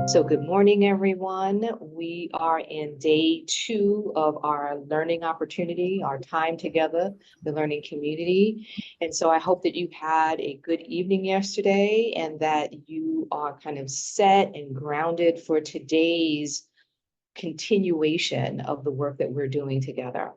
So good morning, everyone. We are in day 2 of our learning opportunity, our time together, the learning community. And so I hope that you had a good evening yesterday and that you are kind of set and grounded for today's continuation of the work that we're doing together.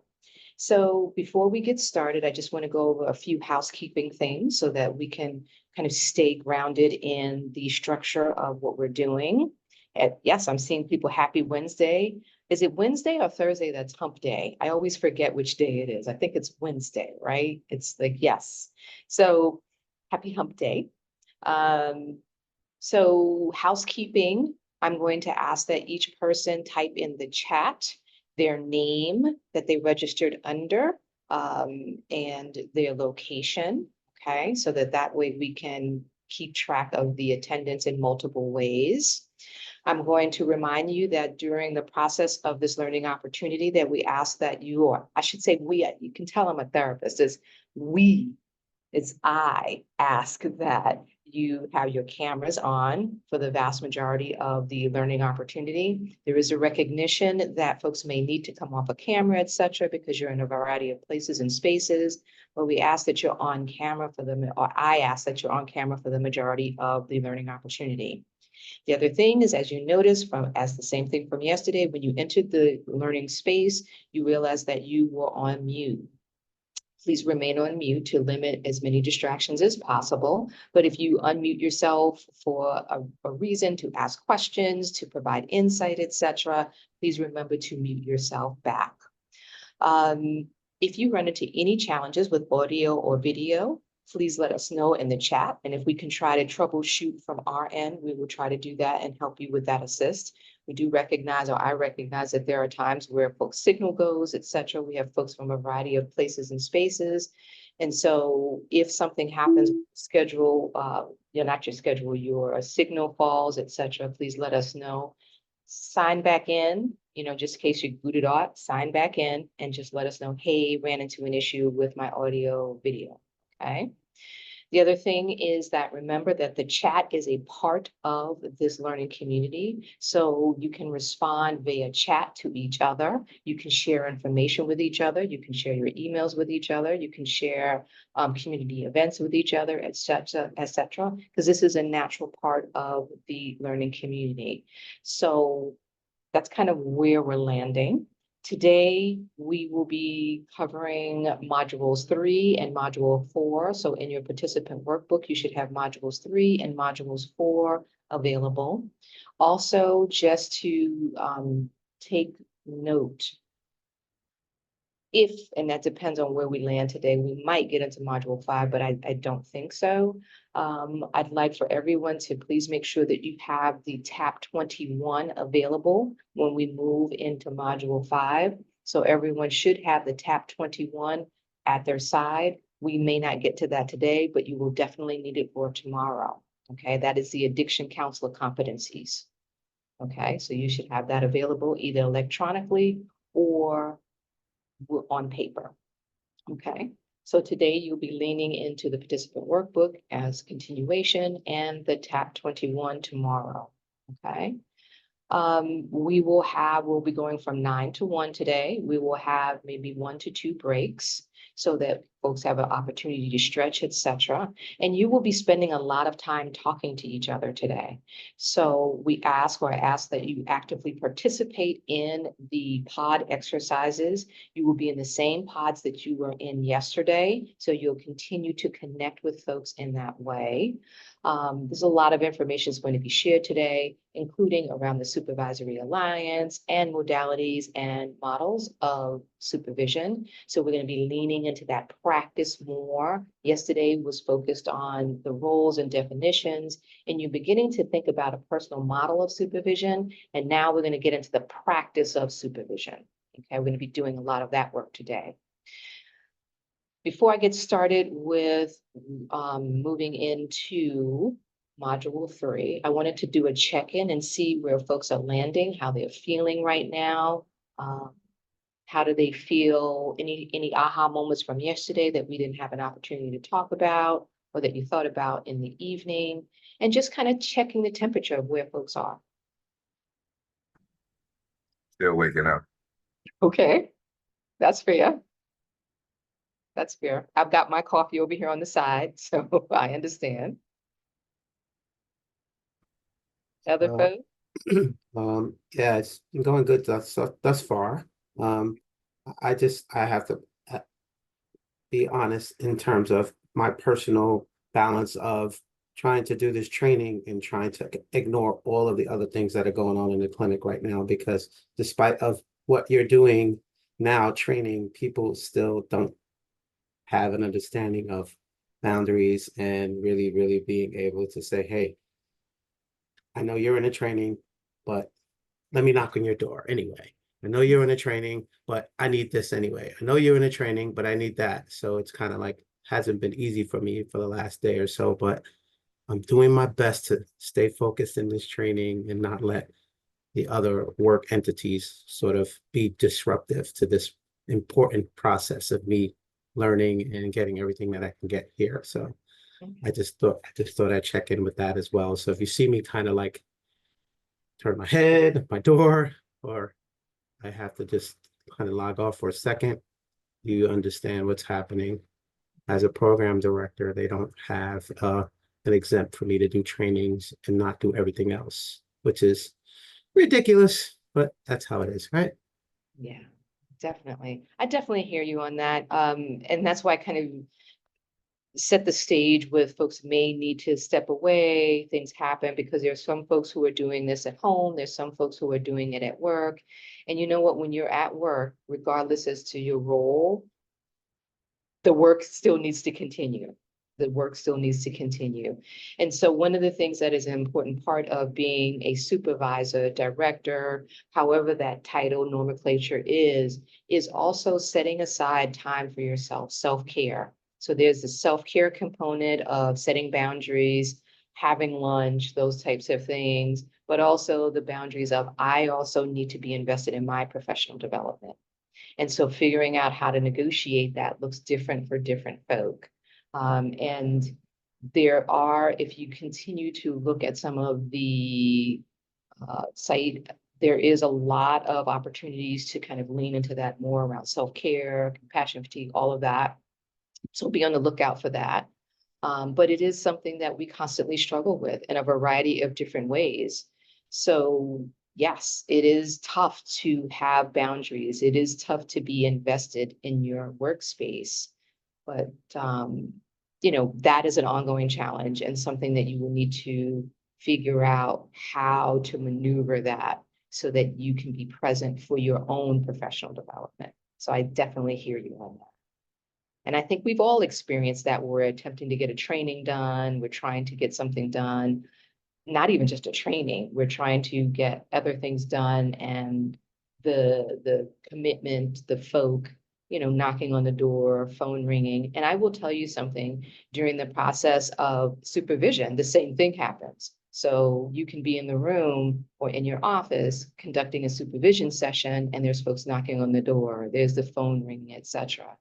So before we get started, I just want to go over a few housekeeping things so that we can kind of stay grounded in the structure of what we're doing. And yes, I'm seeing people happy Wednesday. Is it Wednesday or Thursday that's hump day? I always forget which day it is. I think it's Wednesday, right? It's like, yes. So happy hump day. So housekeeping, I'm going to ask that each person type in the chat their name that they registered under and their location, okay? So that way we can keep track of the attendance in multiple ways. I'm going to remind you that during the process of this learning opportunity that we ask that you, or I should say we, you can tell I'm a therapist, it's I ask that you have your cameras on for the vast majority of the learning opportunity. There is a recognition that folks may need to come off a camera, et cetera, because you're in a variety of places and spaces, but we ask that you're on camera for them, or I ask that you're on camera for the majority of the learning opportunity. The other thing is, as you notice as the same thing from yesterday, when you entered the learning space, you realized that you were on mute. Please remain on mute to limit as many distractions as possible. But if you unmute yourself for a reason to ask questions, to provide insight, etc., please remember to mute yourself back. If you run into any challenges with audio or video, please let us know in the chat. And if we can try to troubleshoot from our end, we will try to do that and help you with that assist. We do recognize, or I recognize, that there are times where folks' signal goes, et cetera. We have folks from a variety of places and spaces. And so if something happens, schedule, not your schedule, your signal falls, et cetera, please let us know. Sign back in, just in case you booted out, sign back in and just let us know, hey, ran into an issue with my audio video, okay? The other thing is that remember that the chat is a part of this learning community. So you can respond via chat to each other. You can share information with each other. You can share your emails with each other. You can share community events with each other, et cetera, because this is a natural part of the learning community. So that's kind of where we're landing. Today, we will be covering modules 3 and module 4. So in your participant workbook, you should have modules 3 and modules 4 available. Also, just to take note, and that depends on where we land today, we might get into module 5, but I don't think so. I'd like for everyone to please make sure that you have the TAP 21 available when we move into module 5. So everyone should have the TAP 21 at their side. We may not get to that today, but you will definitely need it for tomorrow. Okay, that is the addiction counselor competencies. Okay, so you should have that available either electronically or on paper. Okay, so today you'll be leaning into the participant workbook as continuation and the TAP 21 tomorrow. Okay, we'll be going from 9 to 1 today. We will have maybe 1 to 2 breaks so that folks have an opportunity to stretch, etc. And you will be spending a lot of time talking to each other today. So I ask that you actively participate in the pod exercises. You will be in the same pods that you were in yesterday. So you'll continue to connect with folks in that way. There's a lot of information that's going to be shared today, including around the Supervisory Alliance and modalities and models of supervision. So we're going to be leaning into that practice more. Yesterday was focused on the roles and definitions, and you're beginning to think about a personal model of supervision. And now we're going to get into the practice of supervision. Okay, we're going to be doing a lot of that work today. Before I get started with moving into module 3, I wanted to do a check-in and see where folks are landing, how they're feeling right now. How do they feel? Any aha moments from yesterday that we didn't have an opportunity to talk about or that you thought about in the evening? And just kind of checking the temperature of where folks are. Still waking up. Okay, that's fair. That's fair. I've got my coffee over here on the side, so I understand. Other Uh, folks? yeah, it's been going good thus far. Um, I have to be honest in terms of my personal balance of trying to do this training and trying to ignore all of the other things that are going on in the clinic right now, because despite of what you're doing now, training, people still don't have an understanding of boundaries and really, really being able to say, hey, I know you're in a training, but let me knock on your door anyway. I know you're in a training, but I need this anyway. I know you're in a training, but I need that. So it's kind of like hasn't been easy for me for the last day or so, but I'm doing my best to stay focused in this training and not let the other work entities sort of be disruptive to this important process of me learning and getting everything that I can get here. So I just thought I'd check in with that as well. So if you see me kind of like turn my head, my door, or I have to just kind of log off for a second, you understand what's happening. As a program director, they don't have an exempt for me to do trainings and not do everything else, which is ridiculous, but that's how it is, right? Yeah, definitely. I definitely hear you on that. And that's why I kind of set the stage with folks may need to step away, things happen because there's some folks who are doing this at home, there's some folks who are doing it at work. And you know what, when you're at work, regardless as to your role, the work still needs to continue. The work still needs to continue. And so one of the things that is an important part of being a supervisor, director, however that title nomenclature is also setting aside time for yourself, self-care. So there's the self-care component of setting boundaries, having lunch, those types of things, but also the boundaries of I also need to be invested in my professional development. And so figuring out how to negotiate that looks different for different folk. And there are, if you continue to look at some of the site, there is a lot of opportunities to kind of lean into that more around self-care, compassion fatigue, all of that. So be on the lookout for that. But it is something that we constantly struggle with in a variety of different ways. So yes, it is tough to have boundaries. It is tough to be invested in your workspace, but that is an ongoing challenge and something that you will need to figure out how to maneuver that so that you can be present for your own professional development. So I definitely hear you on that. And I think we've all experienced that. We're attempting to get a training done. We're trying to get something done, not even just a training. We're trying to get other things done, and the commitment, the folk, knocking on the door, phone ringing. And I will tell you something, during the process of supervision, the same thing happens. So you can be in the room or in your office conducting a supervision session, and there's folks knocking on the door, there's the phone ringing, etc.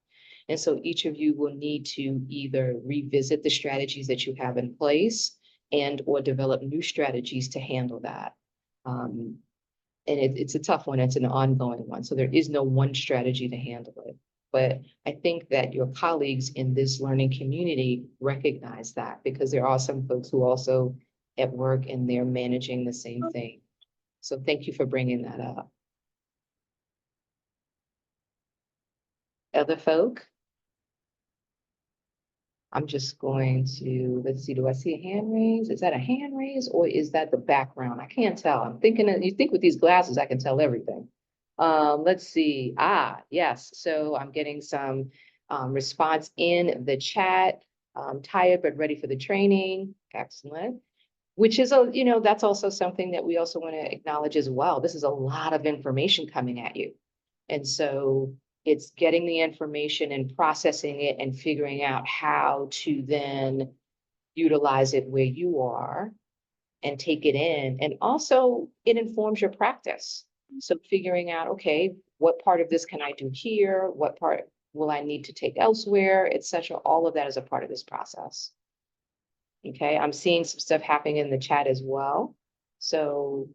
And so each of you will need to either revisit the strategies that you have in place and or develop new strategies to handle that. And it's a tough one. It's an ongoing one. So there is no one strategy to handle it. But I think that your colleagues in this learning community recognize that, because there are some folks who also at work and they're managing the same thing. So thank you for bringing that up. Other folk? I'm just going to, let's see, do I see a hand raise? Is that a hand raise or is that the background? I can't tell. I'm thinking, you think with these glasses, I can tell everything. Let's see. Yes. So I'm getting some response in the chat. Tired but ready for the training. Excellent. Which is that's also something that we also want to acknowledge as well. This is a lot of information coming at you. And so it's getting the information and processing it and figuring out how to then utilize it where you are and take it in. And also it informs your practice. So figuring out, okay, what part of this can I do here? What part will I need to take elsewhere, etc. All of that is a part of this process. Okay, I'm seeing some stuff happening in the chat as well. So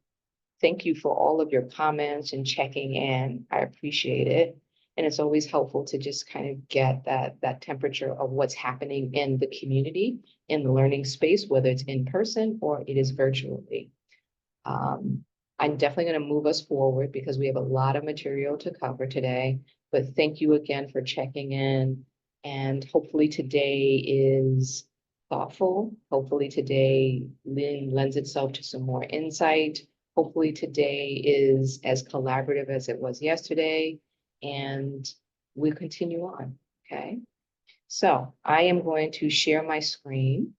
thank you for all of your comments and checking in. I appreciate it. And it's always helpful to just kind of get that temperature of what's happening in the community, in the learning space, whether it's in person or it is virtually. I'm definitely going to move us forward because we have a lot of material to cover today. But thank you again for checking in. And hopefully today is thoughtful. Hopefully today lends itself to some more insight. Hopefully today is as collaborative as it was yesterday. And we'll continue on. Okay. So I am going to share my screen.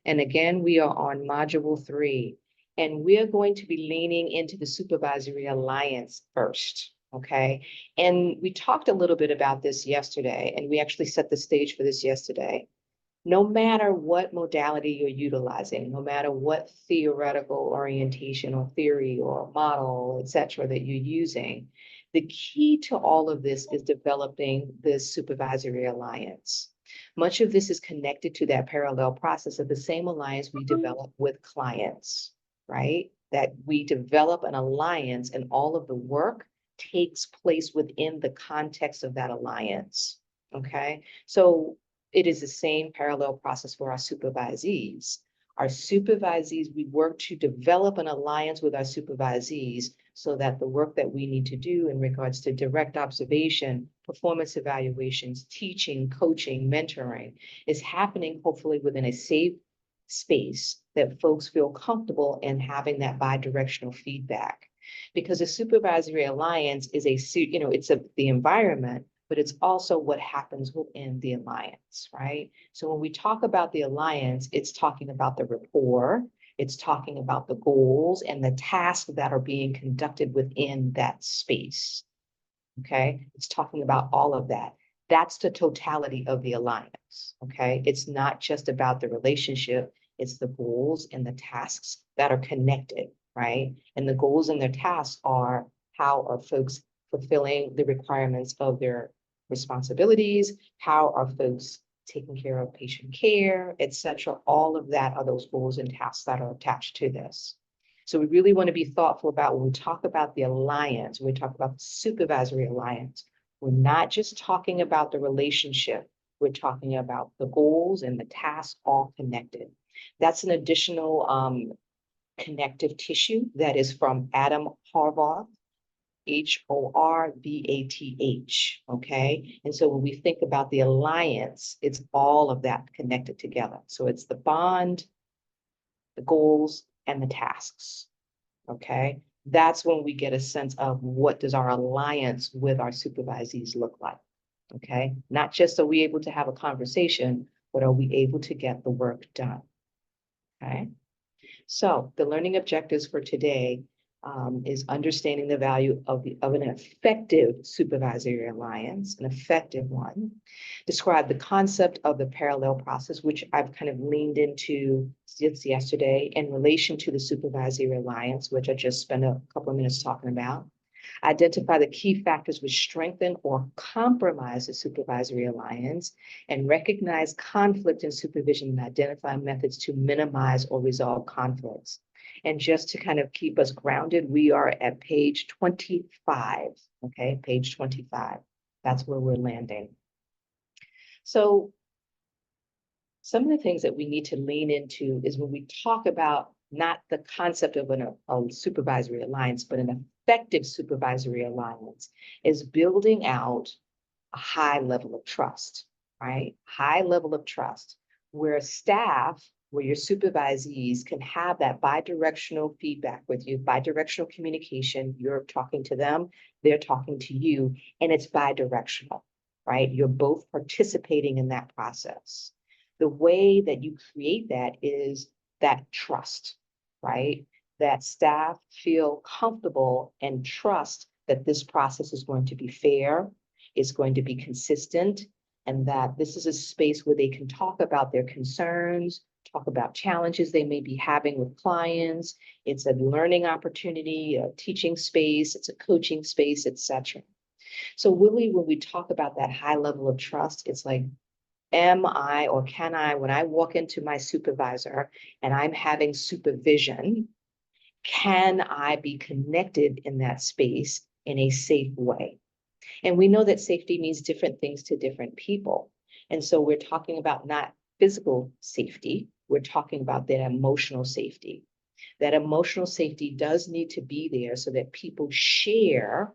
And again, we are on module 3. And we are going to be leaning into the Supervisory Alliance first, okay? And we talked a little bit about this yesterday, and we actually set the stage for this yesterday. No matter what modality you're utilizing, no matter what theoretical orientation or theory or model, et cetera, that you're using, the key to all of this is developing this Supervisory Alliance. Much of this is connected to that parallel process of the same alliance we develop with clients, right? That we develop an alliance and all of the work takes place within the context of that alliance, okay? So it is the same parallel process for our supervisees. Our supervisees, we work to develop an alliance with our supervisees so that the work that we need to do in regards to direct observation, performance evaluations, teaching, coaching, mentoring is happening hopefully within a safe space that folks feel comfortable in having that bi-directional feedback. Because a supervisory alliance is it's the environment, but it's also what happens within the alliance, right? So when we talk about the alliance, it's talking about the rapport, it's talking about the goals and the tasks that are being conducted within that space, okay? It's talking about all of that. That's the totality of the alliance, okay? It's not just about the relationship, it's the goals and the tasks that are connected, right? And the goals and their tasks are how are folks fulfilling the requirements of their responsibilities, how are folks taking care of patient care, et cetera. All of that are those goals and tasks that are attached to this. So we really want to be thoughtful about when we talk about the alliance, when we talk about the supervisory alliance, we're not just talking about the relationship, we're talking about the goals and the tasks all connected. That's an additional connective tissue that is from Adam Horvath, Horvath, okay? And so when we think about the alliance, it's all of that connected together. So it's the bond, the goals, and the tasks, okay? That's when we get a sense of what does our alliance with our supervisees look like, okay? Not just are we able to have a conversation, but are we able to get the work done, okay? So the learning objectives for today is understanding the value of an effective supervisory alliance, an effective one. Describe the concept of the parallel process, which I've kind of leaned into since yesterday in relation to the supervisory alliance, which I just spent a couple of minutes talking about. Identify the key factors which strengthen or compromise the supervisory alliance, and recognize conflict in supervision and identify methods to minimize or resolve conflicts. And just to kind of keep us grounded, we are at page 25, okay? Page 25, that's where we're landing. So some of the things that we need to lean into is when we talk about not the concept of a supervisory alliance, but an effective supervisory alliance is building out a high level of trust, right? High level of trust where staff, where your supervisees can have that bi-directional feedback with you, bi-directional communication. You're talking to them, they're talking to you, and it's bi-directional, right? You're both participating in that process. The way that you create that is that trust, right? That staff feel comfortable and trust that this process is going to be fair, is going to be consistent, and that this is a space where they can talk about their concerns, talk about challenges they may be having with clients. It's a learning opportunity, a teaching space, it's a coaching space, etc. So really, when we talk about that high level of trust, it's like, am I or can I, when I walk into my supervisor and I'm having supervision, Can I be connected in that space in a safe way? And we know that safety means different things to different people. And so we're talking about not physical safety, we're talking about that emotional safety. That emotional safety does need to be there so that people share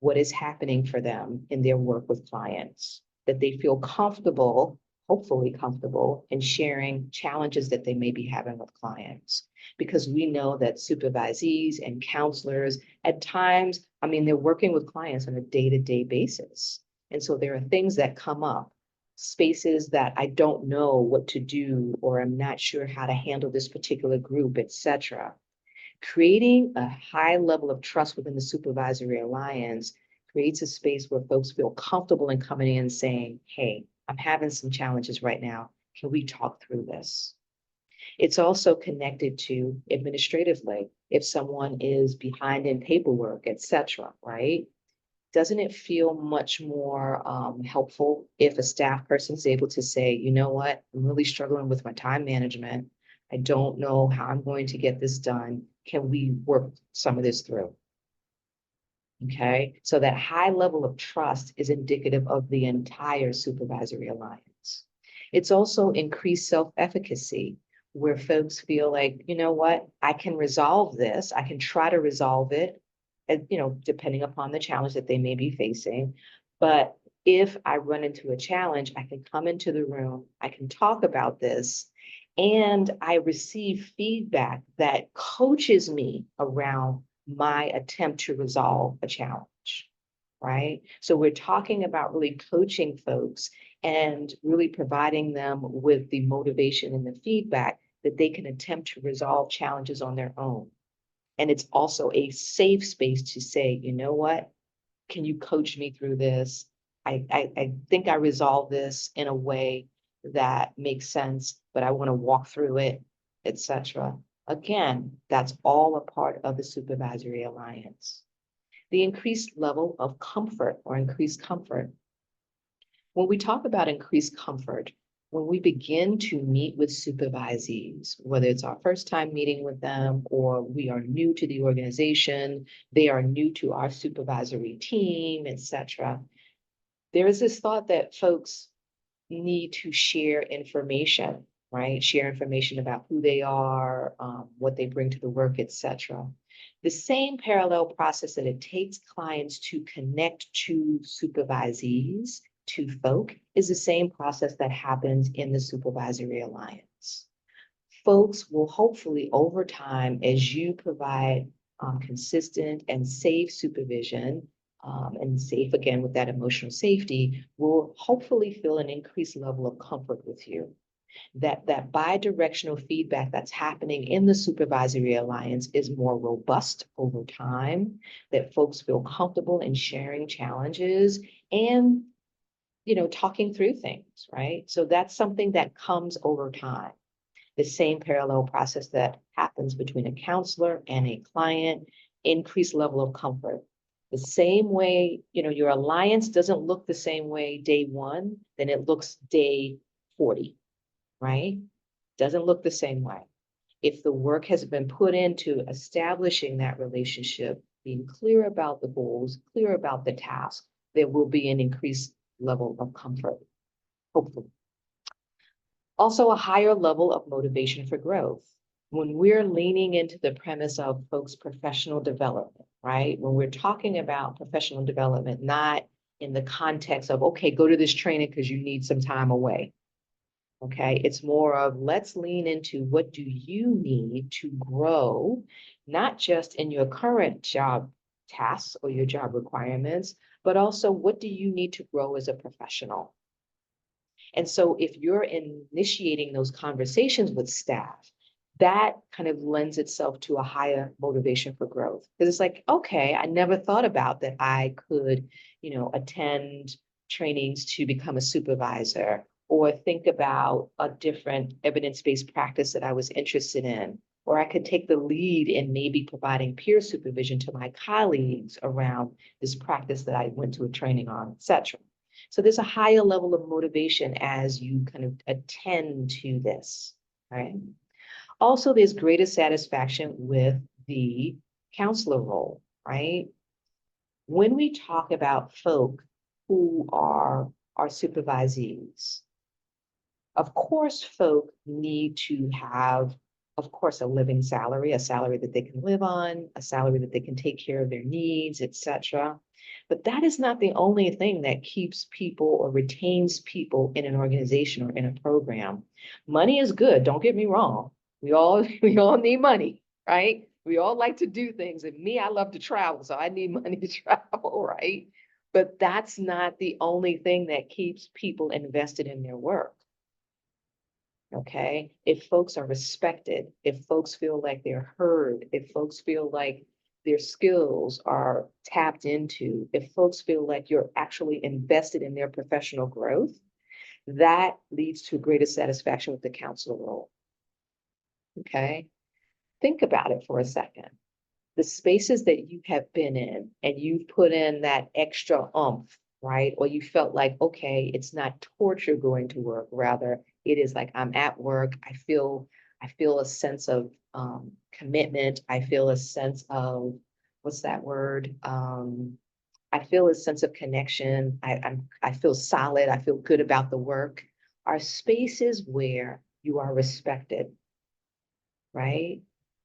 what is happening for them in their work with clients, that they feel comfortable, hopefully comfortable, in sharing challenges that they may be having with clients. Because we know that supervisees and counselors, at times, I mean, they're working with clients on a day-to-day basis. And so there are things that come up, spaces that I don't know what to do, or I'm not sure how to handle this particular group, etc. Creating a high level of trust within the supervisory alliance creates a space where folks feel comfortable in coming in and saying, hey, I'm having some challenges right now. Can we talk through this? It's also connected to administratively. If someone is behind in paperwork, etc., right? Doesn't it feel much more helpful if a staff person is able to say, you know what, I'm really struggling with my time management. I don't know how I'm going to get this done. Can we work some of this through? Okay, so that high level of trust is indicative of the entire supervisory alliance. It's also increased self-efficacy, where folks feel like, you know what, I can resolve this. I can try to resolve it, depending upon the challenge that they may be facing. But if I run into a challenge, I can come into the room, I can talk about this, and I receive feedback that coaches me around my attempt to resolve a challenge, right? So we're talking about really coaching folks and really providing them with the motivation and the feedback that they can attempt to resolve challenges on their own. And it's also a safe space to say, you know what, can you coach me through this? I think I resolved this in a way that makes sense, but I want to walk through it, etc. Again, that's all a part of the supervisory alliance. The increased level of comfort or increased comfort. When we talk about increased comfort, when we begin to meet with supervisees, whether it's our first time meeting with them or we are new to the organization, they are new to our supervisory team, etc., there is this thought that folks need to share information, right? Share information about who they are, what they bring to the work, etc. The same parallel process that it takes clients to connect to supervisees, to folk, is the same process that happens in the supervisory alliance. Folks will hopefully, over time, as you provide consistent and safe supervision, and safe again with that emotional safety, will hopefully feel an increased level of comfort with you. That bi-directional feedback that's happening in the supervisory alliance is more robust over time, that folks feel comfortable in sharing challenges and talking through things, right? So that's something that comes over time. The same parallel process that happens between a counselor and a client, increased level of comfort. The same way, your alliance doesn't look the same way day one than it looks day 40, right? Doesn't look the same way. If the work has been put into establishing that relationship, being clear about the goals, clear about the task, there will be an increased level of comfort, hopefully. Also, a higher level of motivation for growth. When we're leaning into the premise of folks' professional development, right? When we're talking about professional development, not in the context of, okay, go to this training because you need some time away. Okay, it's more of let's lean into what do you need to grow, not just in your current job tasks or your job requirements, but also what do you need to grow as a professional? And so if you're initiating those conversations with staff, that kind of lends itself to a higher motivation for growth. Because it's like, okay, I never thought about that I could, attend trainings to become a supervisor or think about a different evidence-based practice that I was interested in. Or I could take the lead in maybe providing peer supervision to my colleagues around this practice that I went to a training on, et cetera. So there's a higher level of motivation as you kind of attend to this, right? Also, there's greater satisfaction with the counselor role, right? When we talk about folk who are our supervisees, of course, folk need to have, of course, a living salary, a salary that they can live on, a salary that they can take care of their needs, etc. But that is not the only thing that keeps people or retains people in an organization or in a program. Money is good, don't get me wrong. We all need money, right? We all like to do things. And me, I love to travel, so I need money to travel, right? But that's not the only thing that keeps people invested in their work. Okay, if folks are respected, if folks feel like they're heard, if folks feel like their skills are tapped into, if folks feel like you're actually invested in their professional growth, that leads to greater satisfaction with the counselor role. Okay, think about it for a second. The spaces that you have been in and you've put in that extra oomph, right? Or you felt like, okay, it's not torture going to work, rather it is like I'm at work. I feel a sense of commitment. I feel a sense of, what's that word? I feel a sense of connection. I feel solid. I feel good about the work. Are spaces where you are respected, right?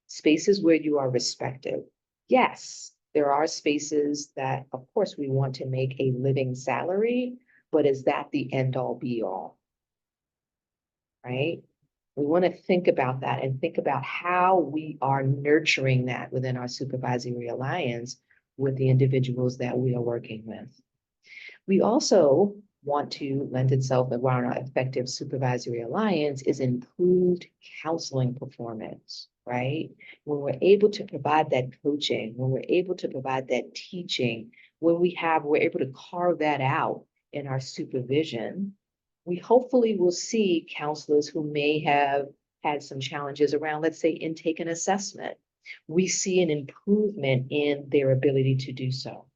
Spaces where you are respected. Yes, there are spaces that, of course, we want to make a living salary, but is that the end all be all? Right? We want to think about that and think about how we are nurturing that within our supervisory alliance with the individuals that we are working with. We also want to lend itself around our effective supervisory alliance is improved counseling performance, right? When we're able to provide that coaching, when we're able to provide that teaching, when we're able to carve that out in our supervision, we hopefully will see counselors who may have had some challenges around, let's say, intake and assessment. We see an improvement in their ability to do so.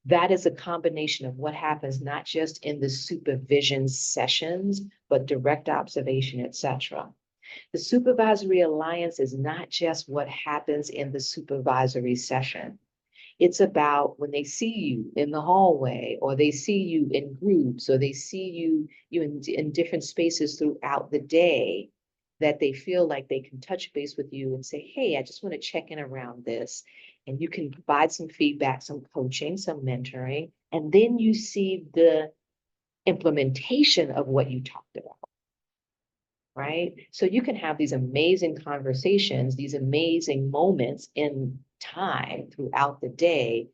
That is a combination of what happens not just in the supervision sessions, but direct observation, etc. The supervisory alliance is not just what happens in the supervisory session. It's about when they see you in the hallway, or they see you in groups, or they see you in different spaces throughout the day, that they feel like they can touch base with you and say, hey, I just want to check in around this. And you can provide some feedback, some coaching, some mentoring, and then you see the implementation of what you talked about, right? So you can have these amazing conversations, these amazing moments in time throughout the day,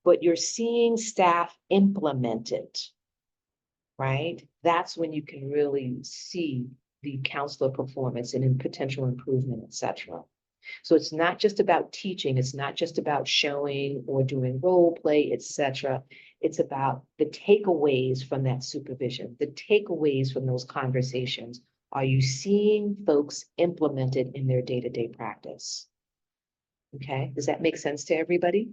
but you're seeing staff implement it, right? That's when you can really see the counselor performance and in potential improvement, etc. So it's not just about teaching, it's not just about showing or doing role play, etc. It's about the takeaways from that supervision, the takeaways from those conversations. Are you seeing folks implemented in their day-to-day practice? Okay, does that make sense to everybody?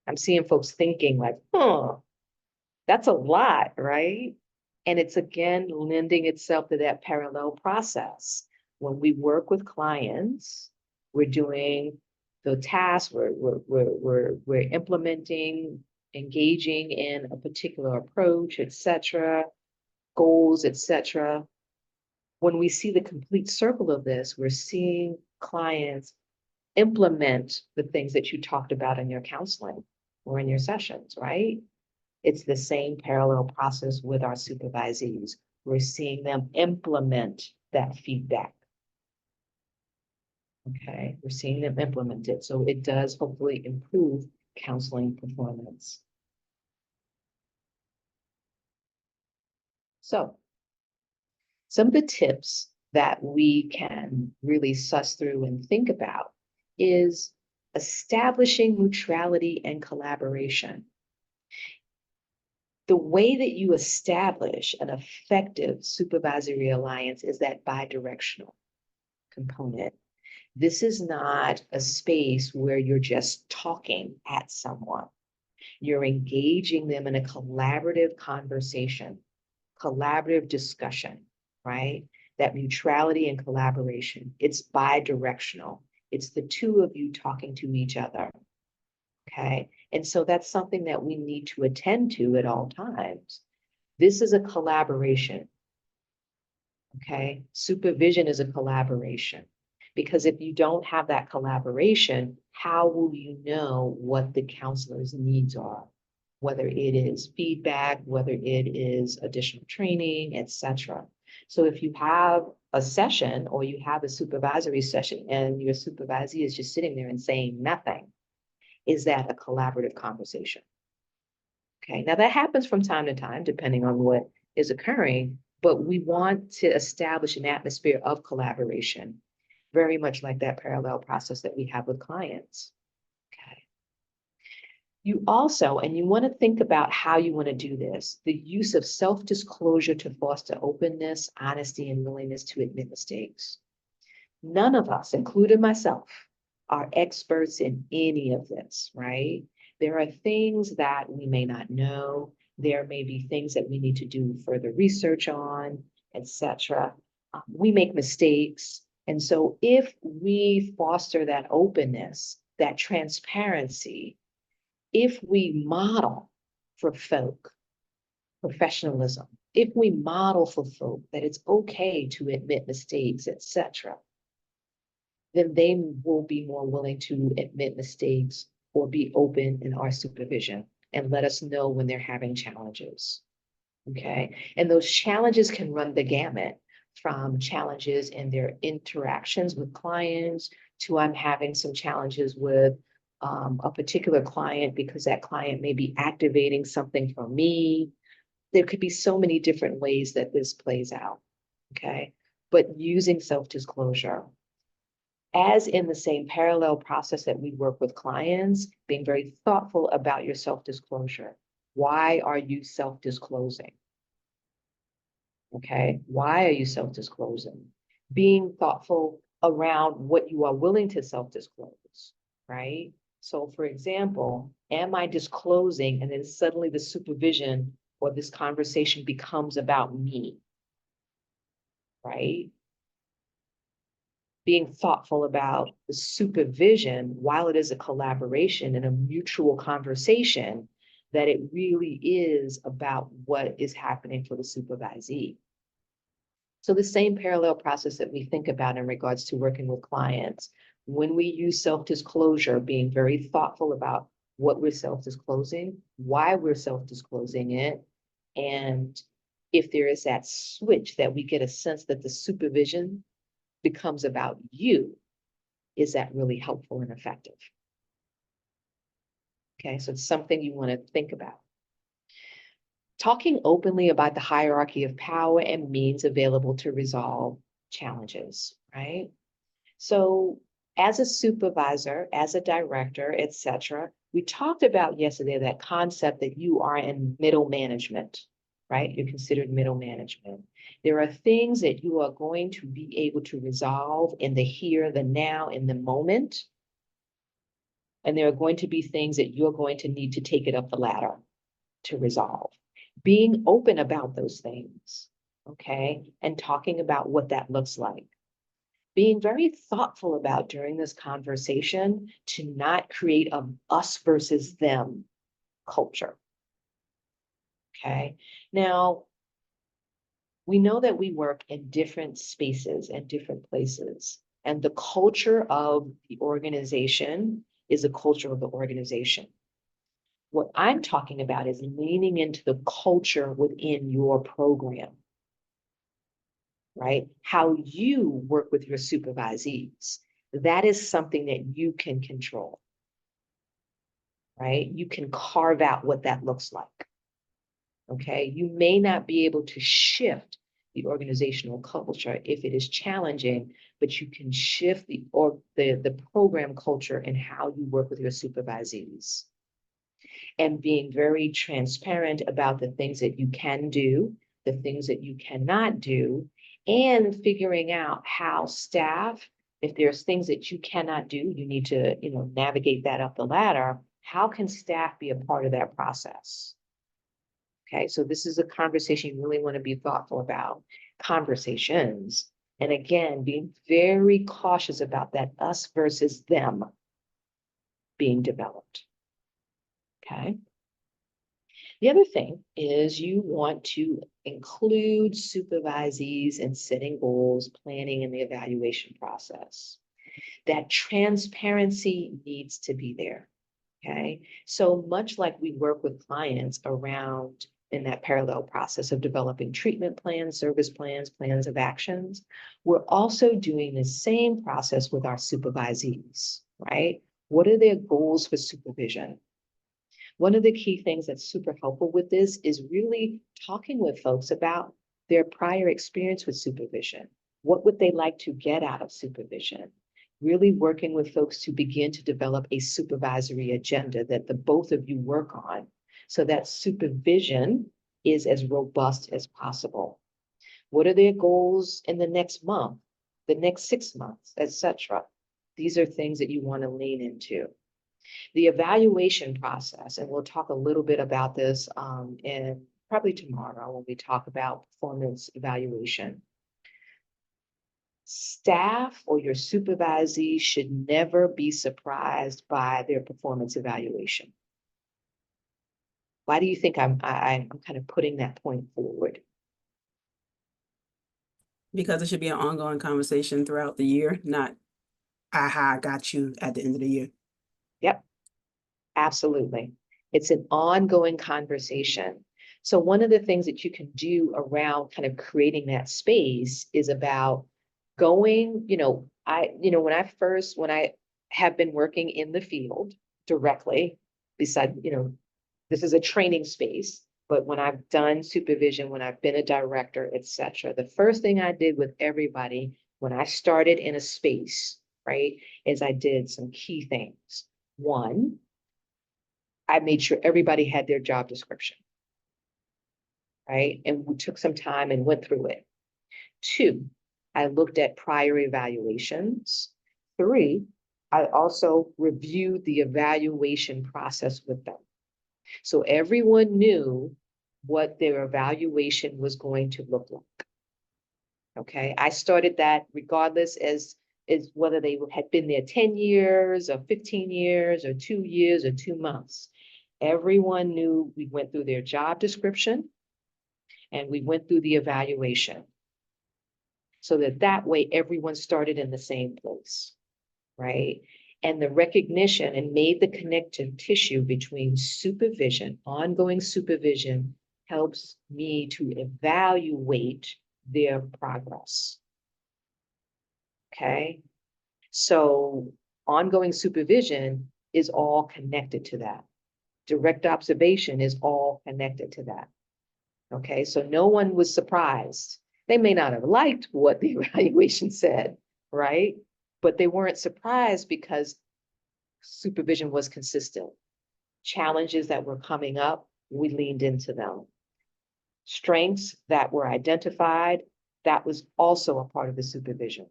I'm seeing folks thinking like, huh, that's a lot, right? And it's again lending itself to that parallel process. When we work with clients, we're doing the tasks, we're implementing, engaging in a particular approach, etc., goals, etc. When we see the complete circle of this, we're seeing clients implement the things that you talked about in your counseling or in your sessions, right? It's the same parallel process with our supervisees. We're seeing them implement that feedback. Okay, we're seeing them implement it. So it does hopefully improve counseling performance. So some of the tips that we can really suss through and think about is establishing neutrality and collaboration. The way that you establish an effective supervisory alliance is that bidirectional component. This is not a space where you're just talking at someone. You're engaging them in a collaborative conversation, collaborative discussion, right? that neutrality and collaboration. It's bi-directional. It's the two of you talking to each other. Okay. And so that's something that we need to attend to at all times. This is a collaboration. Okay. Supervision is a collaboration. Because if you don't have that collaboration, how will you know what the counselor's needs are? Whether it is feedback, whether it is additional training, etc. So if you have a session or you have a supervisory session and your supervisee is just sitting there and saying nothing, is that a collaborative conversation? Okay, now that happens from time to time, depending on what is occurring, but we want to establish an atmosphere of collaboration, very much like that parallel process that we have with clients. Okay. You also, and you want to think about how you want to do this, the use of self-disclosure to foster openness, honesty, and willingness to admit mistakes. None of us, including myself, are experts in any of this, right? There are things that we may not know. There may be things that we need to do further research on, etc. We make mistakes. And so if we foster that openness, that transparency, if we model for folk professionalism, if we model for folk that it's okay to admit mistakes, etc., then they will be more willing to admit mistakes or be open in our supervision and let us know when they're having challenges. Okay. And those challenges can run the gamut from challenges in their interactions with clients to I'm having some challenges with a particular client because that client may be activating something for me. There could be so many different ways that this plays out. Okay. But using self-disclosure, as in the same parallel process that we work with clients, being very thoughtful about your self-disclosure. Why are you self-disclosing? Okay, why are you self-disclosing? Being thoughtful around what you are willing to self-disclose, right? So for example, am I disclosing and then suddenly the supervision or this conversation becomes about me, right? Being thoughtful about the supervision while it is a collaboration and a mutual conversation, that it really is about what is happening for the supervisee. So the same parallel process that we think about in regards to working with clients, when we use self-disclosure, being very thoughtful about what we're self-disclosing, why we're self-disclosing it, and if there is that switch that we get a sense that the supervision becomes about you, is that really helpful and effective? Okay, so it's something you want to think about. Talking openly about the hierarchy of power and means available to resolve challenges, right? So as a supervisor, as a director, etc., we talked about yesterday that concept that you are in middle management, right? You're considered middle management. There are things that you are going to be able to resolve in the here, the now, in the moment. And there are going to be things that you're going to need to take it up the ladder to resolve. Being open about those things, okay? And talking about what that looks like. Being very thoughtful about during this conversation to not create a us versus them culture. Okay. Now, we know that we work in different spaces and different places, and the culture of the organization is a culture of the organization. What I'm talking about is leaning into the culture within your program, right? How you work with your supervisees. That is something that you can control, right? You can carve out what that looks like. Okay, you may not be able to shift the organizational culture if it is challenging, but you can shift the program culture and how you work with your supervisees. And being very transparent about the things that you can do, the things that you cannot do, and figuring out how staff, if there's things that you cannot do, you need to, navigate that up the ladder. How can staff be a part of that process? Okay, so this is a conversation you really want to be thoughtful about. conversations. And again, being very cautious about that us versus them being developed. Okay. The other thing is you want to include supervisees in setting goals, planning, and the evaluation process. That transparency needs to be there. Okay. So much like we work with clients around in that parallel process of developing treatment plans, service plans, plans of actions, we're also doing the same process with our supervisees, right? What are their goals for supervision? One of the key things that's super helpful with this is really talking with folks about their prior experience with supervision. What would they like to get out of supervision? Really working with folks to begin to develop a supervisory agenda that the both of you work on so that supervision is as robust as possible. What are their goals in the next month, the next 6 months, etc.? These are things that you want to lean into. The evaluation process, and we'll talk a little bit about this in probably tomorrow when we talk about performance evaluation. Staff or your supervisee should never be surprised by their performance evaluation. Why do you think I'm kind of putting that point forward? Because it should be an ongoing conversation throughout the year, not, aha, I got you at the end of the year. Yep, absolutely. It's an ongoing conversation. So one of the things that you can do around kind of creating that space is about going, when I have been working in the field directly, beside, this is a training space, but when I've done supervision, when I've been a director, etc., the first thing I did with everybody when I started in a space, right, is I did some key things. One, I made sure everybody had their job description, right? And we took some time and went through it. Two, I looked at prior evaluations. Three, I also reviewed the evaluation process with them. So everyone knew what their evaluation was going to look like. Okay, I started that regardless as whether they had been there 10 years or 15 years or 2 years or 2 months. Everyone knew we went through their job description and we went through the evaluation. So that way everyone started in the same place, right? And the recognition and made the connective tissue between supervision, ongoing supervision, helps me to evaluate their progress. Okay, so ongoing supervision is all connected to that. Direct observation is all connected to that. Okay, so no one was surprised. They may not have liked what the evaluation said, right? But they weren't surprised because supervision was consistent. Challenges that were coming up, we leaned into them. Strengths that were identified, that was also a part of the supervision.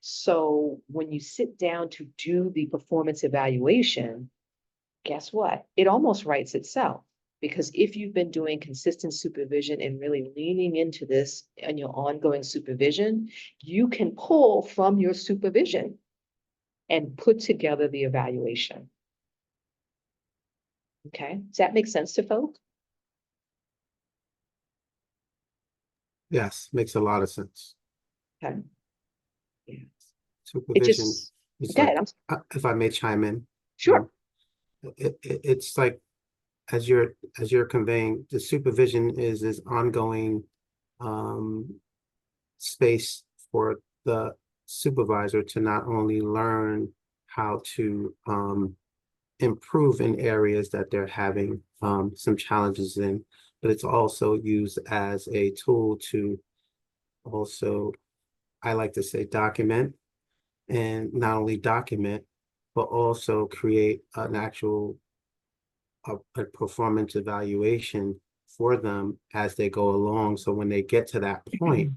So when you sit down to do the performance evaluation, guess what? It almost writes itself. Because if you've been doing consistent supervision and really leaning into this in your ongoing supervision, you can pull from your supervision and put together the evaluation. Okay, does that make sense to folk? Yes, makes a lot of sense. Okay. Yeah. Supervision is okay, like, if I may chime in. Sure. It's like, as you're conveying, the supervision is this ongoing space for the supervisor to not only learn how to improve in areas that they're having some challenges in, but it's also used as a tool to also, I like to say, document, and not only document, but also create an actual a performance evaluation for them as they go along. So when they get to that point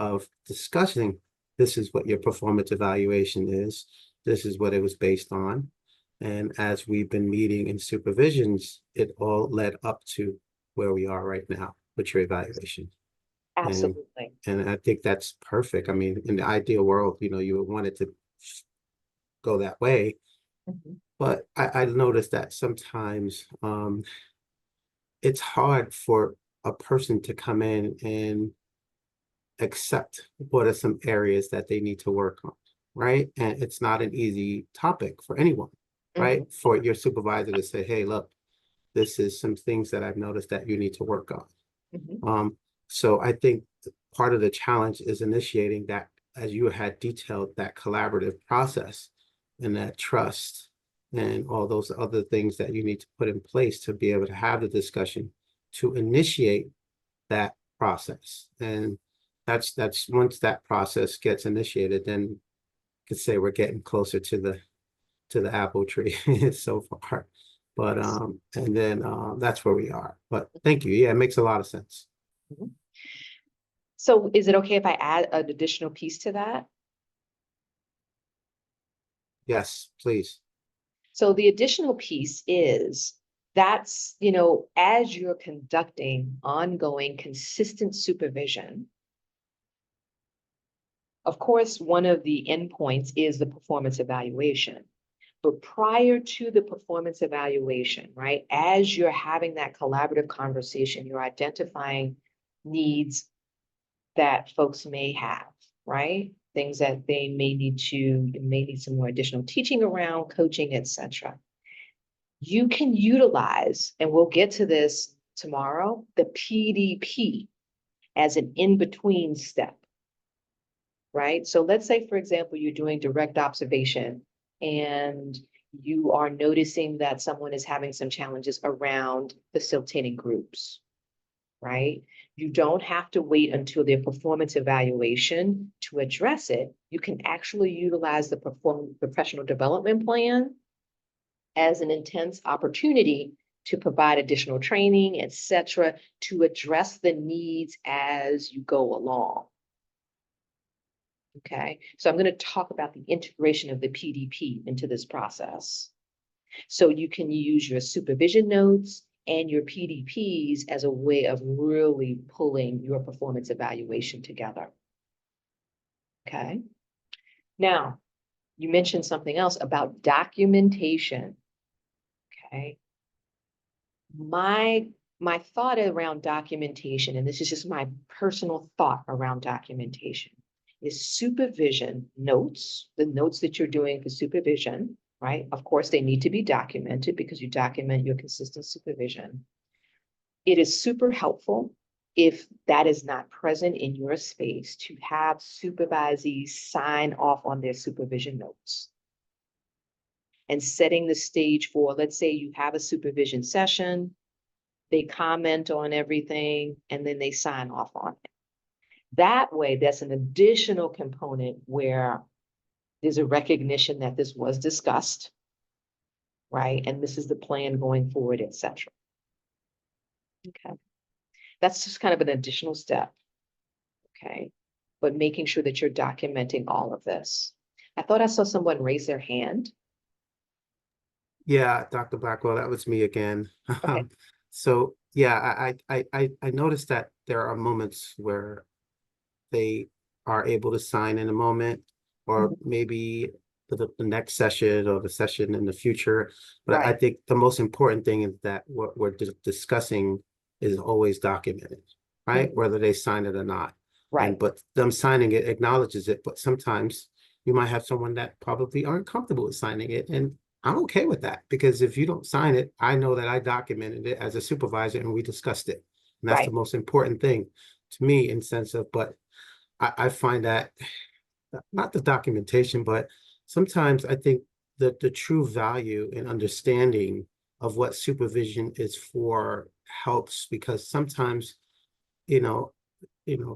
of discussing, this is what your performance evaluation is, this is what it was based on. And as we've been meeting in supervisions, it all led up to where we are right now with your evaluation. Absolutely. And I think that's perfect. I mean, in the ideal world, you would want it to go that way. Mhm. But I noticed that sometimes it's hard for a person to come in and accept what are some areas that they need to work on, right? And it's not an easy topic for anyone, right? Mhm. For your supervisor to say, hey, look, this is some things that I've noticed that you need to work on. Mhm. So I think part of the challenge is initiating that, as you had detailed, that collaborative process and that trust and all those other things that you need to put in place to be able to have the discussion to initiate that process. And that's once that process gets initiated, then you could say we're getting closer to the apple tree so far. But and then that's where we are. But thank you. Yeah, it makes a lot of sense. Mhm. So is it okay if I add an additional piece to that? Yes, please. So the additional piece is that's, as you're conducting ongoing consistent supervision, of course, one of the endpoints is the performance evaluation. But prior to the performance evaluation, right, as you're having that collaborative conversation, you're identifying needs that folks may have, right? Things that they may need some more additional teaching around, coaching, etc. You can utilize, and we'll get to this tomorrow, the PDP as an in-between step, right? So let's say, for example, you're doing direct observation and you are noticing that someone is having some challenges around facilitating groups, right? You don't have to wait until their performance evaluation to address it. You can actually utilize the professional development plan as an intense opportunity to provide additional training, etc., to address the needs as you go along. Okay, so I'm going to talk about the integration of the PDP into this process. So you can use your supervision notes and your PDPs as a way of really pulling your performance evaluation together. Okay. Now, you mentioned something else about documentation. Okay. My thought around documentation, and this is just my personal thought around documentation, is supervision notes, the notes that you're doing for supervision, right? Of course, they need to be documented because you document your consistent supervision. It is super helpful if that is not present in your space to have supervisees sign off on their supervision notes and setting the stage for, let's say you have a supervision session, they comment on everything, and then they sign off on it. That way, that's an additional component where there's a recognition that this was discussed, right? And this is the plan going forward, etc. Okay. That's just kind of an additional step. Okay. But making sure that you're documenting all of this. I thought I saw someone raise their hand. Yeah, Dr. Blackwell, that was me again. Okay. So yeah, I noticed that there are moments where they are able to sign in a moment, or Mhm. maybe the next session or the session in the future. But I Right. think the most important thing is that what we're discussing is always documented, right? Mhm. Whether they sign it or not. Right. And but them signing it acknowledges it, but sometimes you might have someone that probably aren't comfortable with signing it. And I'm okay with that, because if you don't sign it, I know that I documented it as a supervisor and we discussed it. And that's the Right. most important thing to me, in sense of, but I find that not the documentation, but sometimes I think that the true value and understanding of what supervision is for helps, because sometimes, you know,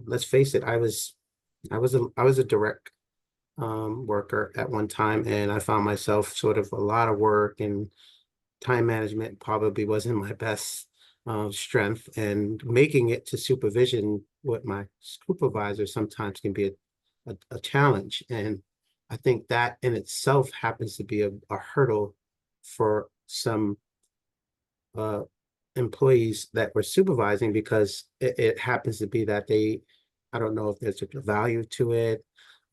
let's face it, I was a direct worker at one time, and I found myself sort of a lot of work, and time management probably wasn't my best strength, and making it to supervision with my supervisor sometimes can be a challenge. And I think that in itself happens to be a hurdle for some employees that we're supervising because it happens to be that I don't know if there's a value to it.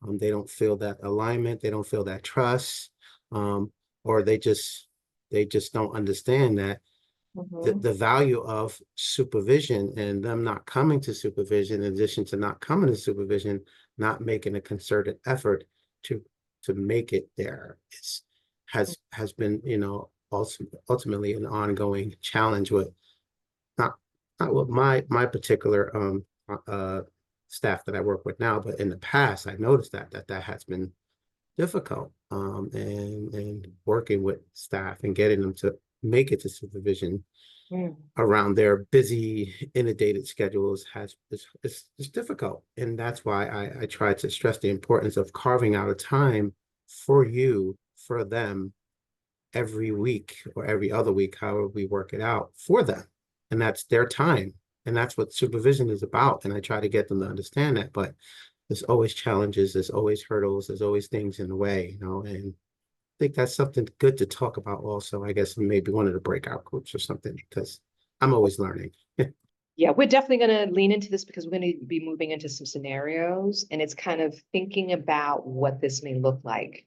They don't feel that alignment, they don't feel that trust, or they just don't understand that the value of supervision and them not coming to supervision, in addition to not coming to supervision, not making a concerted effort to make it there. Has been, ultimately an ongoing challenge with not with my particular staff that I work with now, but in the past I noticed that has been difficult, and working with staff and getting them to make it to supervision around their busy, inundated schedules is difficult. And that's why I try to stress the importance of carving out a time for you, for them, every week or every other week, however we work it out for them. And that's their time. And that's what supervision is about. And I try to get them to understand that, but there's always challenges, there's always hurdles, there's always things in the way, and I think that's something good to talk about also, I guess, maybe one of the breakout groups or something, because I'm always learning. Yeah, we're definitely going to lean into this because we're going to be moving into some scenarios, and it's kind of thinking about what this may look like.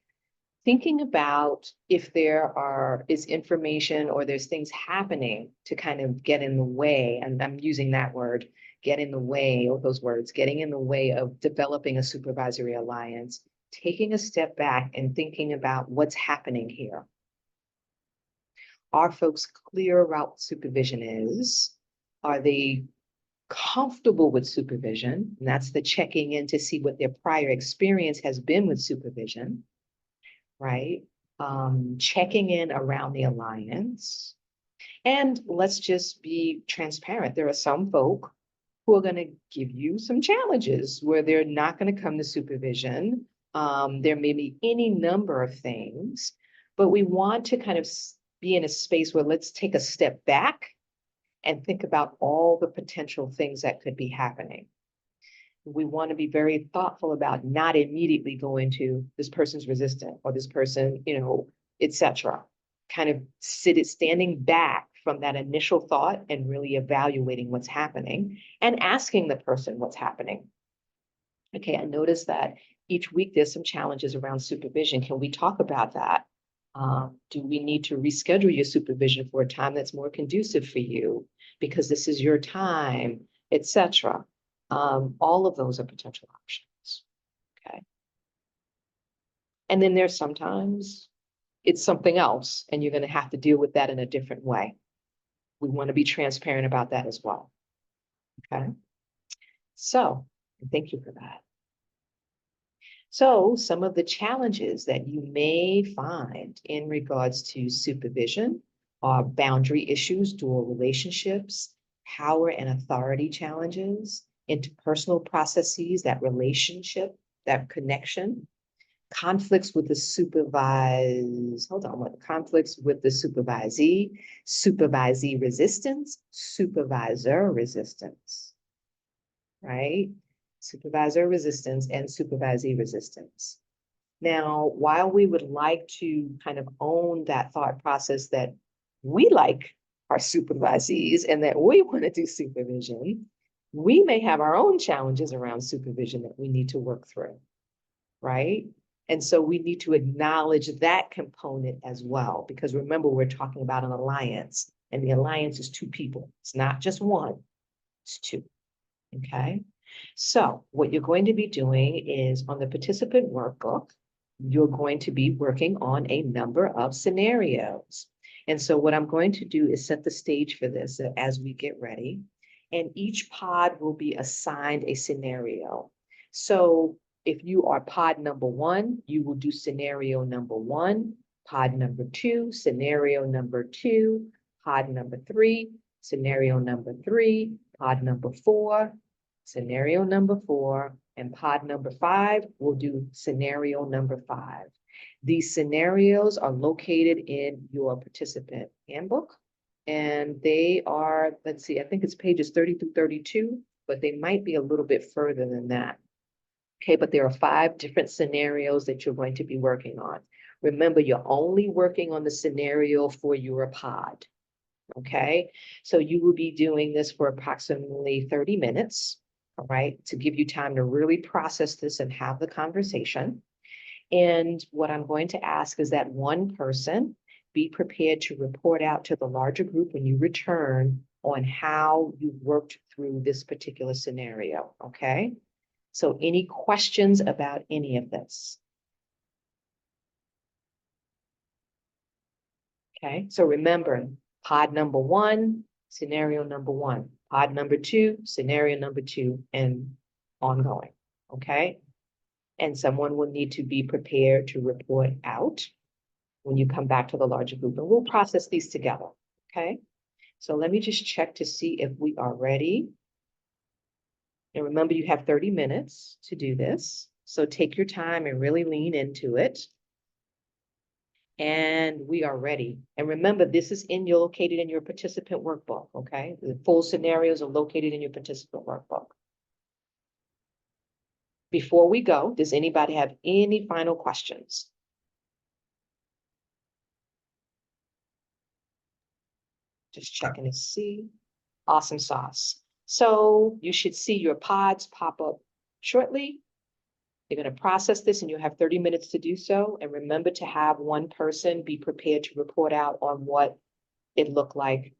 Thinking about if there is information or there's things happening to kind of get in the way, and I'm using that word, get in the way, or those words, getting in the way of developing a supervisory alliance, taking a step back and thinking about what's happening here. Are folks clear about what supervision is? Are they comfortable with supervision? And that's the checking in to see what their prior experience has been with supervision, right? Checking in around the alliance. And let's just be transparent. There are some folk who are going to give you some challenges where they're not going to come to supervision. There may be any number of things, but we want to kind of be in a space where let's take a step back and think about all the potential things that could be happening. We want to be very thoughtful about not immediately going to this person's resistant or this person, etc. Kind of standing back from that initial thought and really evaluating what's happening and asking the person what's happening. Okay, I noticed that each week there's some challenges around supervision. Can we talk about that? Do we need to reschedule your supervision for a time that's more conducive for you because this is your time, etc. All of those are potential options. Okay. And then there's sometimes it's something else, and you're going to have to deal with that in a different way. We want to be transparent about that as well. Okay. So, thank you for that. So, some of the challenges that you may find in regards to supervision are boundary issues, dual relationships, power and authority challenges, interpersonal processes, that relationship, that connection, conflicts with the conflicts with the supervisee resistance, supervisor resistance, right? Supervisor resistance and supervisee resistance. Now, while we would like to kind of own that thought process that we like our supervisees and that we want to do supervision, we may have our own challenges around supervision that we need to work through, right? And so we need to acknowledge that component as well, because remember, we're talking about an alliance, and the alliance is two people. It's not just one, it's two, okay? So what you're going to be doing is on the participant workbook, you're going to be working on a number of scenarios. And so what I'm going to do is set the stage for this as we get ready. And each pod will be assigned a scenario. So if you are pod number 1, you will do scenario number 1, pod number 2, scenario number 2, pod number 3, scenario number 3, pod number 4, scenario number 4, and pod number 5 will do scenario number 5. These scenarios are located in your participant handbook, and they are, let's see, I think it's pages 30 through 32, but they might be a little bit further than that. Okay, but there are 5 different scenarios that you're going to be working on. Remember, you're only working on the scenario for your pod. Okay, so you will be doing this for approximately 30 minutes, all right, to give you time to really process this and have the conversation. And what I'm going to ask is that one person be prepared to report out to the larger group when you return on how you worked through this particular scenario, okay? So any questions about any of this? Okay, so remember, pod number one, scenario number one, pod number two, scenario number two, and ongoing, okay? And someone will need to be prepared to report out when you come back to the larger group, and we'll process these together, okay? So let me just check to see if we are ready. And remember, you have 30 minutes to do this. So take your time and really lean into it. And we are ready. And remember, this is located in your participant workbook, okay? The full scenarios are located in your participant workbook. Before we go, does anybody have any final questions? Just checking to see. Awesome sauce. So you should see your pods pop up shortly. You're going to process this and you have 30 minutes to do so. And remember to have one person be prepared to report out on what it looked like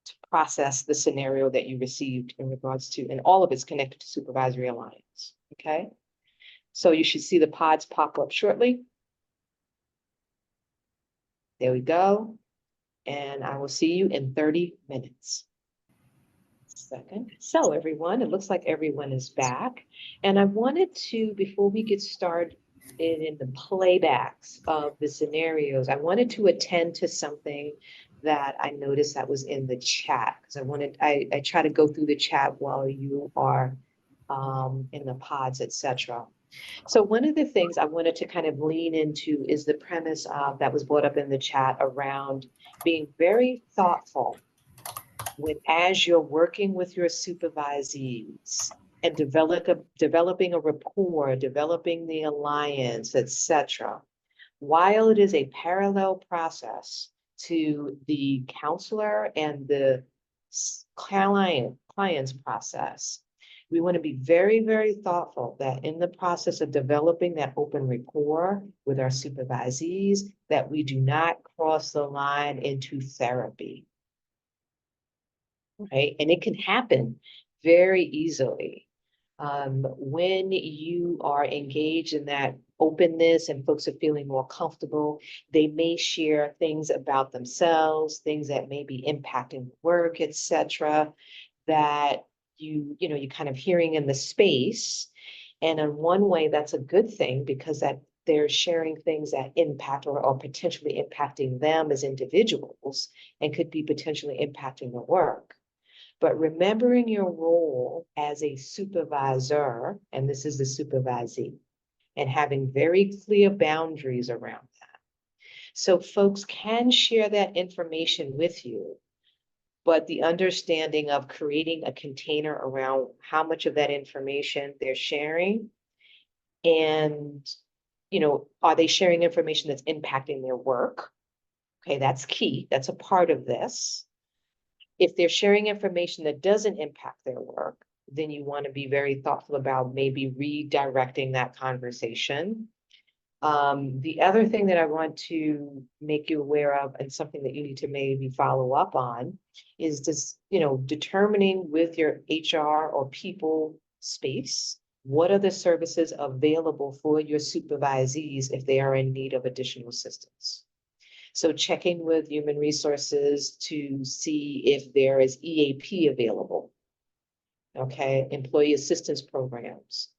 to process the scenario that you received in regards to, and all of it's connected to Supervisory Alliance, okay? So you should see the pods pop up shortly. There we go. And I will see you in 30 minutes. Second. So everyone, it looks like everyone is back. And I wanted to, before we get started in the playbacks of the scenarios, I wanted to attend to something that I noticed that was in the chat. Because I try to go through the chat while you are in the pods, etc. So one of the things I wanted to kind of lean into is the premise that was brought up in the chat around being very thoughtful as you're working with your supervisees and developing a rapport, developing the alliance, etc. While it is a parallel process to the counselor and the client's process, we want to be very, very thoughtful that in the process of developing that open rapport with our supervisees, that we do not cross the line into therapy. Right? And it can happen very easily. When you are engaged in that openness and folks are feeling more comfortable, they may share things about themselves, things that may be impacting work, etc., that you're kind of hearing in the space. And in one way, that's a good thing because that they're sharing things that impact or potentially impacting them as individuals and could be potentially impacting the work. But remembering your role as a supervisor, and this is the supervisee, and having very clear boundaries around that. So folks can share that information with you, but the understanding of creating a container around how much of that information they're sharing, and are they sharing information that's impacting their work? Okay, that's key. That's a part of this. If they're sharing information that doesn't impact their work, then you want to be very thoughtful about maybe redirecting that conversation. The other thing that I want to make you aware of, and something that you need to maybe follow up on, is this, determining with your HR or people space, what are the services available for your supervisees if they are in need of additional assistance. So checking with human resources to see if there is EAP available, okay, employee assistance programs,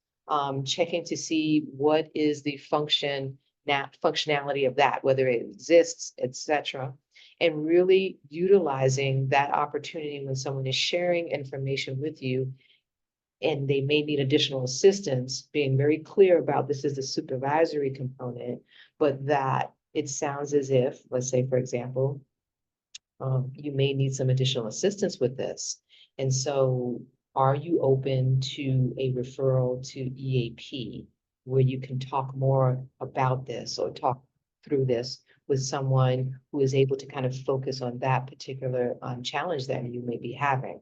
checking to see what is the functionality of that, whether it exists, etc., and really utilizing that opportunity when someone is sharing information with you and they may need additional assistance, being very clear about this is the supervisory component, but that it sounds as if, let's say, for example, you may need some additional assistance with this. And so are you open to a referral to EAP where you can talk more about this or talk through this with someone who is able to kind of focus on that particular challenge that you may be having.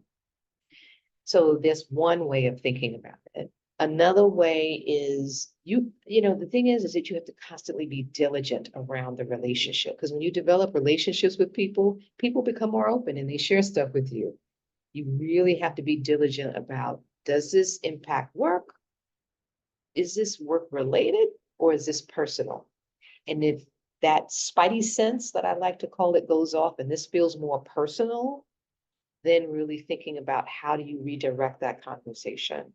So there's one way of thinking about it. Another way is the thing is that you have to constantly be diligent around the relationship, because when you develop relationships with people, people become more open and they share stuff with you. You really have to be diligent about, does this impact work? Is this work related or is this personal? And if that spidey sense that I like to call it goes off and this feels more personal, then really thinking about how do you redirect that conversation.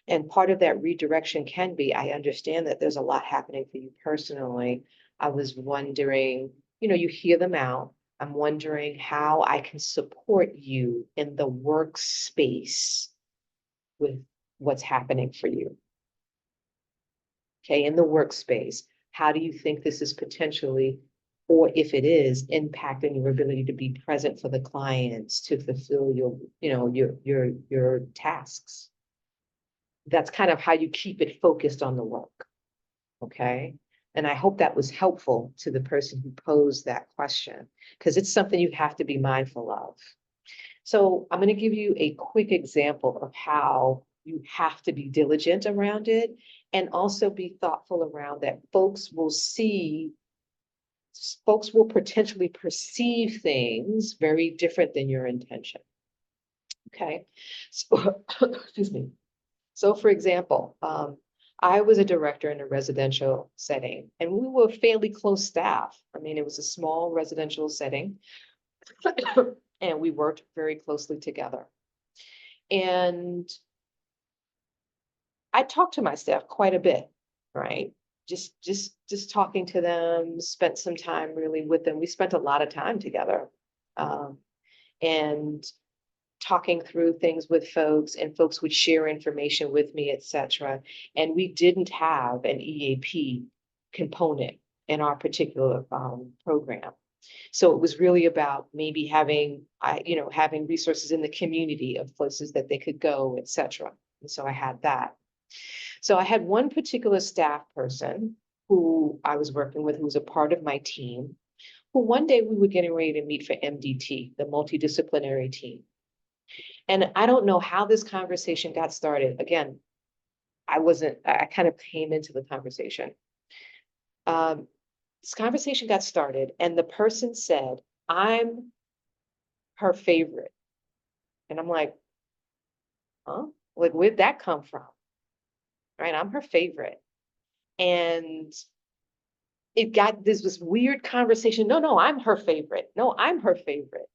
And part of that redirection can be, I understand that there's a lot happening for you personally. I was wondering, you hear them out. I'm wondering how I can support you in the workspace with what's happening for you. Okay, in the workspace, how do you think this is potentially, or if it is, impacting your ability to be present for the clients, to fulfill your tasks? That's kind of how you keep it focused on the work. Okay. And I hope that was helpful to the person who posed that question, because it's something you have to be mindful of. So I'm going to give you a quick example of how you have to be diligent around it, and also be thoughtful around that folks will potentially perceive things very different than your intention. Okay. So, excuse me. So for example, I was a director in a residential setting, and we were fairly close staff. I mean, it was a small residential setting, and we worked very closely together. And I talked to my staff quite a bit, right? Just talking to them, spent some time really with them. We spent a lot of time together, and talking through things with folks, and folks would share information with me, etc. And we didn't have an EAP component in our particular program. So it was really about maybe having resources in the community of places that they could go, etc. And so I had that. So I had one particular staff person who I was working with, who was a part of my team, who one day we were getting ready to meet for MDT, the multidisciplinary team. And I don't know how this conversation got started. Again, I kind of came into the conversation. This conversation got started, and the person said, I'm her favorite. And I'm like, huh? Like, where'd that come from? Right? I'm her favorite. And it got this weird conversation. No, I'm her favorite. No, I'm her favorite.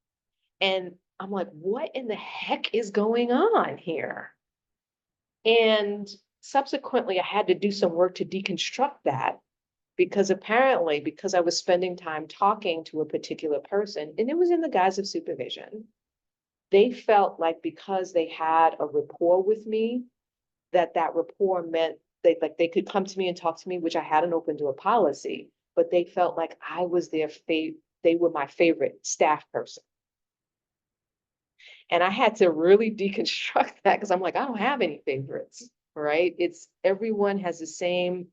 And I'm like, what in the heck is going on here? And subsequently, I had to do some work to deconstruct that, because apparently, because I was spending time talking to a particular person, and it was in the guise of supervision, they felt like because they had a rapport with me, that rapport meant they could come to me and talk to me, which I had an open door policy, but they felt like I was they were my favorite staff person. And I had to really deconstruct that, because I'm like, I don't have any favorites, right? It's everyone has the same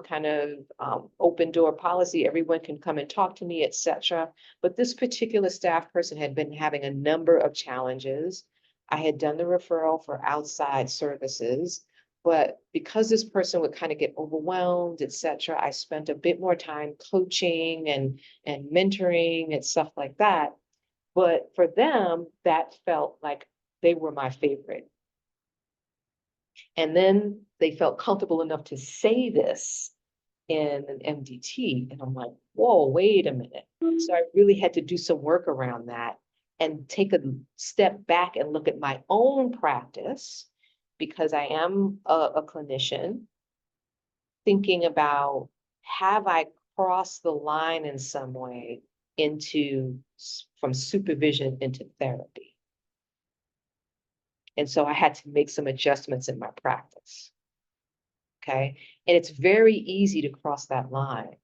kind of open door policy. Everyone can come and talk to me, etc. But this particular staff person had been having a number of challenges. I had done the referral for outside services, but because this person would kind of get overwhelmed, etc., I spent a bit more time coaching and mentoring and stuff like that. But for them, that felt like they were my favorite. And then they felt comfortable enough to say this in an MDT. And I'm like, whoa, wait a minute. So I really had to do some work around that and take a step back and look at my own practice, because I am a clinician, thinking about, have I crossed the line in some way from supervision into therapy? And so I had to make some adjustments in my practice. Okay. And it's very easy to cross that line.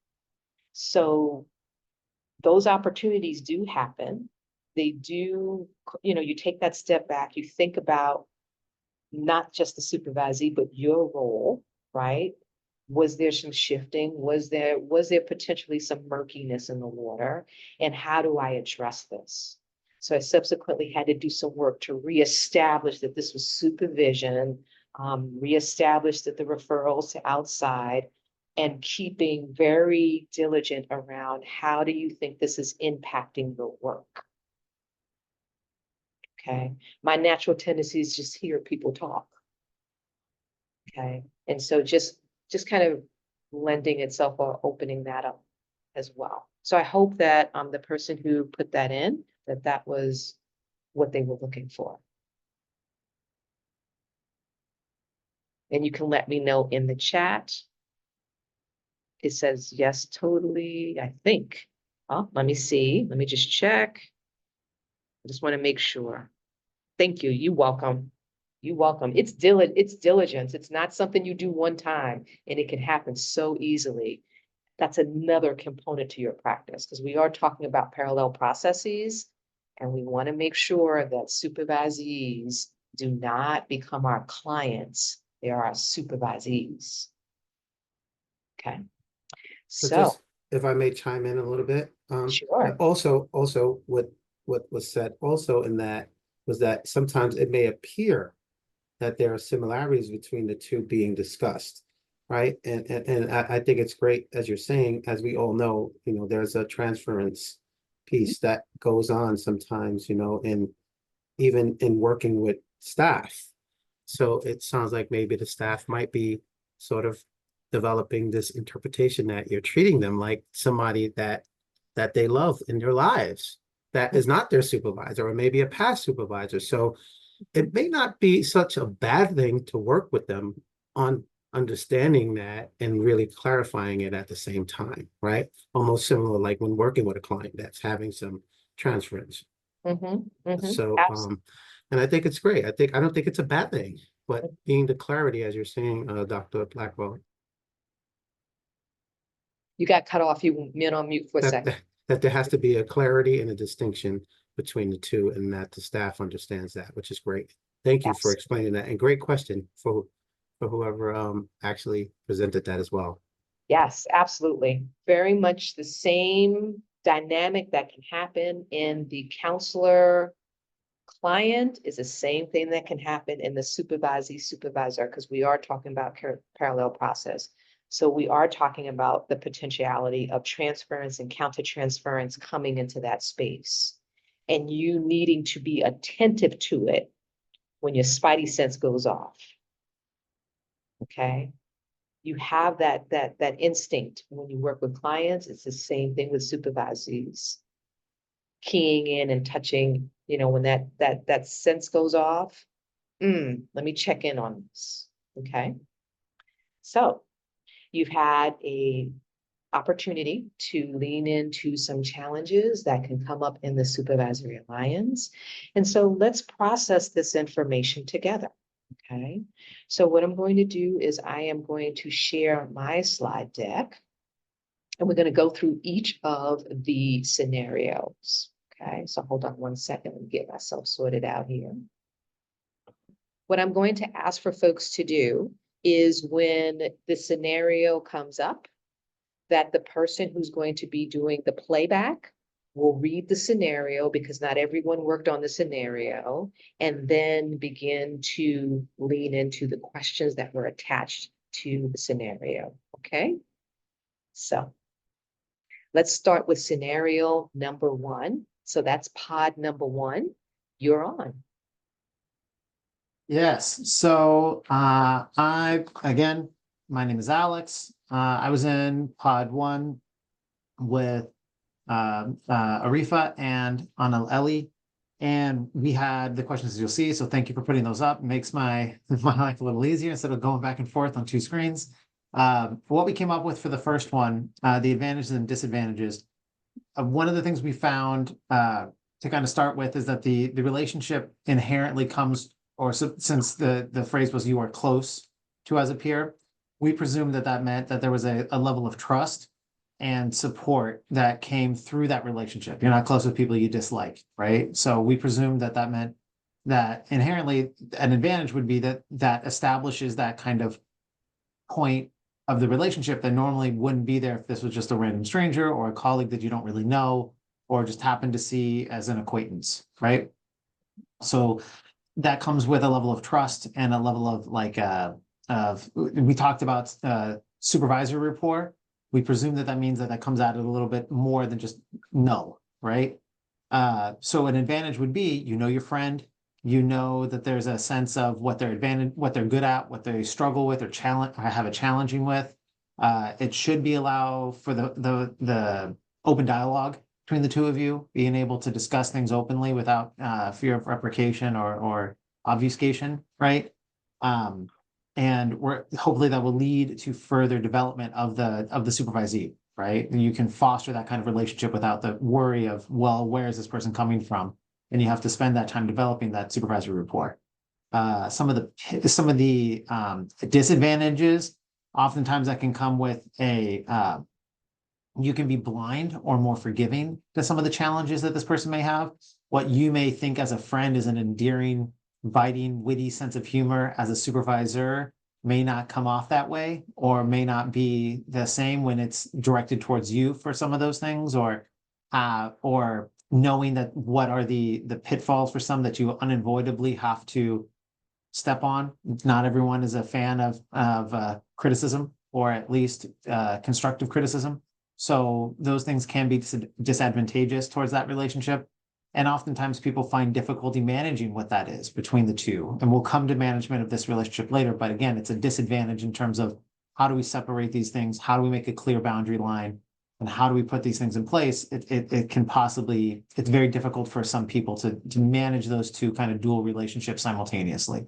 So those opportunities do happen. They do, you take that step back, you think about not just the supervisee, but your role, right? Was there some shifting? Was there potentially some murkiness in the water? And how do I address this? So I subsequently had to do some work to reestablish that this was supervision, reestablish that the referrals to outside, and keeping very diligent around how do you think this is impacting the work? Okay, my natural tendency is just hear people talk. Okay, and so just kind of lending itself or opening that up as well. So I hope that the person who put that in, that was what they were looking for. And you can let me know in the chat. It says yes, totally, I think. Oh, let me see. Let me just check. I just want to make sure. Thank you. You're welcome. You're welcome. It's diligence. It's not something you do one time and it can happen so easily. That's another component to your practice because we are talking about parallel processes and we want to make sure that supervisees do not become our clients. They are our supervisees. Okay. So So, just, if I may chime in a little bit, sure. also what was said also in that was that sometimes it may appear that there are similarities between the two being discussed, right? And I think it's great, as you're saying, as we all know, you know, there's a transference piece that goes on sometimes, you know, even in working with staff. So it sounds like maybe the staff might be sort of developing this interpretation that you're treating them like somebody that they love in their lives that is not their supervisor or maybe a past supervisor. So it may not be such a bad thing to work with them on understanding that and really clarifying it at the same time, right? Almost similar like when working with a client that's having some transference. So, and I think it's great. I don't think it's a bad thing, but being the clarity, as you're saying, Dr. Blackwell. You got cut off. You went on mute for a second. That there has to be a clarity and a distinction between the two and that the staff understands that, which is great. Thank you for explaining that. And great question for whoever actually presented that as well. Yes, absolutely. Very much the same dynamic that can happen in the counselor client is the same thing that can happen in the supervisee supervisor, because we are talking about parallel process. So we are talking about the potentiality of transference and countertransference coming into that space and you needing to be attentive to it when your spidey sense goes off. Okay. You have that instinct when you work with clients. It's the same thing with supervisees. Keying in and touching, you know, when that sense goes off, let me check in on this. Okay. So you've had a opportunity to lean into some challenges that can come up in the supervisory alliance. And so let's process this information together. Okay. So what I'm going to do is I am going to share my slide deck and we're going to go through each of the scenarios. Okay. So hold on one second and get myself sorted out here. What I'm going to ask for folks to do is when the scenario comes up, that the person who's going to be doing the playback will read the scenario because not everyone worked on the scenario, and then begin to lean into the questions that were attached to the scenario. Okay, so let's start with scenario number 1. So that's pod number 1. You're on. Yes. So again, my name is Alex. I was in pod 1 with Arifa and Anna Ellie, and we had the questions, as you'll see. So thank you for putting those up. It makes my life a little easier instead of going back and forth on 2 screens. What we came up with for the first one, the advantages and disadvantages. One of the things we found to kind of start with is that the relationship inherently comes, or since the phrase was "you are close to" as a peer, we presumed that meant that there was a level of trust and support that came through that relationship. You're not close with people you dislike, right? So we presumed that meant that inherently an advantage would be that establishes that kind of point the relationship that normally wouldn't be there if this was just a random stranger or a colleague that you don't really know or just happened to see as an acquaintance, right? So that comes with a level of trust and a level of we talked about supervisory rapport. We presume that means that comes out of a little bit more than just no, right? So an advantage would be, your friend, that there's a sense of what their advantage, what they're good at, what they struggle with or have a challenging with. It should be allow for the open dialogue between the two of you, being able to discuss things openly without fear of replication or obfuscation, right? And hopefully that will lead to further development of the supervisee, right? And you can foster that kind of relationship without the worry of, well, where is this person coming from? And you have to spend that time developing that supervisory rapport. Some of the disadvantages, oftentimes that can come with you can be blind or more forgiving to some of the challenges that this person may have. What you may think as a friend is an endearing, biting, witty sense of humor as a supervisor may not come off that way, or may not be the same when it's directed towards you for some of those things, or knowing that what are the pitfalls for some that you unavoidably have to step on. Not everyone is a fan of criticism, or at least constructive criticism. So those things can be disadvantageous towards that relationship. And oftentimes people find difficulty managing what that is between the two. And we'll come to management of this relationship later. But again, it's a disadvantage in terms of how do we separate these things? How do we make a clear boundary line? And how do we put these things in place? It can possibly, it's very difficult for some people to manage those two kind of dual relationships simultaneously.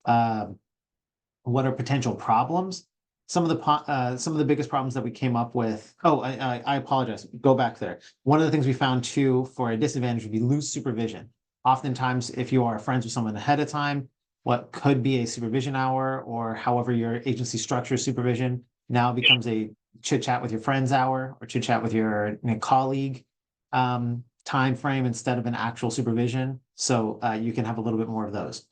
What are potential problems? Some of the biggest problems that we came up with. Oh, I apologize. Go back there. One of the things we found too for a disadvantage would be loose supervision. Oftentimes, if you are friends with someone ahead of time, what could be a supervision hour, or however your agency structures supervision, now becomes a chit chat with your friends hour, or chit chat with your colleague time frame instead of an actual supervision. So you can have a little bit more of those.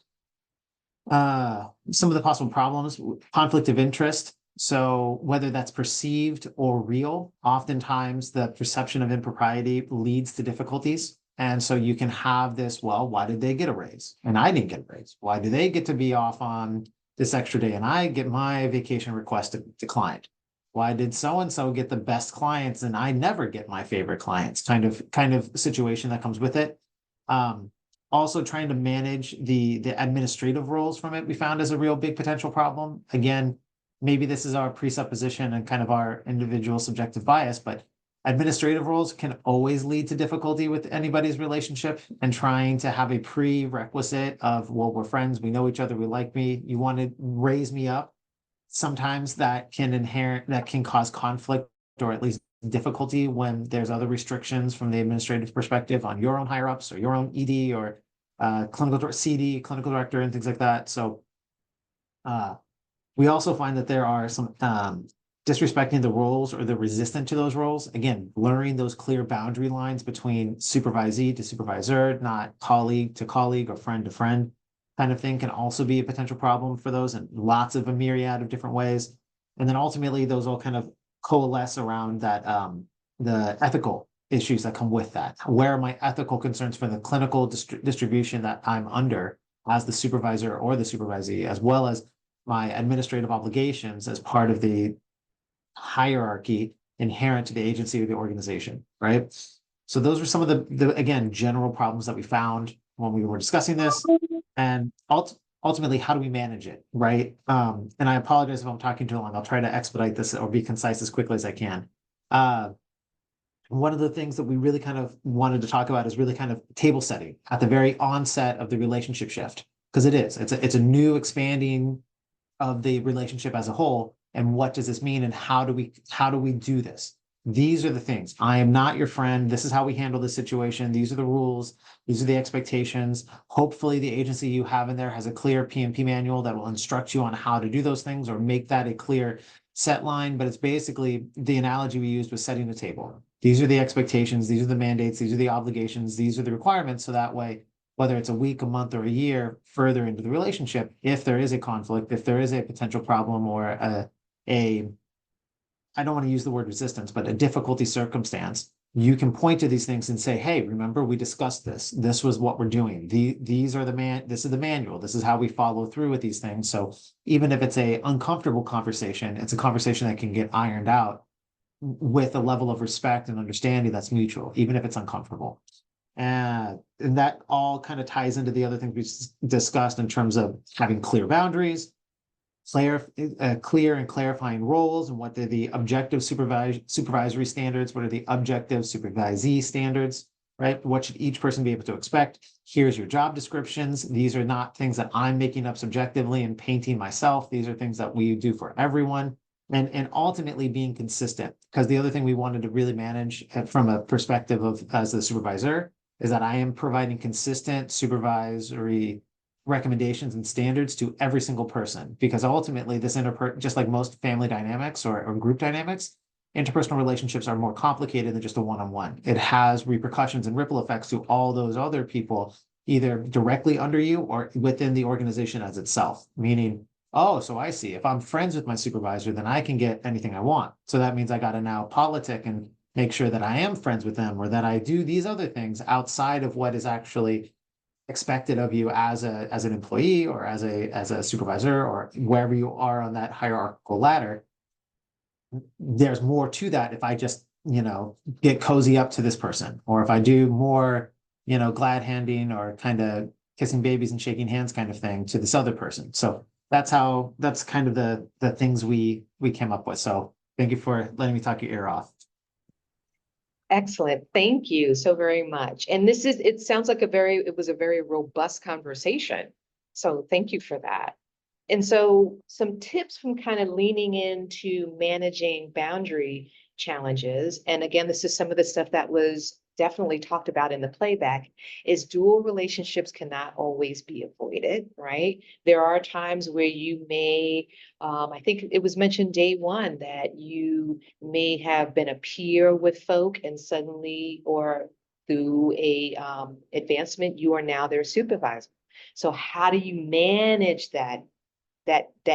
Some of the possible problems: conflict of interest. So whether that's perceived or real, oftentimes the perception of impropriety leads to difficulties. And so you can have this, well, why did they get a raise? And I didn't get a raise. Why do they get to be off on this extra day and I get my vacation request declined? Why did so-and-so get the best clients and I never get my favorite clients? Kind of situation that comes with it. Also trying to manage the administrative roles from it, we found as a real big potential problem. Again, maybe this is our presupposition and kind of our individual subjective bias, but administrative roles can always lead to difficulty with anybody's relationship, and trying to have a prerequisite of, well, we're friends, we know each other, we like me, you want to raise me up. Sometimes that can cause conflict, or at least difficulty, when there's other restrictions from the administrative perspective on your own higher ups or your own ED or clinical CD, clinical director, and things like that. So we also find that there are some disrespecting the roles or the resistant to those roles. Again, blurring those clear boundary lines between supervisee to supervisor, not colleague to colleague or friend to friend kind of thing, can also be a potential problem for those in lots of a myriad of different ways. And then ultimately, those all kind of coalesce around that the ethical issues that come with that. Where are my ethical concerns for the clinical distribution that I'm under as the supervisor or the supervisee, as well as my administrative obligations as part of the hierarchy inherent to the agency or the organization, right? So those are some of the again, general problems that we found when we were discussing this. And ultimately, how do we manage it, right? And I apologize if I'm talking too long. I'll try to expedite this or be concise as quickly as I can. One of the things that we really kind of wanted to talk about is really kind of table setting at the very onset of the relationship shift, because it's a new expanding of the relationship as a whole. And what does this mean? And how do we do this? These are the things. I am not your friend. This is how we handle this situation. These are the rules. These are the expectations. Hopefully the agency you have in there has a clear PMP manual that will instruct you on how to do those things, or make that a clear set line. But it's basically the analogy we used was setting the table. These are the expectations. These are the mandates. These are the obligations. These are the requirements. So that way, whether it's a week, a month, or a year further into the relationship, if there is a conflict, if there is a potential problem or I don't want to use the word resistance, but a difficulty circumstance, you can point to these things and say, hey, remember we discussed this. This was what we're doing. These are this is the manual. This is how we follow through with these things. So even if it's a uncomfortable conversation, it's a conversation that can get ironed out with a level of respect and understanding that's mutual, even if it's uncomfortable. And that all kind of ties into the other things we discussed in terms of having clear boundaries, clear and clarifying roles, and what are the objective supervisory standards, what are the objective supervisee standards, right? What should each person be able to expect? Here's your job descriptions. These are not things that I'm making up subjectively and painting myself. These are things that we do for everyone. And ultimately being consistent, because the other thing we wanted to really manage from a perspective of as the supervisor is that I am providing consistent supervisory recommendations and standards to every single person, because ultimately this just like most family dynamics or group dynamics, interpersonal relationships are more complicated than just a one-on-one. It has repercussions and ripple effects to all those other people, either directly under you or within the organization as itself, meaning, oh, so I see, if I'm friends with my supervisor, then I can get anything I want. So that means I got to now politic and make sure that I am friends with them, or that I do these other things outside of what is actually expected of you as an employee or as a supervisor or wherever you are on that hierarchical ladder. There's more to that if I just, get cozy up to this person, or if I do more, glad handing or kind of kissing babies and shaking hands kind of thing to this other person. So that's kind of the things we came up with. So thank you for letting me talk your ear off. Excellent. Thank you so very much. And it sounds like it was a very robust conversation. So thank you for that. And so some tips from kind of leaning into managing boundary challenges. And again, this is some of the stuff that was definitely talked about in the playback, is dual relationships cannot always be avoided, right? There are times where you may, I think it was mentioned day one that you may have been a peer with folk and suddenly, or through a advancement, you are now their supervisor. So how do you manage that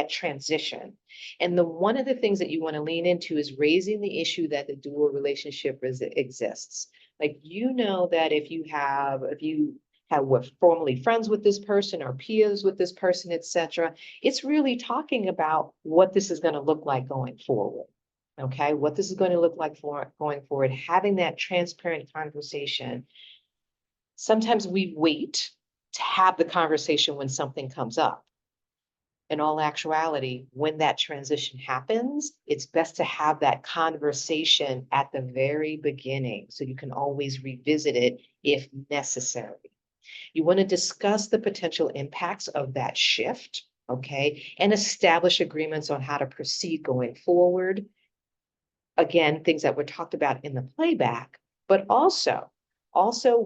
transition? And one of the things that you want to lean into is raising the issue that the dual relationship exists. Like, that if you were formerly friends with this person or peers with this person, etc., it's really talking about what this is going to look like going forward. Okay, what this is going to look like going forward, having that transparent conversation. Sometimes we wait to have the conversation when something comes up. In all actuality, when that transition happens, it's best to have that conversation at the very beginning so you can always revisit it if necessary. You want to discuss the potential impacts of that shift, okay, and establish agreements on how to proceed going forward. Again, things that were talked about in the playback, but also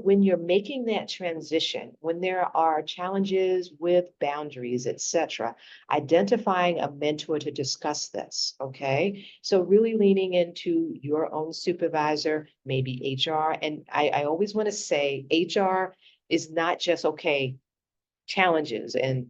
when you're making that transition, when there are challenges with boundaries, etc., identifying a mentor to discuss this, okay? So really leaning into your own supervisor, maybe HR. And I always want to say HR is not just, okay, challenges and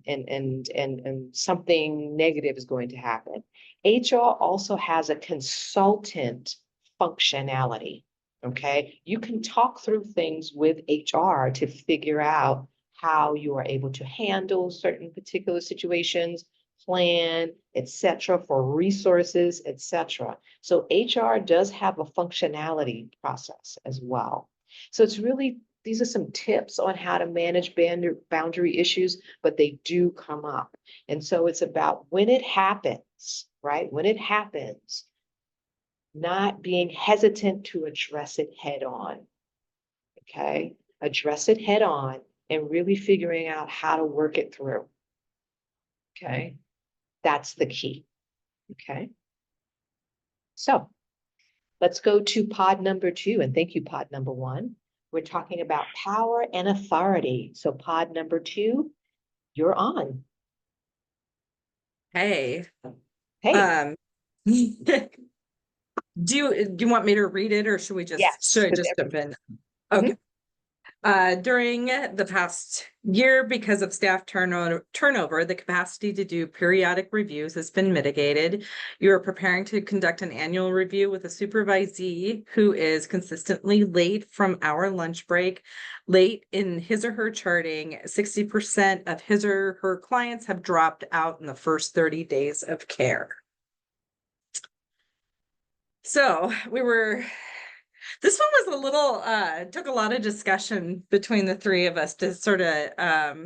something negative is going to happen. HR also has a consultant functionality. Okay, you can talk through things with HR to figure out how you are able to handle certain particular situations, plan, etc., for resources, etc. So HR does have a functionality process as well. So these are some tips on how to manage boundary issues, but they do come up. And so it's about when it happens, right? When it happens, not being hesitant to address it head on, okay? Address it head on and really figuring out how to work it through, okay? That's the key, okay? So let's go to pod number 2, and thank you, pod number 1. We're talking about power and authority. So pod number 2, you're on. Hey. Hey. Do you want me to read it, or should I just jump in? Okay. During the past year, because of staff turnover, the capacity to do periodic reviews has been mitigated. You are preparing to conduct an annual review with a supervisee who is consistently late from our lunch break, late in his or her charting. 60% of his or her clients have dropped out in the first 30 days of care. So this one was a little, took a lot of discussion between the three of us to sort of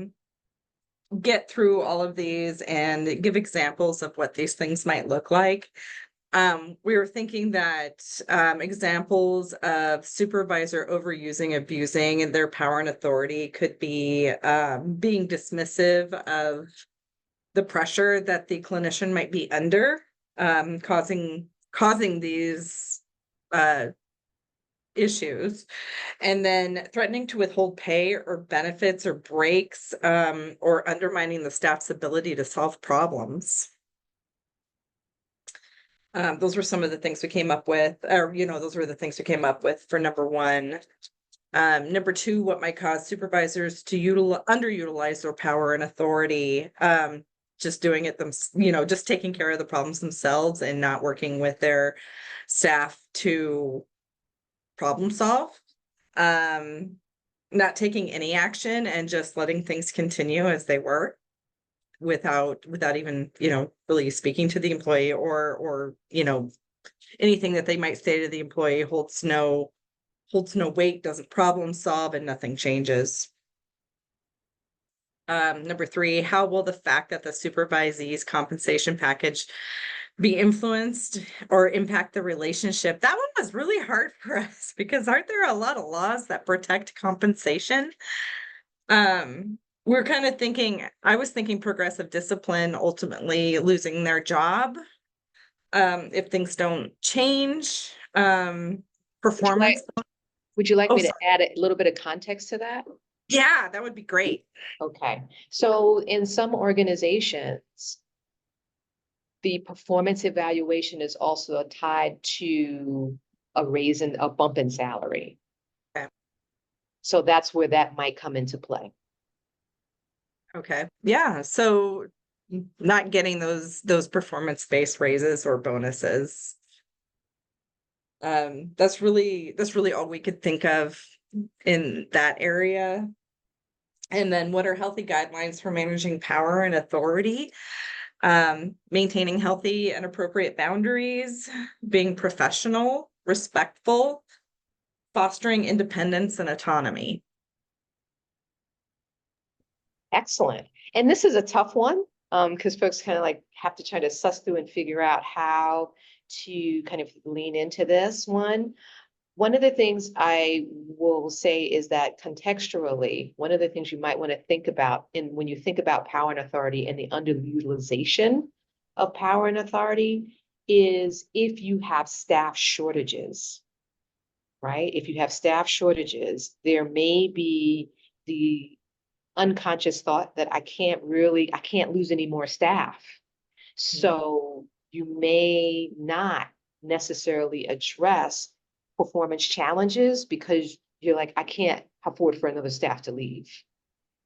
get through all of these and give examples of what these things might look like. We were thinking that examples of supervisor overusing, abusing their power and authority could be being dismissive of the pressure that the clinician might be under, causing these issues, and then threatening to withhold pay or benefits or breaks, or undermining the staff's ability to solve problems. Those were some of the things we came up with, or, those were the things we came up with for number one. Number two, what might cause supervisors to underutilize their power and authority, just doing it just taking care of the problems themselves and not working with their staff to problem solve, not taking any action and just letting things continue as they were without even, really speaking to the employee or anything that they might say to the employee holds no weight, doesn't problem solve, and nothing changes. Number three, how will the fact that the supervisee's compensation package be influenced or impact the relationship? That one was really hard for us because aren't there a lot of laws that protect compensation? We're kind of thinking, I was thinking progressive discipline, ultimately losing their job if things don't change. Performance. Would you like Oh, me to sorry. add a little bit of context to that? Yeah, that would be great. Okay, so in some organizations, the performance evaluation is also tied to a raise in a bump in salary. Okay. So that's where that might come into play. Okay. Yeah. So not getting those performance-based raises or bonuses. That's really all we could think of in that area. And then what are healthy guidelines for managing power and authority? Maintaining healthy and appropriate boundaries, being professional, respectful, fostering independence and autonomy. Excellent. And this is a tough one because folks kind of like have to try to suss through and figure out how to kind of lean into this one. One of the things I will say is that contextually, one of the things you might want to think about when you think about power and authority and the underutilization of power and authority is if you have staff shortages, right? If you have staff shortages, there may be the unconscious thought that I can't lose any more staff. So you may not necessarily address performance challenges because you're like, I can't afford for another staff to leave.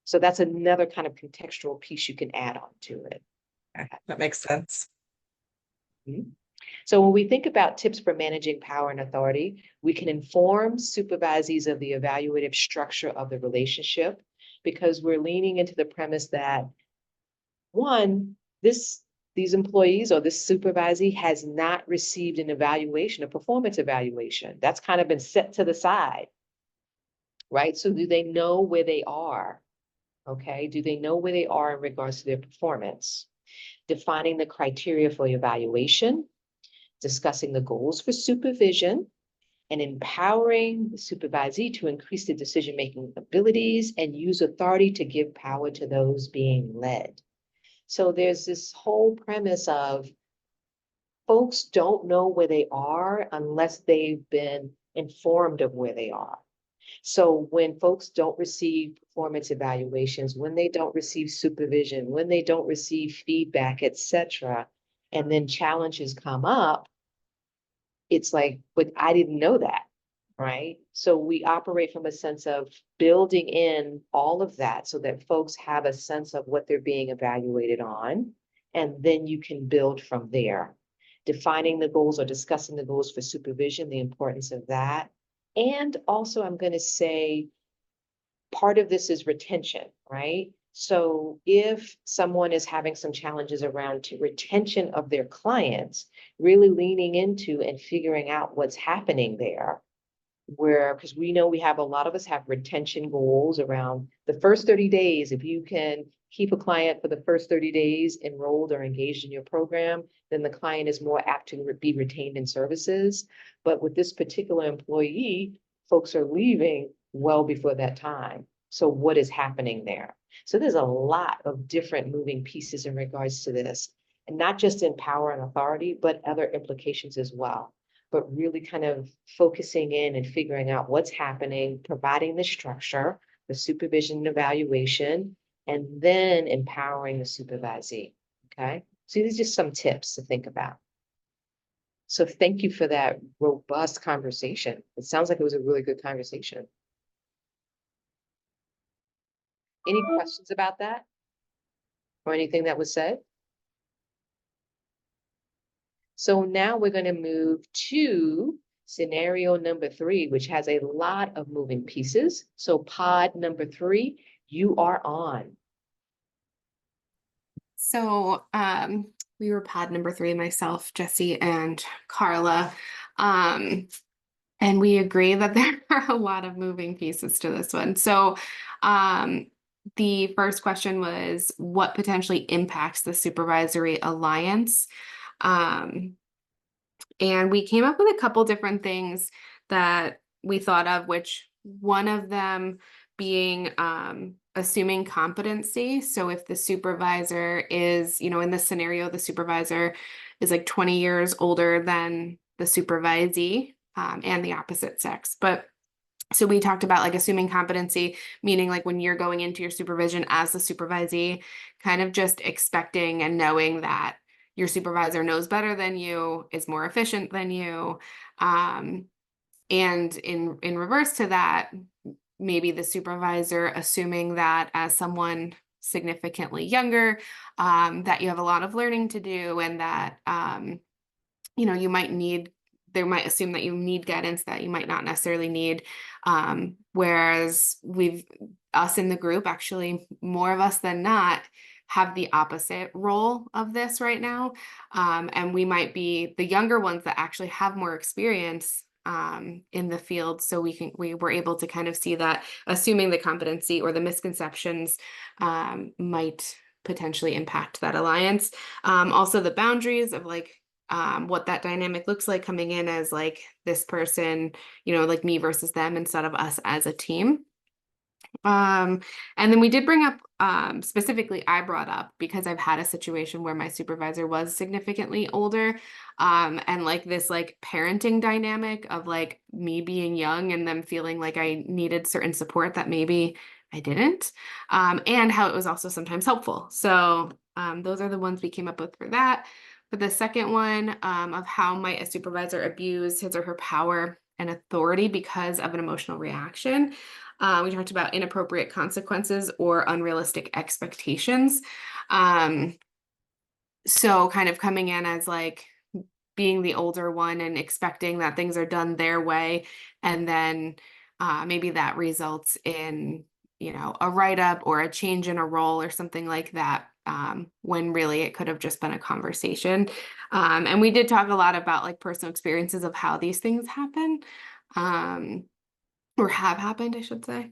So that's another kind of contextual piece you can add on to it. That makes sense. So when we think about tips for managing power and authority, we can inform supervisees of the evaluative structure of the relationship because we're leaning into the premise that one, these employees or this supervisee has not received an evaluation, a performance evaluation. That's kind of been set to the side, right? So do they know where they are? Okay, do they know where they are in regards to their performance? Defining the criteria for evaluation, discussing the goals for supervision, and empowering the supervisee to increase the decision-making abilities and use authority to give power to those being led. So there's this whole premise of folks don't know where they are unless they've been informed of where they are. So when folks don't receive performance evaluations, when they don't receive supervision, when they don't receive feedback, etc., and then challenges come up, it's like, but I didn't know that. right? So we operate from a sense of building in all of that so that folks have a sense of what they're being evaluated on, and then you can build from there. Defining the goals or discussing the goals for supervision, the importance of that. And also, I'm going to say part of this is retention, right? So if someone is having some challenges around retention of their clients, really leaning into and figuring out what's happening there, where, because we know we have a lot of us have retention goals around the first 30 days. If you can keep a client for the first 30 days enrolled or engaged in your program, then the client is more apt to be retained in services. But with this particular employee, folks are leaving well before that time. So what is happening there? So there's a lot of different moving pieces in regards to this, and not just in power and authority, but other implications as well. But really kind of focusing in and figuring out what's happening, providing the structure, the supervision and evaluation, and then empowering the supervisee, okay? So these are just some tips to think about. So thank you for that robust conversation. It sounds like it was a really good conversation. Any questions about that? Or anything that was said? So now we're going to move to scenario number 3, which has a lot of moving pieces. So pod number 3, you are on. So we were pod number 3, myself, Jesse, and Carla. And we agree that there are a lot of moving pieces to this one. So the first question was, what potentially impacts the supervisory alliance? And we came up with a couple different things that we thought of, which one of them being assuming competency. So if the supervisor is, in this scenario, the supervisor is like 20 years older than the supervisee, and the opposite sex. But so we talked about like assuming competency, meaning like when you're going into your supervision as the supervisee, kind of just expecting and knowing that your supervisor knows better than you, is more efficient than you. And in reverse to that, maybe the supervisor assuming that as someone significantly younger, that you have a lot of learning to do, and that, they might assume that you need guidance that you might not necessarily need. Whereas us in the group, actually more of us than not, have the opposite role of this right now. And we might be the younger ones that actually have more experience in the field. So we were able to kind of see that assuming the competency or the misconceptions might potentially impact that alliance. Also the boundaries of like, what that dynamic looks like coming in as like this person, like me versus them instead of us as a team. And then we did bring up, specifically I brought up, because I've had a situation where my supervisor was significantly older, and like this like parenting dynamic of like me being young and them feeling like I needed certain support that maybe I didn't, and how it was also sometimes helpful. So those are the ones we came up with for that. For the second one, of how might a supervisor abuse his or her power and authority because of an emotional reaction. We talked about inappropriate consequences or unrealistic expectations. So kind of coming in as like being the older one and expecting that things are done their way. And then maybe that results in, a write-up or a change in a role or something like that. When really it could have just been a conversation. And we did talk a lot about like personal experiences of how these things happen, or have happened, I should say.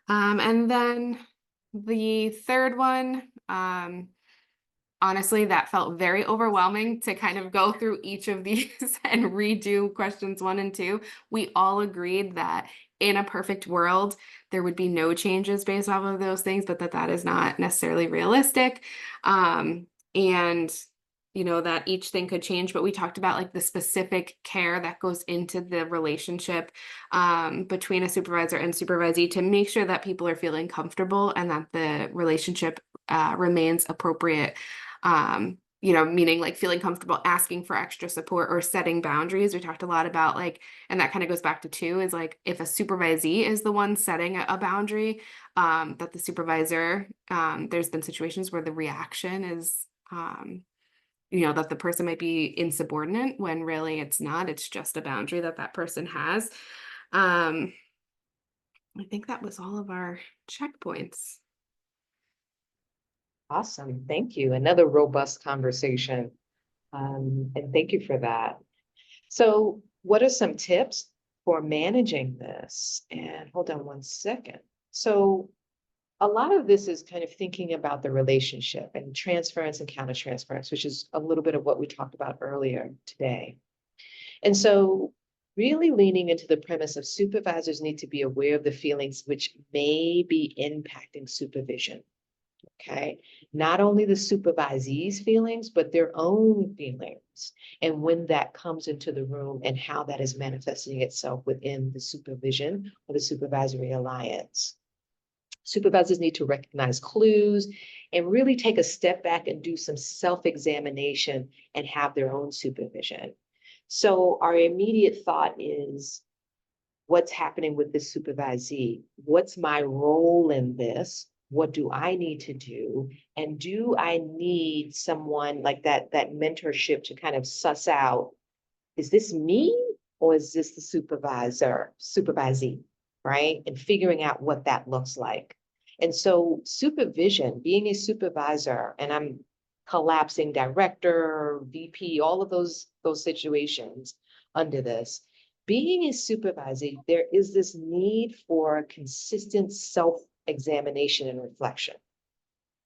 And then the third one, honestly, that felt very overwhelming to kind of go through each of these and redo questions 1 and 2. We all agreed that in a perfect world, there would be no changes based off of those things, but that is not necessarily realistic. And, that each thing could change, but we talked about like the specific care that goes into the relationship between a supervisor and supervisee to make sure that people are feeling comfortable and that the relationship remains appropriate. you know, meaning like feeling comfortable asking for extra support or setting boundaries. We talked a lot about like, and that kind of goes back to two, is like if a supervisee is the one setting a boundary, that the supervisor, there's been situations where the reaction is, you know, that the person might be insubordinate when really it's not, it's just a boundary that that person has. I think that was all of our checkpoints. Awesome, thank you. Another robust conversation. And thank you for that. So what are some tips for managing this? And hold on one second. So a lot of this is kind of thinking about the relationship and transference and countertransference, which is a little bit of what we talked about earlier today. And so really leaning into the premise of supervisors need to be aware of the feelings which may be impacting supervision. Okay, not only the supervisee's feelings, but their own feelings, and when that comes into the room and how that is manifesting itself within the supervision or the supervisory alliance. Supervisors need to recognize clues and really take a step back and do some self-examination and have their own supervision. So our immediate thought is, what's happening with this supervisee? What's my role in this? What do I need to do? And do I need someone like that mentorship to kind of suss out, is this me or is this the supervisee, right? And figuring out what that looks like. And so supervision, being a supervisor, and I'm collapsing director, VP, all of those situations under this. Being a supervisor, there is this need for consistent self-examination and reflection.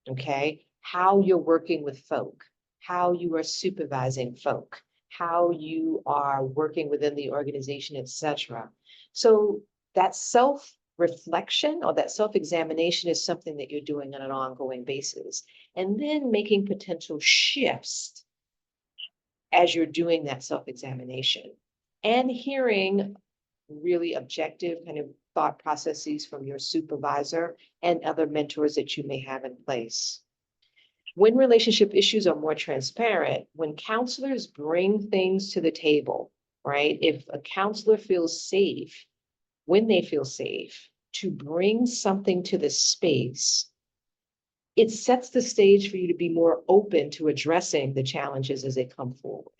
Okay, how you're working with folk, how you are supervising folk, how you are working within the organization, etc. So that self-reflection or that self-examination is something that you're doing on an ongoing basis, and then making potential shifts as you're doing that self-examination and hearing really objective kind of thought processes from your supervisor and other mentors that you may have in place. When relationship issues are more transparent, when counselors bring things to the table, right? If a counselor feels safe, when they feel safe to bring something to the space, it sets the stage for you to be more open to addressing the challenges as they come forward.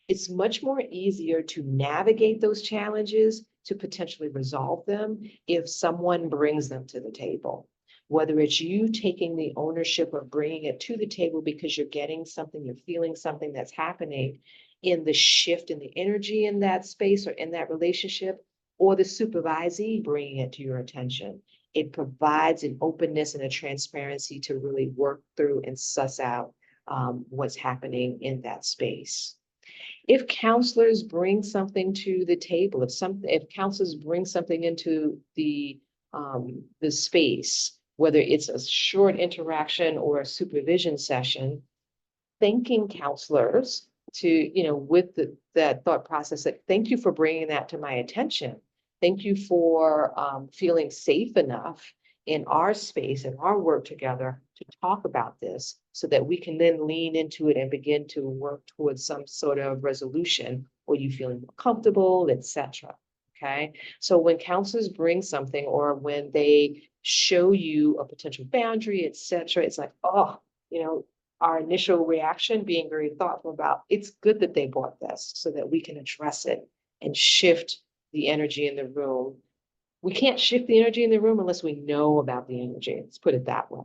It's much more easier to navigate those challenges, to potentially resolve them if someone brings them to the table. Whether it's you taking the ownership of bringing it to the table because you're getting something, you're feeling something that's happening in the shift in the energy in that space or in that relationship, or the supervisee bringing it to your attention. It provides an openness and a transparency to really work through and suss out what's happening in that space. If counselors bring something to the table, if counselors bring something into the space, whether it's a short interaction or a supervision session, thanking counselors to, you know, with that thought process that, thank you for bringing that to my attention. Thank you for feeling safe enough in our space and our work together to talk about this so that we can then lean into it and begin to work towards some sort of resolution or you feeling more comfortable, etc. Okay, so when counselors bring something or when they show you a potential boundary, etc., it's like, oh, you know, our initial reaction being very thoughtful about, it's good that they brought this so that we can address it and shift the energy in the room. We can't shift the energy in the room unless we know about the energy. Let's put it that way.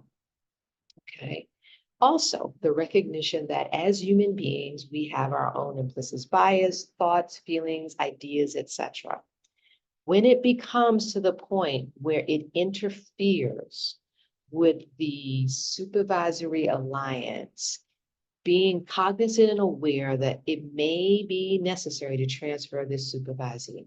Okay. Also, the recognition that as human beings, we have our own implicit bias, thoughts, feelings, ideas, etc. When it becomes to the point where it interferes with the supervisory alliance, being cognizant and aware that it may be necessary to transfer this supervising.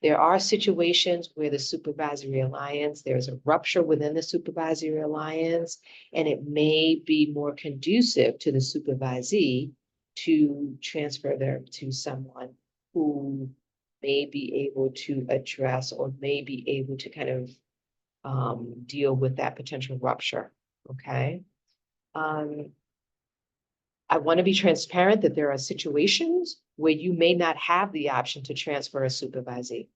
There are situations where the supervisory alliance, there's a rupture within the supervisory alliance, and it may be more conducive to the supervisee to transfer them to someone who may be able to address or may be able to kind of deal with that potential rupture, okay? I want to be transparent that there are situations where you may not have the option to transfer a supervisee.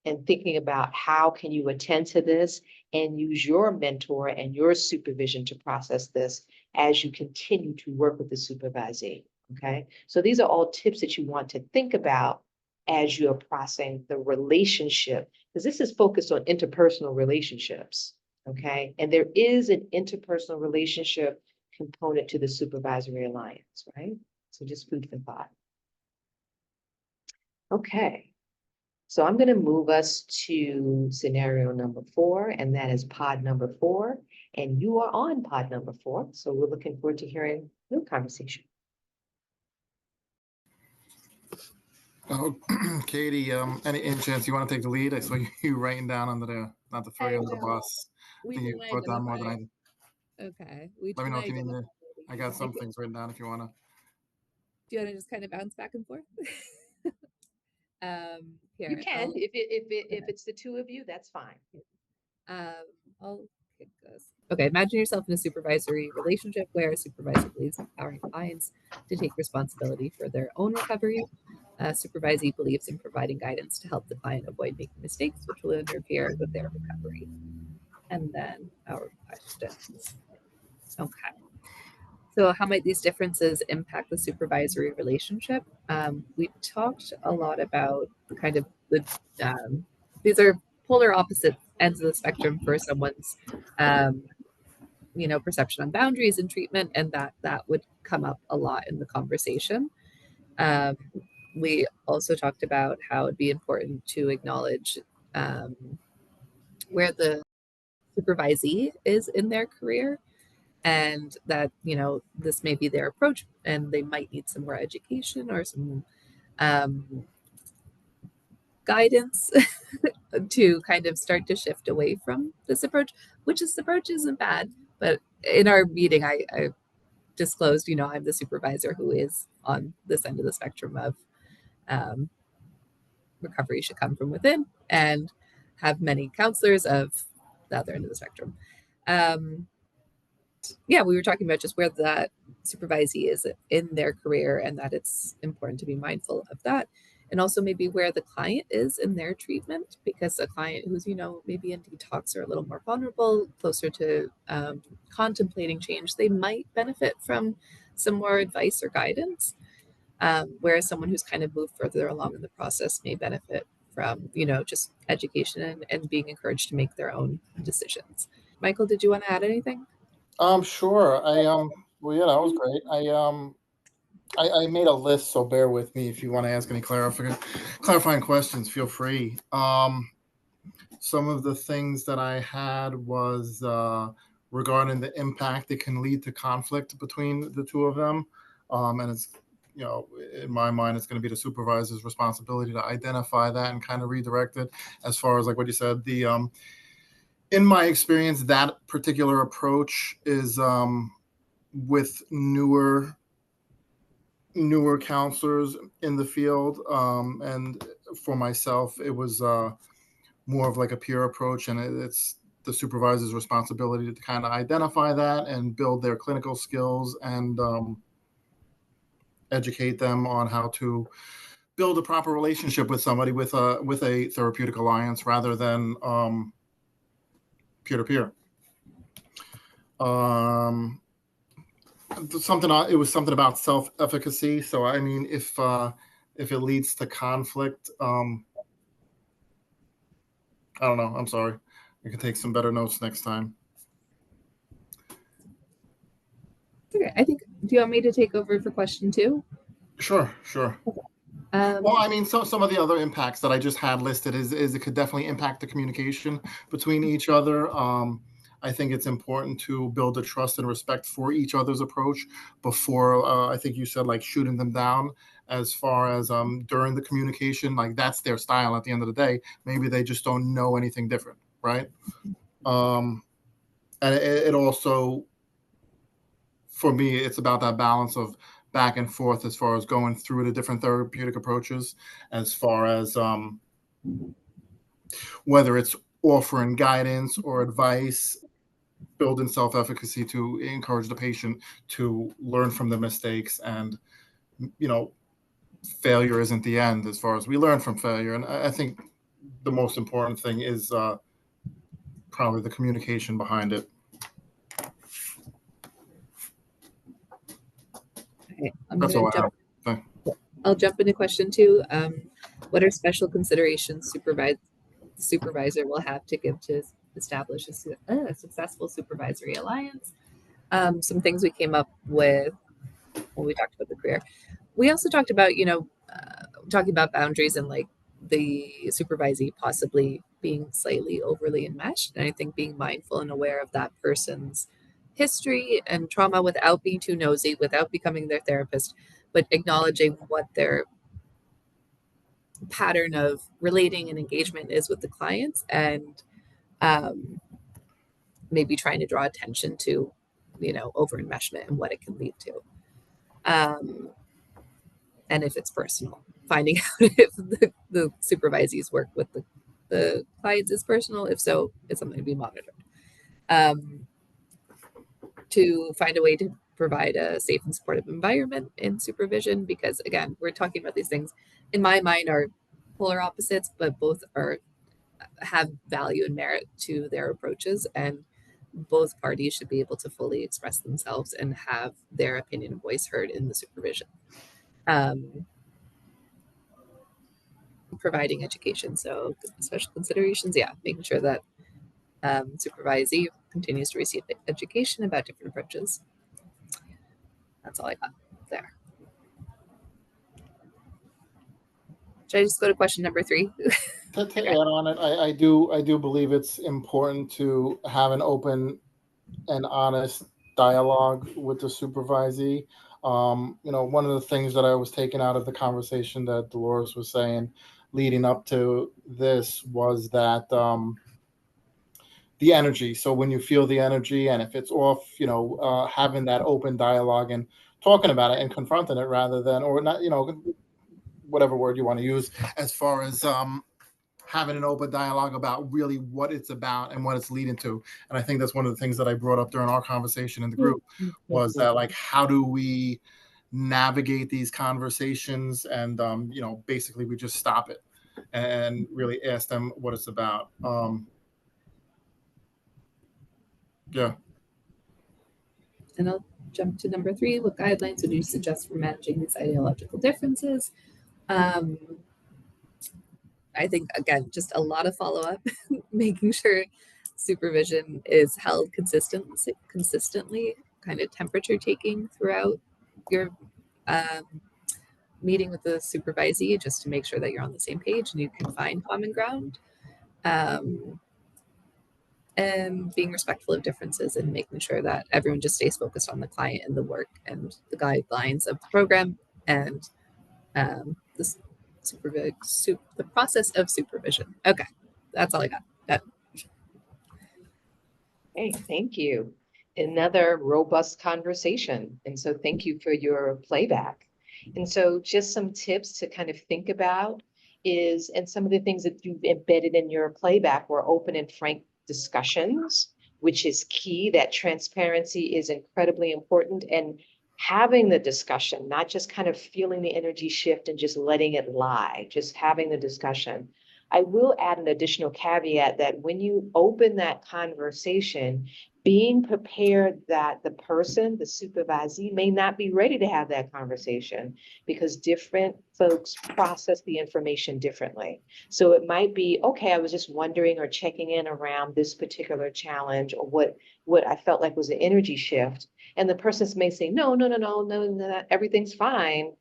And thinking about how can you attend to this and use your mentor and your supervision to process this as you continue to work with the supervisee, okay? So these are all tips that you want to think about as you are processing the relationship, because this is focused on interpersonal relationships, okay? And there is an interpersonal relationship component to the supervisory alliance, right? So just food for thought. Okay. So I'm going to move us to scenario number 4, and that is pod number 4. And you are on pod number 4. So we're looking forward to hearing your conversation. Oh, Katie, any chance you want to take the lead? I saw you writing down under the, not to throw you under the bus. I think you wrote down more than I did. Okay. Let me know if you need me. I got some things written down if you want to. Do you want to just kind of bounce back and forth? Here, You can, if it's the two of you, that's fine. I'll kick this. Okay, imagine yourself in a supervisory relationship where a supervisor believes empowering clients to take responsibility for their own recovery. A supervisee believes in providing guidance to help the client avoid making mistakes which will interfere with their recovery. And then our questions. Okay. So how might these differences impact the supervisory relationship? We've talked a lot about kind of the, these are polar opposite ends of the spectrum for someone's, perception on boundaries and treatment, and that would come up a lot in the conversation. We also talked about how it'd be important to acknowledge where the supervisee is in their career, and that this may be their approach and they might need some more education or some guidance to kind of start to shift away from this approach, which this approach isn't bad. But in our meeting, I disclosed, I'm the supervisor who is on this end of the spectrum of recovery should come from within, and have many counselors of the other end of the spectrum. We were talking about just where that supervisee is in their career, and that it's important to be mindful of that. And also maybe where the client is in their treatment, because a client who's, maybe in detox or a little more vulnerable, closer to contemplating change, they might benefit from some more advice or guidance. Whereas someone who's kind of moved further along in the process may benefit from, just education and being encouraged to make their own decisions. Michael, did you want to add anything? Sure. Well, yeah, that was great. I made a list, so bear with me if you want to ask any clarifying questions. Feel free. Some of the things that I had was regarding the impact it can lead to conflict between the two of them, and it's in my mind, it's going to be the supervisor's responsibility to identify that and kind of redirect it. As far as like what you said, in my experience, that particular approach is with newer counselors in the field. And for myself, it was more of like a peer approach, and it's the supervisor's responsibility to kind of identify that and build their clinical skills and educate them on how to build a proper relationship with somebody with a therapeutic alliance rather than peer-to-peer. It was something about self-efficacy. So I mean, if it leads to conflict, I don't know. I'm sorry. I can take some better notes next time. Okay, I think. Do you want me to take over for question 2? Sure. Well, I mean, so some of the other impacts that I just had listed is it could definitely impact the communication between each other. I think it's important to build a trust and respect for each other's approach before, I think you said, like, shooting them down as far as during the communication. Like, that's their style at the end of the day. Maybe they just don't know anything different, right? And it also, for me, it's about that balance of back and forth as far as going through the different therapeutic approaches, as far as whether it's offering guidance or advice build in self-efficacy to encourage the patient to learn from the mistakes. And, you know, failure isn't the end as far as we learn from failure. And I think the most important thing is probably the communication behind it. Okay, That's all I have. I'll jump into question 2. What are special considerations supervisor will have to give to establish a successful supervisory alliance? Some things we came up with when we talked about the career. We also talked about, talking about boundaries and like the supervisee possibly being slightly overly enmeshed. And I think being mindful and aware of that person's history and trauma without being too nosy, without becoming their therapist, but acknowledging what their pattern of relating and engagement is with the clients, and maybe trying to draw attention to, over enmeshment and what it can lead to. And if it's personal, finding out if the supervisees work with the clients is personal. If so, it's something to be monitored. To find a way to provide a safe and supportive environment in supervision, because again, we're talking about these things in my mind are polar opposites, but both have value and merit to their approaches, and both parties should be able to fully express themselves and have their opinion and voice heard in the supervision. Providing education, so special considerations, making sure that supervisee continues to receive education about different approaches. That's all I got there. Should I just go to question number 3? To add on it, I do believe it's important to have an open and honest dialogue with the supervisee. One of the things that I was taking out of the conversation that Dolores was saying leading up to this was that the energy. So when you feel the energy, and if it's off, having that open dialogue and talking about it and confronting it rather than, or not, whatever word you want to use, as far as having an open dialogue about really what it's about and what it's leading to. And I think that's one of the things that I brought up during our conversation in the group was that, like, how do we navigate these conversations? And, basically we just stop it and really ask them what it's about. Yeah. And I'll jump to number 3. What guidelines would you suggest for managing these ideological differences? I think, again, just a lot of follow-up, making sure supervision is held consistently, kind of temperature taking throughout your meeting with the supervisee, just to make sure that you're on the same page and you can find common ground. And being respectful of differences and making sure that everyone just stays focused on the client and the work and the guidelines of the program and the process of supervision. Okay, that's all I got. Hey, thank you. Another robust conversation. And so thank you for your playback. And so just some tips to kind of think about is, and some of the things that you've embedded in your playback were open and frank discussions, which is key. That transparency is incredibly important. And having the discussion, not just kind of feeling the energy shift and just letting it lie, just having the discussion. I will add an additional caveat that when you open that conversation, being prepared that the person, the supervisee, may not be ready to have that conversation because different folks process the information differently. So it might be, okay, I was just wondering or checking in around this particular challenge or what I felt like was an energy shift. And the person may say, no, everything's fine.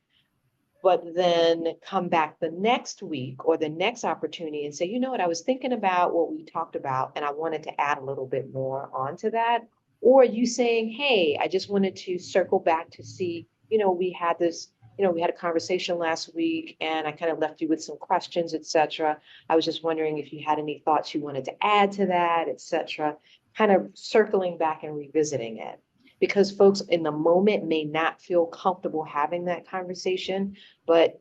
But then come back the next week or the next opportunity and say, you know what, I was thinking about what we talked about and I wanted to add a little bit more onto that. Or you saying, hey, I just wanted to circle back to see, we had a conversation last week and I kind of left you with some questions, etc. I was just wondering if you had any thoughts you wanted to add to that, etc. Kind of circling back and revisiting it. Because folks in the moment may not feel comfortable having that conversation, but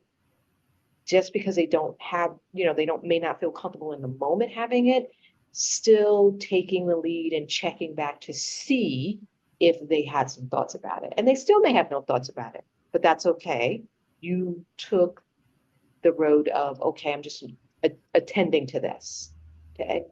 just because they don't have, may not feel comfortable in the moment having it, still taking the lead and checking back to see if they had some thoughts about it. And they still may have no thoughts about it, but that's okay. You took the road of, okay, I'm just attending to this. Okay.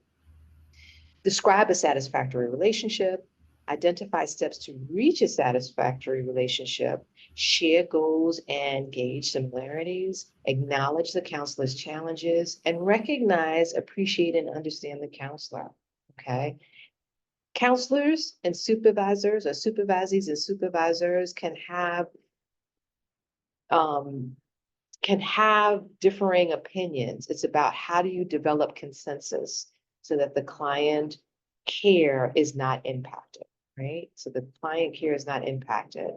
Describe a satisfactory relationship, identify steps to reach a satisfactory relationship, share goals and gauge similarities, acknowledge the counselor's challenges, and recognize, appreciate, and understand the counselor. Okay. Counselors and supervisors, or supervisees and supervisors, can have differing opinions. It's about how do you develop consensus so that the client care is not impacted, right? So the client care is not impacted.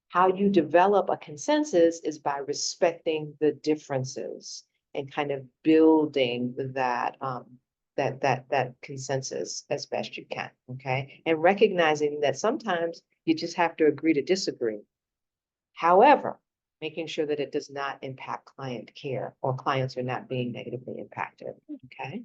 How you develop a consensus is by respecting the differences and kind of building that consensus as best you can, okay? And recognizing that sometimes you just have to agree to disagree. However, making sure that it does not impact client care or clients are not being negatively impacted, okay?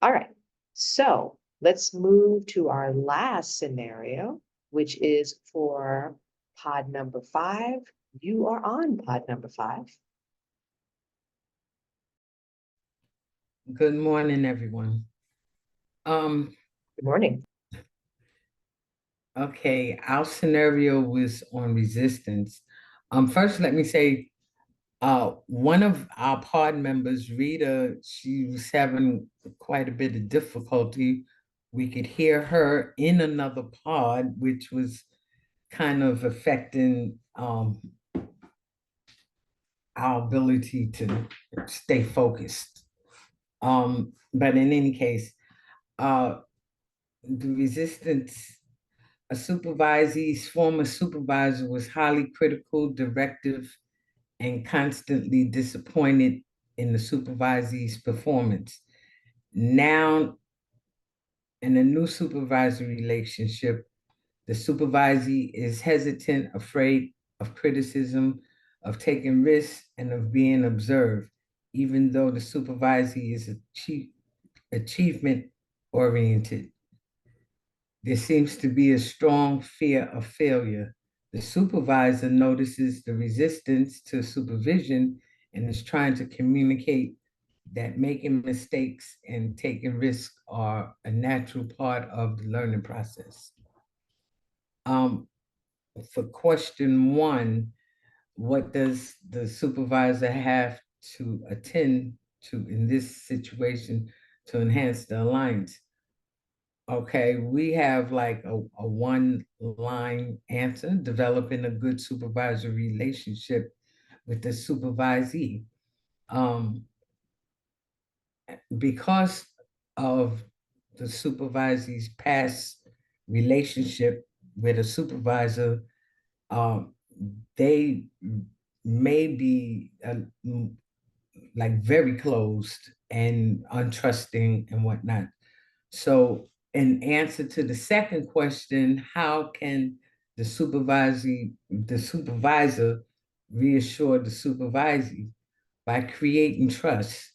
All right, so let's move to our last scenario, which is for pod number 5. You are on pod number 5. Good morning, everyone. Good morning. Okay, our scenario was on resistance. First, let me say, one of our pod members, Rita, she was having quite a bit of difficulty. We could hear her in another pod, which was kind of affecting our ability to stay focused. But in any case, the resistance, a supervisee's former supervisor was highly critical, directive, and constantly disappointed in the supervisee's performance. Now, in a new supervisory relationship, the supervisee is hesitant, afraid of criticism, of taking risks, and of being observed, even though the supervisee is achievement oriented. There seems to be a strong fear of failure. The supervisor notices the resistance to supervision and is trying to communicate that making mistakes and taking risks are a natural part of the learning process. For question 1, what does the supervisor have to attend to in this situation to enhance the alliance? Okay, we have like a one-line answer: developing a good supervisory relationship with the supervisee. Because of the supervisee's past relationship with a supervisor, they may be like very closed and untrusting and whatnot. So in answer to the second question, how can the supervisor reassure the supervisee? By creating trust,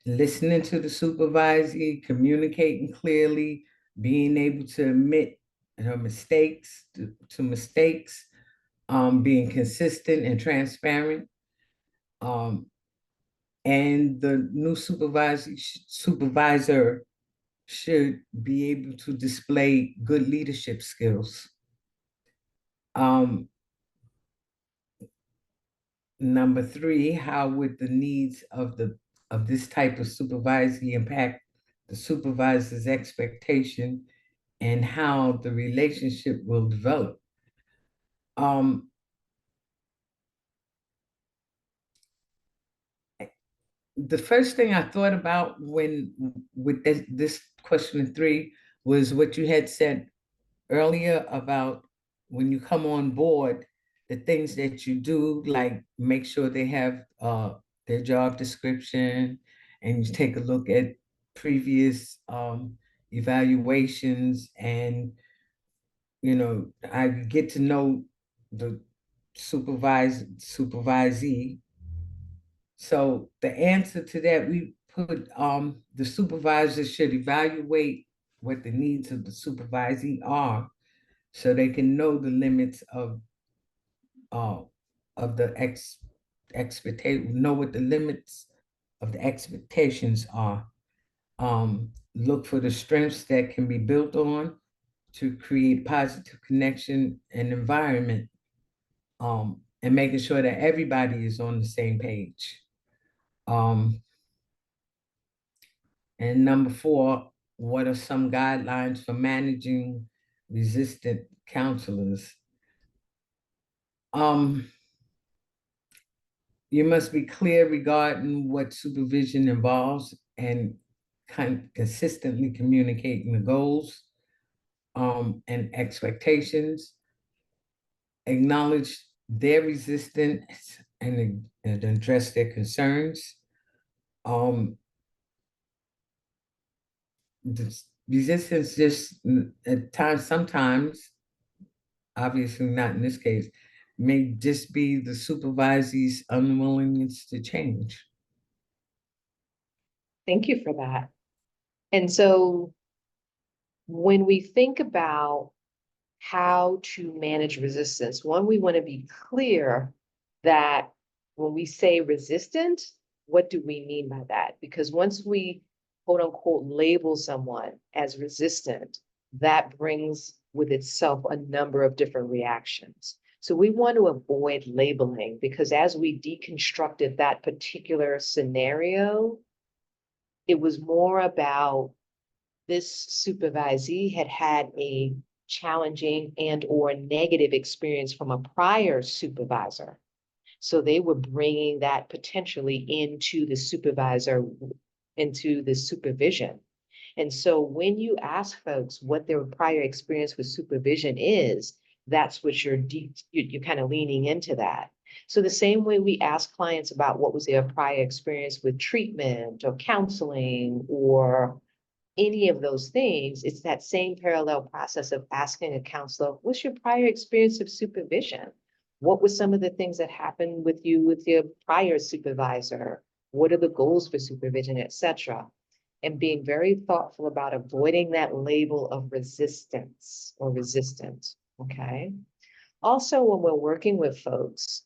listening to the supervisee, communicating clearly, being able to admit her mistakes to mistakes, being consistent and transparent. And the new supervisor should be able to display good leadership skills. Number 3, how would the needs of this type of supervisee impact the supervisor's expectation and how the relationship will develop? The first thing I thought about with this question 3 was what you had said earlier about when you come on board, the things that you do, like make sure they have their job description, and you take a look at previous evaluations, and I get to know the supervisee. So the answer to that, we put, the supervisor should evaluate what the needs of the supervisee are so they can know the limits of the expectation, know what the limits of the expectations are. Look for the strengths that can be built on to create positive connection and environment, and making sure that everybody is on the same page. And number 4, what are some guidelines for managing resistant counselors? You must be clear regarding what supervision involves and consistently communicating the goals and expectations. Acknowledge their resistance and address their concerns. Resistance just at times, sometimes, obviously not in this case, may just be the supervisee's unwillingness to change. Thank you for that. And so when we think about how to manage resistance, one, we want to be clear that when we say resistant, what do we mean by that? Because once we quote unquote label someone as resistant, that brings with itself a number of different reactions. So we want to avoid labeling, because as we deconstructed that particular scenario, it was more about this supervisee had had a challenging and or negative experience from a prior supervisor. So they were bringing that potentially into the supervisor, into the supervision. And so when you ask folks what their prior experience with supervision is, that's what you're kind of leaning into that. So the same way we ask clients about what was their prior experience with treatment or counseling or any of those things, it's that same parallel process of asking a counselor, what's your prior experience of supervision? What were some of the things that happened with you with your prior supervisor? What are the goals for supervision, etc.? And being very thoughtful about avoiding that label of resistance or resistant, okay? Also, when we're working with folks,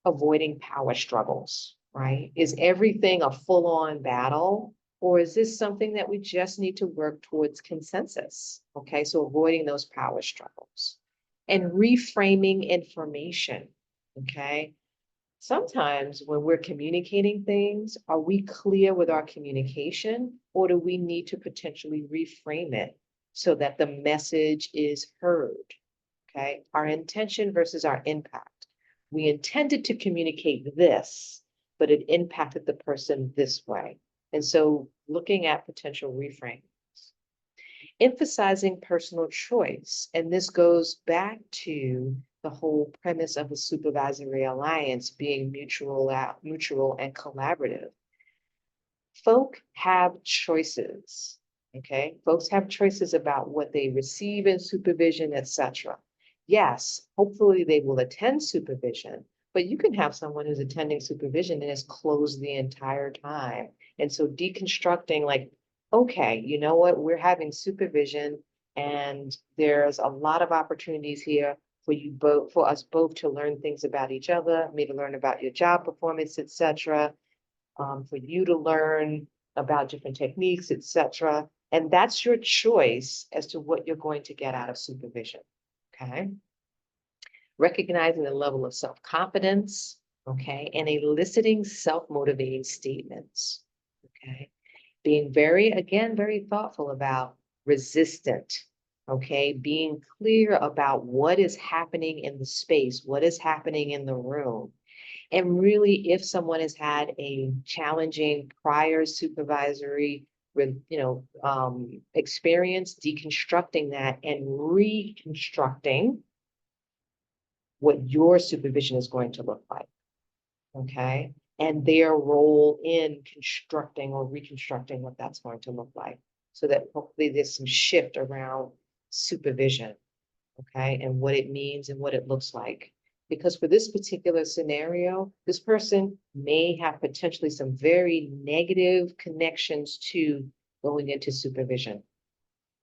avoiding power struggles, right? Is everything a full-on battle? Or is this something that we just need to work towards consensus? Okay, so avoiding those power struggles and reframing information. Okay, sometimes when we're communicating things, are we clear with our communication, or do we need to potentially reframe it so that the message is heard? Okay, our intention versus our impact. We intended to communicate this, but it impacted the person this way. And so looking at potential reframes. Emphasizing personal choice. And this goes back to the whole premise of a supervisory alliance being mutual and collaborative. Folk have choices, okay? Folks have choices about what they receive in supervision, etc. Yes, hopefully they will attend supervision, but you can have someone who's attending supervision and is closed the entire time. And so deconstructing, like, okay, you know what, we're having supervision and there's a lot of opportunities here for you both, for us both to learn things about each other, me to learn about your job performance, etc., for you to learn about different techniques, etc. And that's your choice as to what you're going to get out of supervision, okay? Recognizing the level of self-confidence, okay, and eliciting self-motivating statements, okay? Being very thoughtful about resistant, okay? Being clear about what is happening in the space, what is happening in the room. And really, if someone has had a challenging prior supervisory experience, deconstructing that and reconstructing what your supervision is going to look like, okay? And their role in constructing or reconstructing what that's going to look like, so that hopefully there's some shift around supervision, okay? And what it means and what it looks like. Because for this particular scenario, this person may have potentially some very negative connections to going into supervision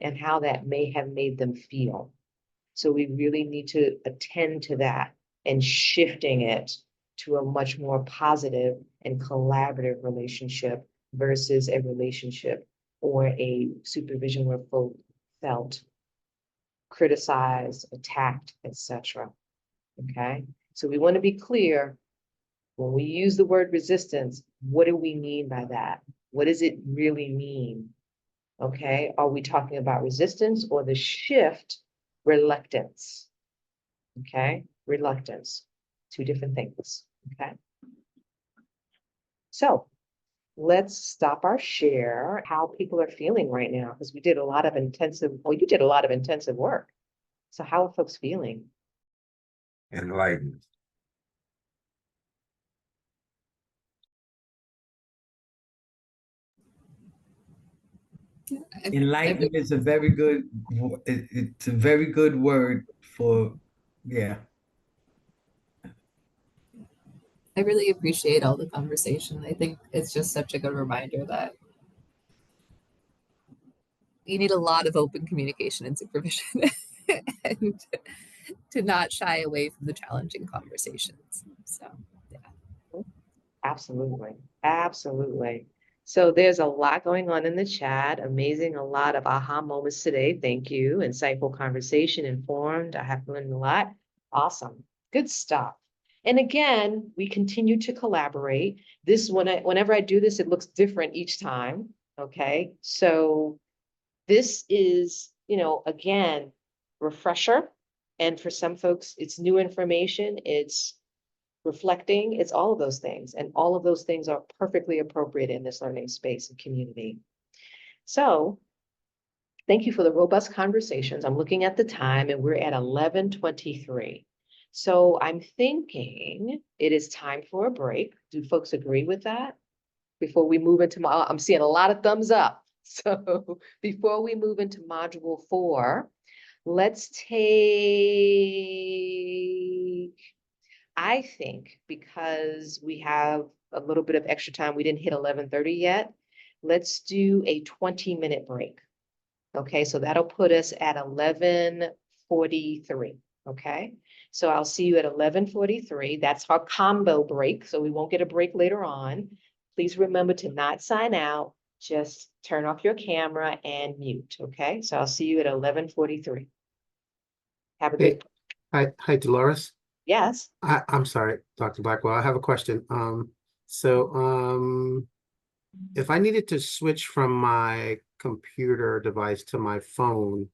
and how that may have made them feel. So we really need to attend to that and shifting it to a much more positive and collaborative relationship versus a relationship or a supervision where folk felt criticized, attacked, etc. Okay, so we want to be clear when we use the word resistance, what do we mean by that? What does it really mean? Okay, are we talking about resistance or the shift, reluctance? Okay, reluctance, two different things. Okay, so let's stop our share, how people are feeling right now, because we did a lot of intensive, well, you did a lot of intensive work. So how are folks feeling? Enlightened. Enlightenment is a very good, it's a very good word for, yeah. I really appreciate all the conversation. I think it's just such a good reminder that you need a lot of open communication and supervision and to not shy away from the challenging conversations. So, yeah. Absolutely. Absolutely. So there's a lot going on in the chat. Amazing. A lot of aha moments today. Thank you. Insightful conversation, informed. I have learned a lot. Awesome. Good stuff. And again, we continue to collaborate. This, whenever I do this, it looks different each time. Okay. So this is, again, refresher. And for some folks, it's new information. It's reflecting, it's all of those things. And all of those things are perfectly appropriate in this learning space and community. So thank you for the robust conversations. I'm looking at the time and we're at 11:23. So I'm thinking it is time for a break. Do folks agree with that? Before we move into, I'm seeing a lot of thumbs up. So before we move into module 4, let's take, I think, because we have a little bit of extra time, we didn't hit 11:30 yet. Let's do a 20-minute break. Okay, so that'll put us at 11:43. Okay, so I'll see you at 11:43. That's our combo break, so we won't get a break later on. Please remember to not sign out. Just turn off your camera and mute. Okay, so I'll see you at 11:43. Have a good. Hi, Dolores. Yes. I'm sorry, Dr. Blackwell. I have a question. If I needed to switch from my computer device to my phone,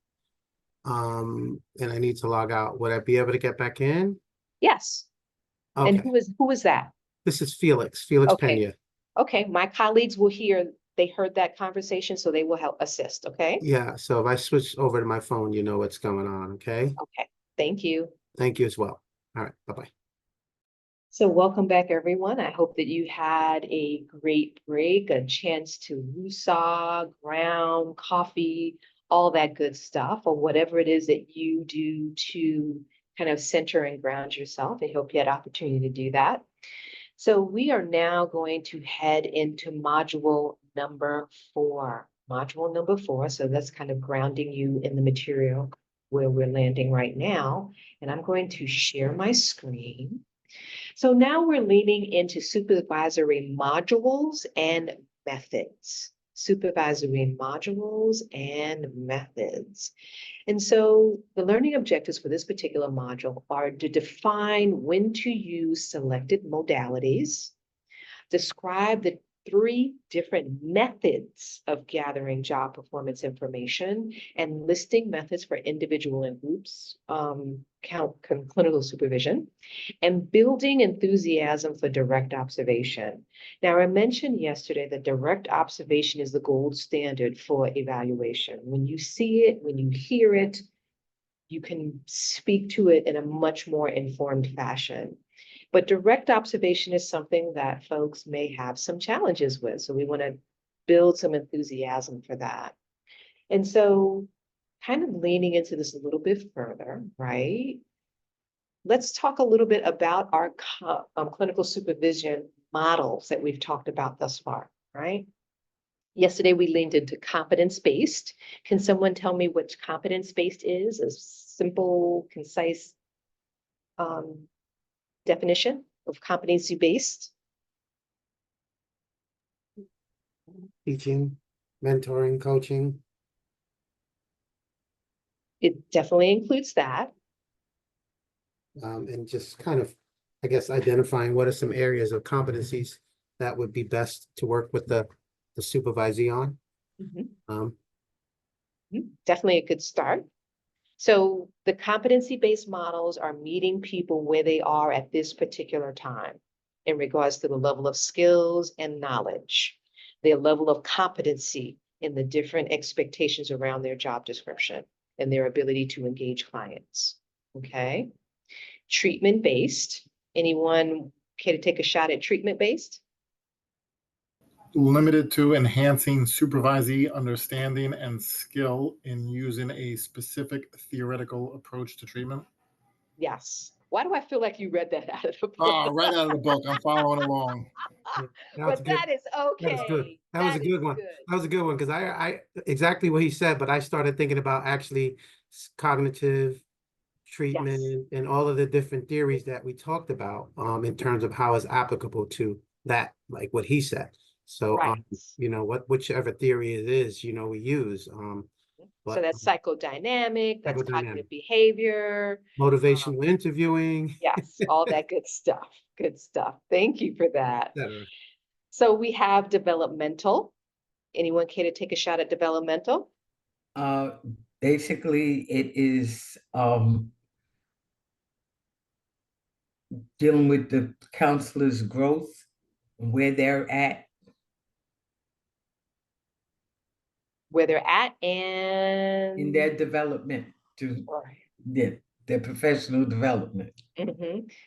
and I need to log out, would I be able to get back in? Yes. And Okay. who is that? This is Felix Okay. Pena. Okay, my colleagues will hear, they heard that conversation, so they will help assist, okay? Yeah, so if I switch over to my phone, you know what's going on, okay? Okay, thank you. Thank you as well. All right, bye-bye. So welcome back, everyone. I hope that you had a great break, a chance to woosah, ground, coffee, all that good stuff, or whatever it is that you do to kind of center and ground yourself. I hope you had opportunity to do that. So we are now going to head into module number 4. Module number 4, so that's kind of grounding you in the material where we're landing right now. And I'm going to share my screen. So now we're leaning into supervisory modules and methods. Supervisory modules and methods. And so the learning objectives for this particular module are to define when to use selected modalities, describe the 3 different methods of gathering job performance information, and listing methods for individual and groups, clinical supervision, and building enthusiasm for direct observation. Now, I mentioned yesterday that direct observation is the gold standard for evaluation. When you see it, when you hear it, you can speak to it in a much more informed fashion. But direct observation is something that folks may have some challenges with. So we want to build some enthusiasm for that. And so kind of leaning into this a little bit further, right? let's talk a little bit about our clinical supervision models that we've talked about thus far, right? Yesterday, we leaned into competence-based. Can someone tell me what competence-based is? A simple, concise definition of competency-based? Teaching, mentoring, coaching. It definitely includes that. And just kind of, I guess, identifying what are some areas of competencies that would be best to work with the supervisee on. Definitely a good start. So the competency-based models are meeting people where they are at this particular time in regards to the level of skills and knowledge, their level of competency in the different expectations around their job description and their ability to engage clients. Okay. Treatment-based. Anyone care to take a shot at treatment-based? Limited to enhancing supervisee understanding and skill in using a specific theoretical approach to treatment. Yes. Why do I feel like you read that out of the book? Right out of the book. I'm following along. But that is okay. That is good. That was a good one. That was a good one because I exactly what he said, but I started thinking about actually cognitive treatment and all of the different theories that we talked about in terms of how it's applicable to that, like what he said. So you know, whichever theory it is, you know, we use. So that's psychodynamic, that's cognitive behavior, motivational interviewing. Yes, all that good stuff. Good stuff. Thank you for that. Etc. So we have developmental. Anyone care to take a shot at developmental? Basically, it is dealing with the counselor's growth, where they're at. Where they're at and in their development to their professional development.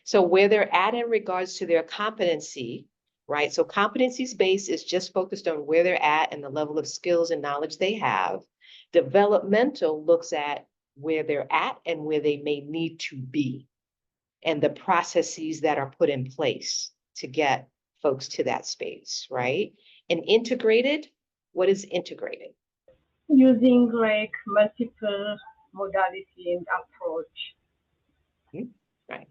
So where they're at in regards to their competency, right? So competencies based is just focused on where they're at and the level of skills and knowledge they have. Developmental looks at where they're at and where they may need to be and the processes that are put in place to get folks to that space, right? And integrated, what is integrated? Using like multiple modality and approach. Right.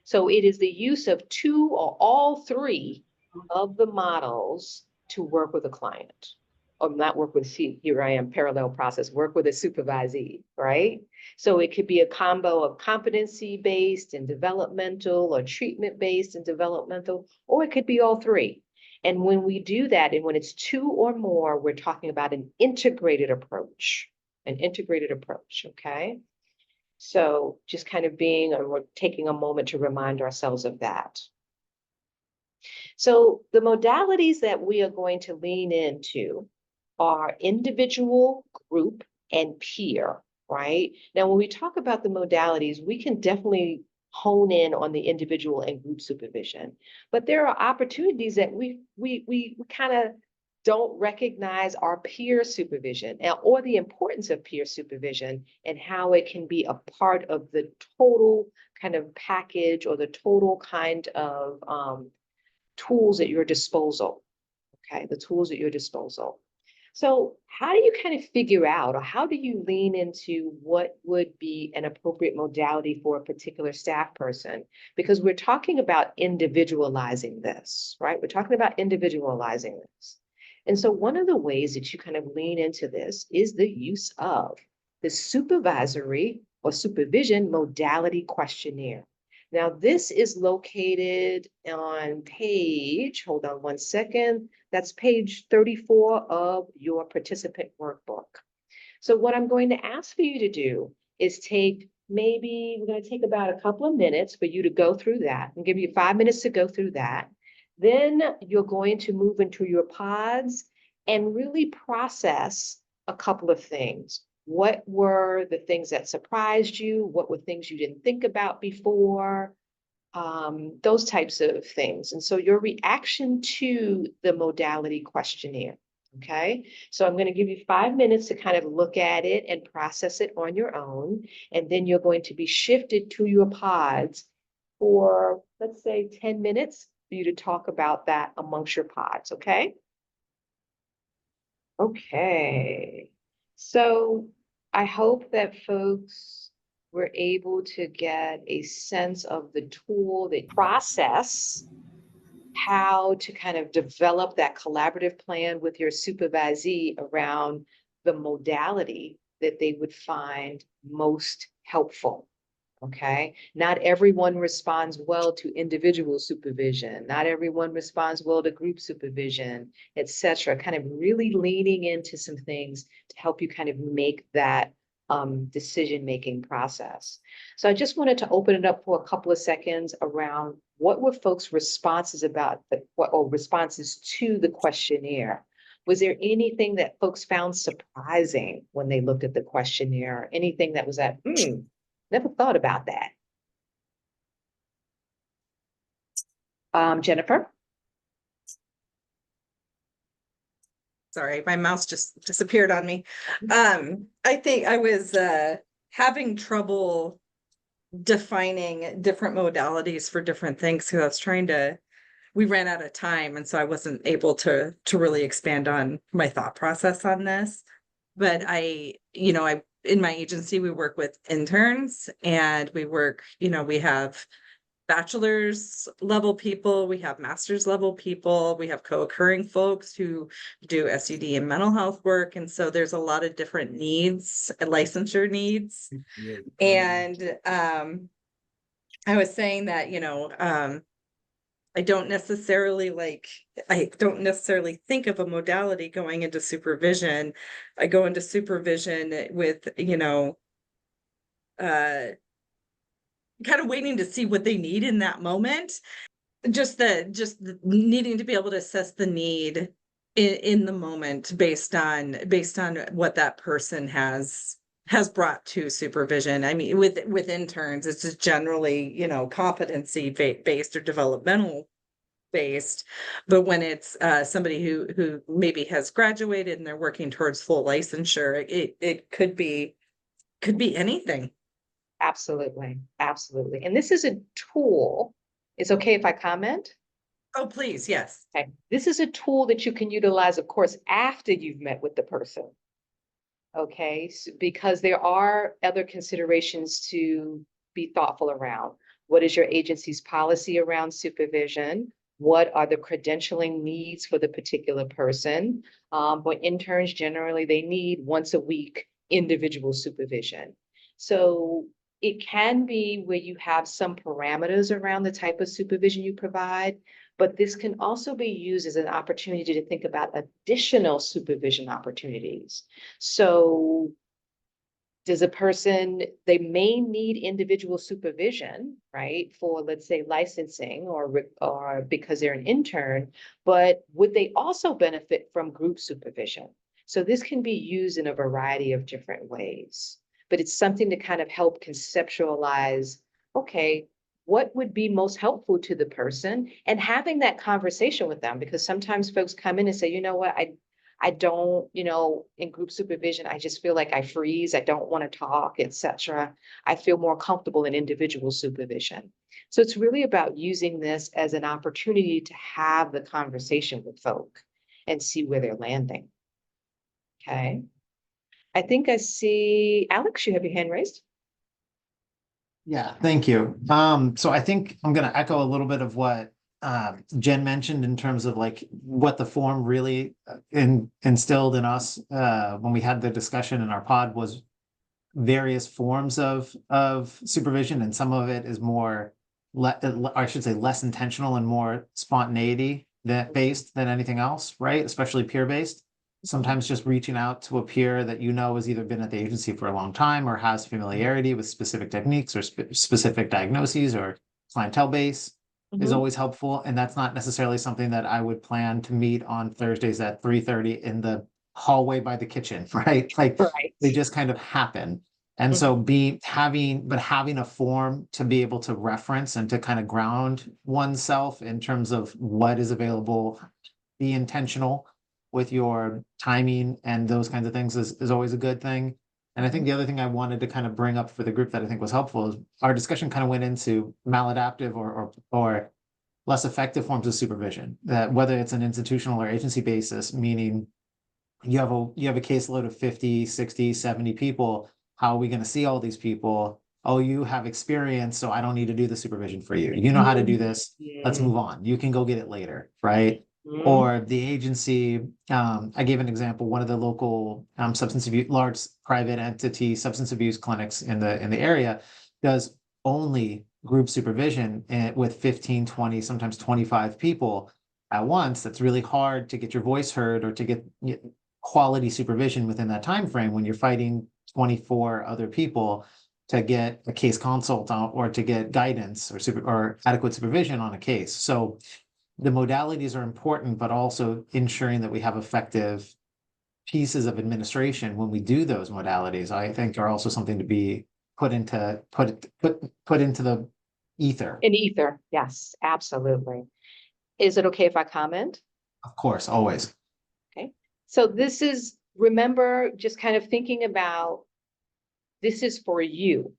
So it is the use of two or all three of the models to work with a client. Or not work with, here I am, parallel process, work with a supervisee, right? So it could be a combo of competency-based and developmental or treatment-based and developmental, or it could be all three. And when we do that, and when it's two or more, we're talking about an integrated approach, okay? So just kind of we're taking a moment to remind ourselves of that. So the modalities that we are going to lean into are individual, group, and peer, right? Now, when we talk about the modalities, we can definitely hone in on the individual and group supervision, but there are opportunities that we kind of don't recognize our peer supervision or the importance of peer supervision and how it can be a part of the total kind of package or the total kind of tools at your disposal, okay? The tools at your disposal. So how do you kind of figure out, or how do you lean into what would be an appropriate modality for a particular staff person? Because we're talking about individualizing this, right? We're talking about individualizing this. And so one of the ways that you kind of lean into this is the use of the supervisory or supervision modality questionnaire. Now, this is located on page, hold on one second, that's page 34 of your participant workbook. So what I'm going to ask for you to do is we're going to take about a couple of minutes for you to go through that and give you 5 minutes to go through that. Then you're going to move into your pods and really process a couple of things. What were the things that surprised you? What were things you didn't think about before? Those types of things. And so your reaction to the modality questionnaire, Okay, so I'm going to give you 5 minutes to kind of look at it and process it on your own. And then you're going to be shifted to your pods for, let's say, 10 minutes for you to talk about that amongst your pods. Okay. Okay. So I hope that folks were able to get a sense of the tool, the process, how to kind of develop that collaborative plan with your supervisee around the modality that they would find most helpful. Okay, not everyone responds well to individual supervision. Not everyone responds well to group supervision, etc. Kind of really leaning into some things to help you kind of make that decision-making process. So I just wanted to open it up for a couple of seconds around what were folks' responses about or responses to the questionnaire. Was there anything that folks found surprising when they looked at the questionnaire? Anything that was at, never thought about that. Jennifer? Sorry, my mouse just disappeared on me. I think I was having trouble defining different modalities for different things because I was trying to, we ran out of time, and so I wasn't able to really expand on my thought process on this. But in my agency, we work with interns, and we work, we have bachelor's level people, we have master's level people, we have co-occurring folks who do SUD and mental health work. And so there's a lot of different needs, licensure needs. And I was saying that, I don't necessarily think of a modality going into supervision. I go into supervision with, kind of waiting to see what they need in that moment. Just the needing to be able to assess the need in the moment based on what that person has brought to supervision. I mean, with interns, it's just generally, competency based or developmental based. But when it's somebody who maybe has graduated and they're working towards full licensure, it could be anything. Absolutely. Absolutely. And this is a tool. It's okay if I comment? Oh, please. Yes. Okay. This is a tool that you can utilize, of course, after you've met with the person. Okay. So, because there are other considerations to be thoughtful around. What is your agency's policy around supervision? What are the credentialing needs for the particular person? For interns, generally, they need once a week individual supervision. So it can be where you have some parameters around the type of supervision you provide, but this can also be used as an opportunity to think about additional supervision opportunities. So does a person, they may need individual supervision, right, for, let's say, licensing or because they're an intern, but would they also benefit from group supervision? So this can be used in a variety of different ways, but it's something to kind of help conceptualize, okay, what would be most helpful to the person, and having that conversation with them, because sometimes folks come in and say, you know what, I don't, in group supervision, I just feel like I freeze. I don't want to talk, etc. I feel more comfortable in individual supervision. So it's really about using this as an opportunity to have the conversation with folk and see where they're landing. Okay. I think I see, Alex, you have your hand raised. Yeah, thank you. So I think I'm going to echo a little bit of what Jen mentioned in terms of like what the form really instilled in us when we had the discussion in our pod was various forms of supervision, and some of it is more, I should say, less intentional and more spontaneity based than anything else, right? Especially peer based. Sometimes just reaching out to a peer that has either been at the agency for a long time or has familiarity with specific techniques or specific diagnoses or clientele base is always helpful. And that's not necessarily something that I would plan to meet on Thursdays at 3:30 in the hallway by the kitchen, right? Like they just kind of happen. And so having a form to be able to reference and to kind of ground oneself in terms of what is available, be intentional, with your timing and those kinds of things is always a good thing. And I think the other thing I wanted to kind of bring up for the group that I think was helpful is our discussion kind of went into maladaptive or less effective forms of supervision, that whether it's an institutional or agency basis, meaning you have a caseload of 50, 60, 70 people. How are we going to see all these people? Oh, you have experience, so I don't need to do the supervision for you. You know how to do this. Let's move on. You can go get it later, right? Or the agency, I gave an example, one of the local substance abuse, large private entity substance abuse clinics in the area does only group supervision with 15, 20, sometimes 25 people at once. That's really hard to get your voice heard or to get quality supervision within that time frame when you're fighting 24 other people to get a case consult or to get guidance or adequate supervision on a case. So the modalities are important, but also ensuring that we have effective pieces of administration when we do those modalities, I think are also something to be put into the ether. In ether, yes, absolutely. Is it okay if I comment? Of course, always. Okay, so this is, remember, just kind of thinking about, this is for you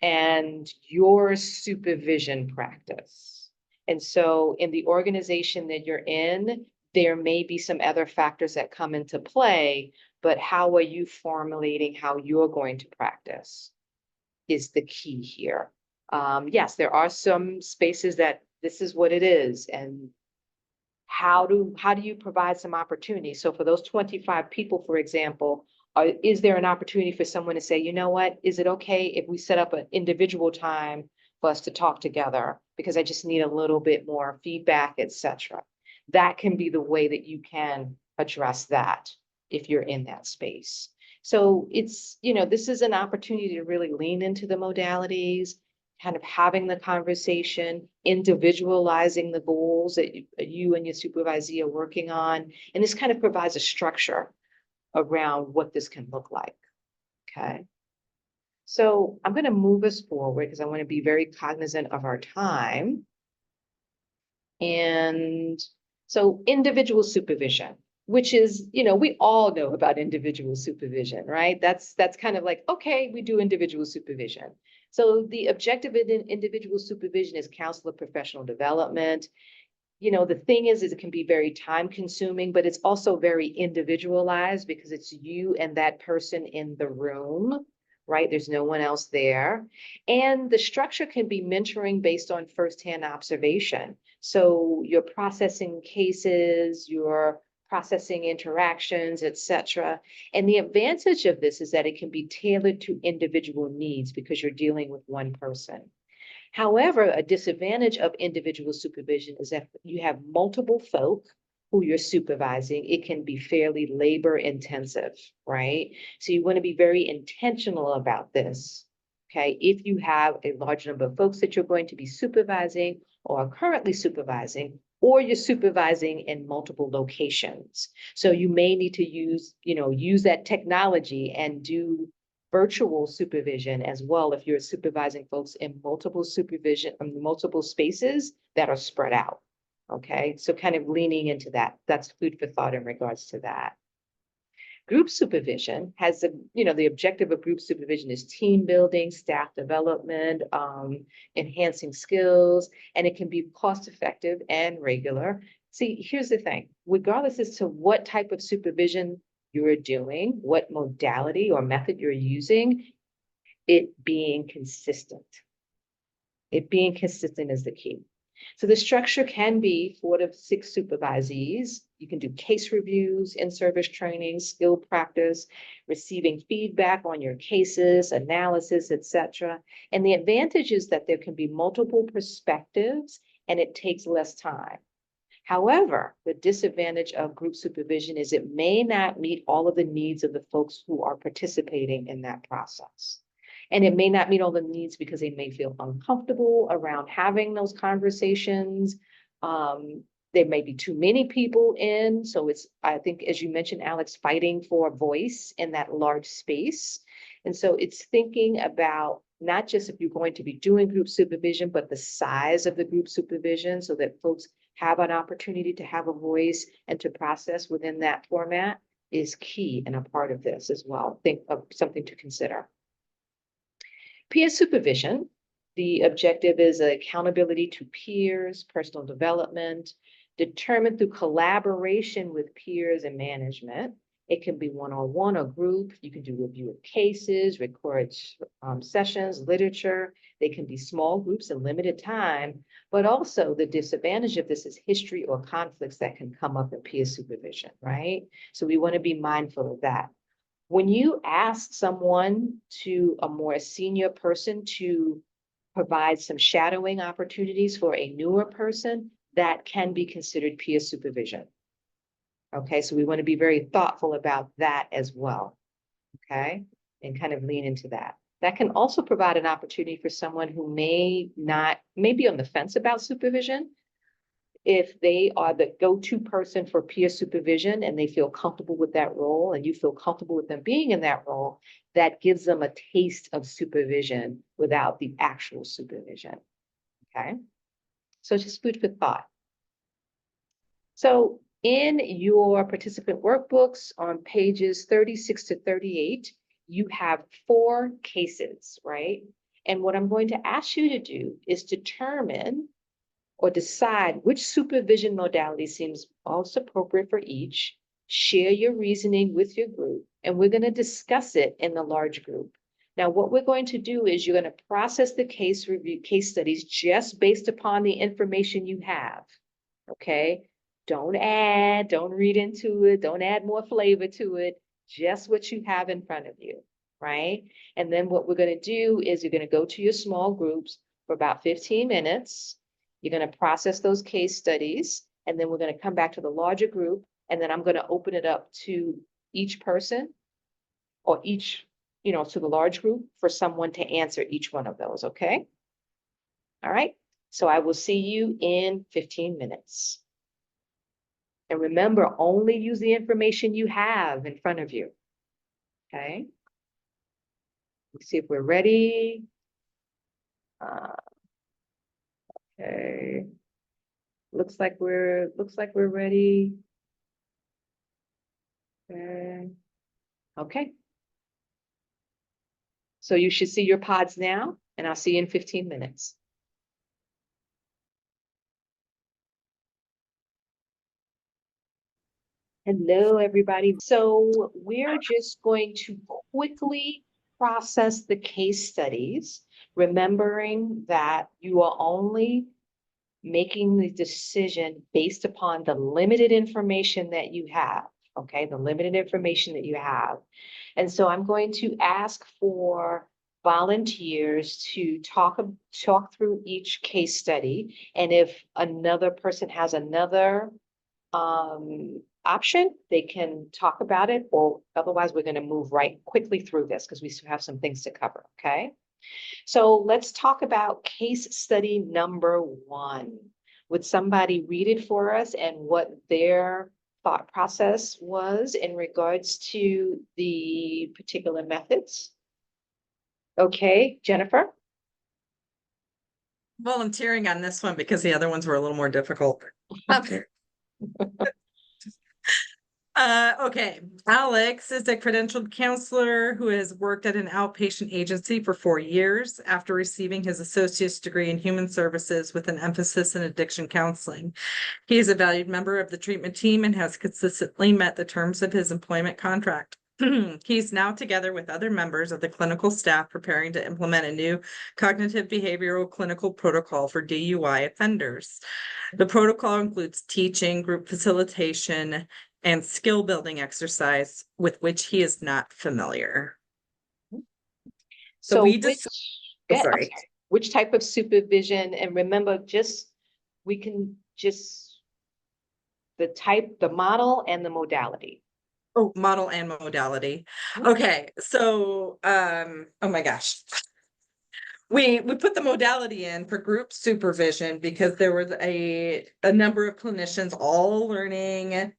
and your supervision practice. And so in the organization that you're in, there may be some other factors that come into play, but how are you formulating how you're going to practice is the key here. Yes, there are some spaces that this is what it is, and how do you provide some opportunity? So for those 25 people, for example, is there an opportunity for someone to say, you know what, is it okay if we set up an individual time for us to talk together because I just need a little bit more feedback, etc. That can be the way that you can address that if you're in that space. So it's, this is an opportunity to really lean into the modalities, kind of having the conversation, individualizing the goals that you and your supervisee are working on. And this kind of provides a structure around what this can look like, okay? So I'm going to move us forward because I want to be very cognizant of our time. And so individual supervision, which is, we all know about individual supervision, right? That's kind of like, okay, we do individual supervision. So the objective in individual supervision is counselor professional development. The thing is it can be very time consuming, but it's also very individualized because it's you and that person in the room, right? There's no one else there. And the structure can be mentoring based on firsthand observation. So you're processing cases, you're processing interactions, etc. And the advantage of this is that it can be tailored to individual needs because you're dealing with one person. However, a disadvantage of individual supervision is that you have multiple folk who you're supervising. It can be fairly labor intensive, right? So you want to be very intentional about this, okay? If you have a large number of folks that you're going to be supervising or are currently supervising, or you're supervising in multiple locations. So you may need to use that technology and do virtual supervision as well if you're supervising folks in multiple spaces that are spread out. Okay, so kind of leaning into that. That's food for thought in regards to that. Group supervision has the objective of group supervision is team building, staff development, enhancing skills, and it can be cost effective and regular. See, here's the thing, regardless as to what type of supervision you're doing, what modality or method you're using, it being consistent. It being consistent is the key. So the structure can be 4 to 6 supervisees. You can do case reviews, in-service training, skill practice, receiving feedback on your cases, analysis, etc. And the advantage is that there can be multiple perspectives and it takes less time. However, the disadvantage of group supervision is it may not meet all of the needs of the folks who are participating in that process. And it may not meet all the needs because they may feel uncomfortable around having those conversations. There may be too many people in. So it's, I think, as you mentioned, Alex, fighting for a voice in that large space. And so it's thinking about not just if you're going to be doing group supervision, but the size of the group supervision so that folks have an opportunity to have a voice and to process within that format is key and a part of this as well. Think of something to consider. Peer supervision. The objective is accountability to peers, personal development, determined through collaboration with peers and management. It can be one-on-one or group. You can do review of cases, record sessions, literature. They can be small groups and limited time, but also the disadvantage of this is history or conflicts that can come up in peer supervision, right? So we want to be mindful of that. When you ask someone a more senior person to provide some shadowing opportunities for a newer person, that can be considered peer supervision. Okay, so we want to be very thoughtful about that as well. Okay, and kind of lean into that. That can also provide an opportunity for someone who may be on the fence about supervision. If they are the go-to person for peer supervision and they feel comfortable with that role and you feel comfortable with them being in that role, that gives them a taste of supervision without the actual supervision. Okay, so just food for thought. So in your participant workbooks on pages 36 to 38, you have 4 cases, right? And what I'm going to ask you to do is determine or decide which supervision modality seems most appropriate for each, share your reasoning with your group, and we're going to discuss it in the large group. Now, what we're going to do is you're going to process the case studies just based upon the information you have, okay? Don't add, don't read into it, don't add more flavor to it, just what you have in front of you, right? And then what we're going to do is you're going to go to your small groups for about 15 minutes. You're going to process those case studies, and then we're going to come back to the larger group, and then I'm going to open it up to each person or each, to the large group for someone to answer each one of those, okay? All right, so I will see you in 15 minutes. And remember, only use the information you have in front of you, okay? Let's see if we're ready. Okay. Looks like we're ready. Okay. So you should see your pods now, and I'll see you in 15 minutes. Hello, everybody. So we're just going to quickly process the case studies, remembering that you are only making the decision based upon the limited information that you have, okay? The limited information that you have. And so I'm going to ask for volunteers to talk through each case study. And if another person has another option, they can talk about it, or otherwise we're going to move right quickly through this because we still have some things to cover, okay? So let's talk about case study number 1. Would somebody read it for us and what their thought process was in regards to the particular methods? Okay, Jennifer? Volunteering on this one because the other ones were a little more difficult. Okay, Alex is a credentialed counselor who has worked at an outpatient agency for 4 years after receiving his associate's degree in human services with an emphasis in addiction counseling. He is a valued member of the treatment team and has consistently met the terms of his employment contract. He's now together with other members of the clinical staff preparing to implement a new cognitive behavioral clinical protocol for DUI offenders. The protocol includes teaching, group facilitation, and skill building exercise with which he is not familiar. So which type of supervision, and remember, the type, the model, and the modality. Oh, model and modality. Okay, so oh my gosh. We put the modality in for group supervision because there was a number of clinicians all learning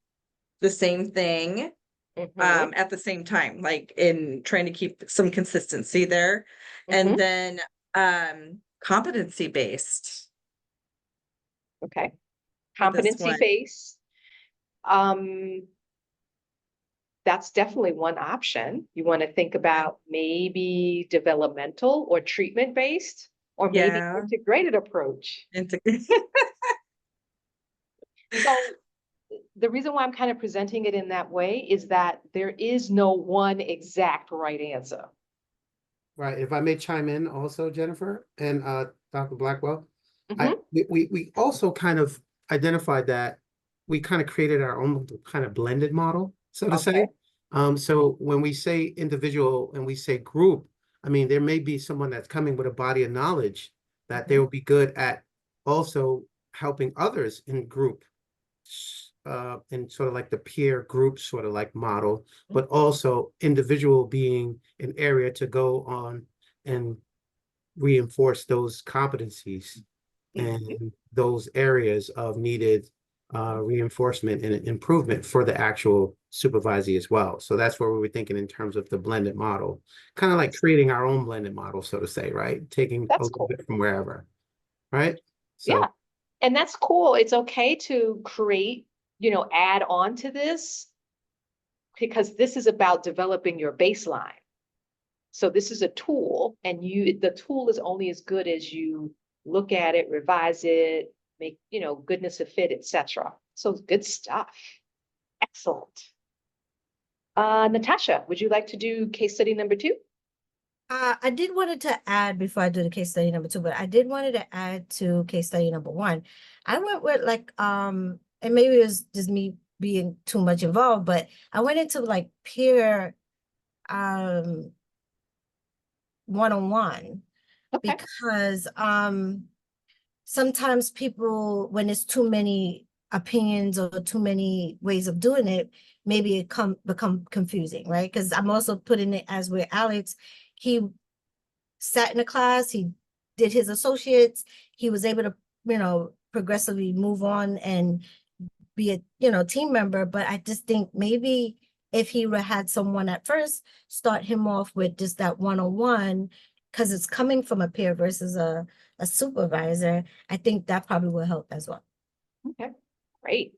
the same thing at the same time, like in trying to keep some consistency there. And then competency based. Okay. Competency one. based. That's definitely one option. You want to think about maybe developmental or treatment based, or maybe Yeah. integrated approach. Integrate. So the reason why I'm kind of presenting it in that way is that there is no one exact right answer. Right, if I may chime in also, Jennifer and Dr. Blackwell. Mhm. We also kind of identified that we kind of created our own kind of blended model, so to say. So when we say individual and we say group, I mean, there may be someone that's coming with a body of knowledge that they will be good at also helping others in group, in sort of like the peer group sort of like model, but also individual being an area to go on and reinforce those competencies and those areas of needed reinforcement and improvement for the actual supervisee as well. So that's where we were thinking in terms of the blended model, kind of like creating our own blended model, so to say, right? Taking a little bit from wherever, right? So Yeah, and that's cool. It's okay to create, add on to this, because this is about developing your baseline. So this is a tool, and the tool is only as good as you look at it, revise it, make, goodness of fit, etc. So good stuff. Excellent. Natasha, would you like to do case study number 2? I did wanted to add before I do the case study number 2, but I did wanted to add to case study number 1. I went with and maybe it was just me being too much involved, but I went into like peer one-on-one because sometimes people, when it's too many opinions or too many ways of doing it, maybe it become confusing, right? Because I'm also putting it as where Alex, he sat in a class, he did his associates, he was able to, progressively move on and be a, team member. But I just think maybe if he had someone at first start him off with just that one-on-one, because it's coming from a peer versus a supervisor, I think that probably will help as well. Okay, great.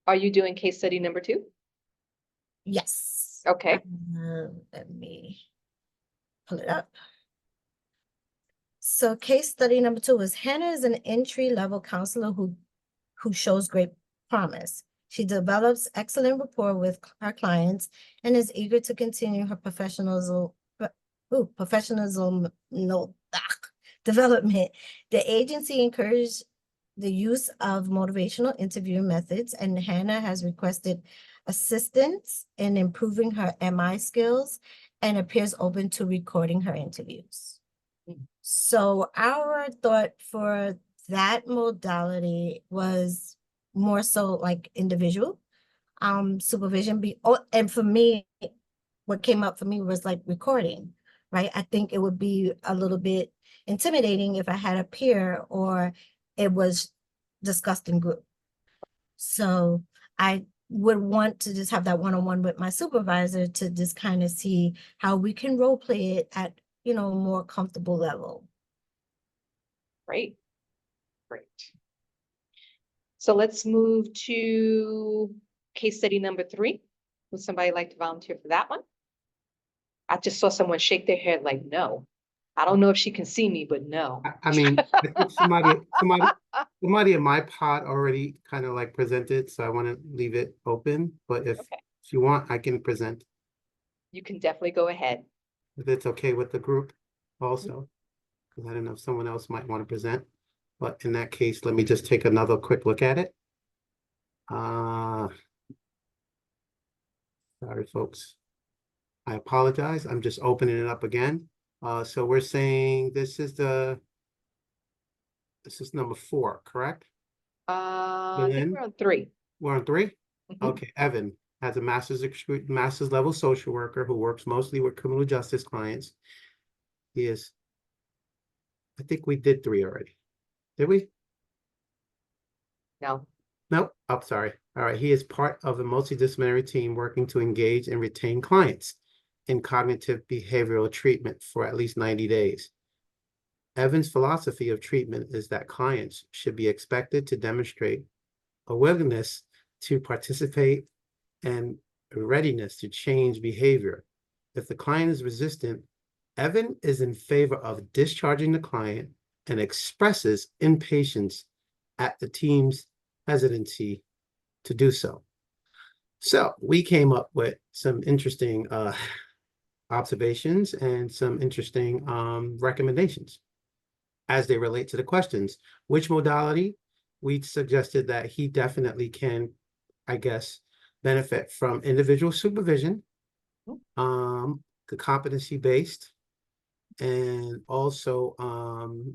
Are you doing case study number 2? Yes. Okay. Let me pull it up. So case study number 2 is Hannah is an entry-level counselor who shows great promise. She develops excellent rapport with her clients and is eager to continue her professionalism development. The agency encouraged the use of motivational interview methods, and Hannah has requested assistance in improving her MI skills and appears open to recording her interviews. So our thought for that modality was more so like individual supervision. And for me, what came up for me was like recording, right? I think it would be a little bit intimidating if I had a peer or it was discussed in group. So I would want to just have that one-on-one with my supervisor to just kind of see how we can role play it at, a more comfortable level. Great. Great. So let's move to case study number 3. Would somebody like to volunteer for that one? I just saw someone shake their head like, no. I don't know if she can see me, but no. I mean, I think somebody in my pod already kind of like presented, so I want to leave it open. But if you want, I can present. You can definitely go ahead. If it's okay with the group also, because I don't know if someone else might want to present. But in that case, let me just take another quick look at it. Sorry, folks. I apologize. I'm just opening it up again. So we're saying this is number 4, correct? I think we're on 3. We're on 3? Okay, Evan has a master's level social worker who works mostly with criminal justice clients. He is, I think we did 3 already. Did we? No. Nope. Oh, sorry. All right. He is part of a multidisciplinary team working to engage and retain clients in cognitive behavioral treatment for at least 90 days. Evan's philosophy of treatment is that clients should be expected to demonstrate a willingness to participate and a readiness to change behavior. If the client is resistant, Evan is in favor of discharging the client and expresses impatience at the team's hesitancy to do so. So we came up with some interesting observations and some interesting recommendations as they relate to the questions. Which modality? We suggested that he definitely can, I guess, benefit from individual supervision, the competency-based, and also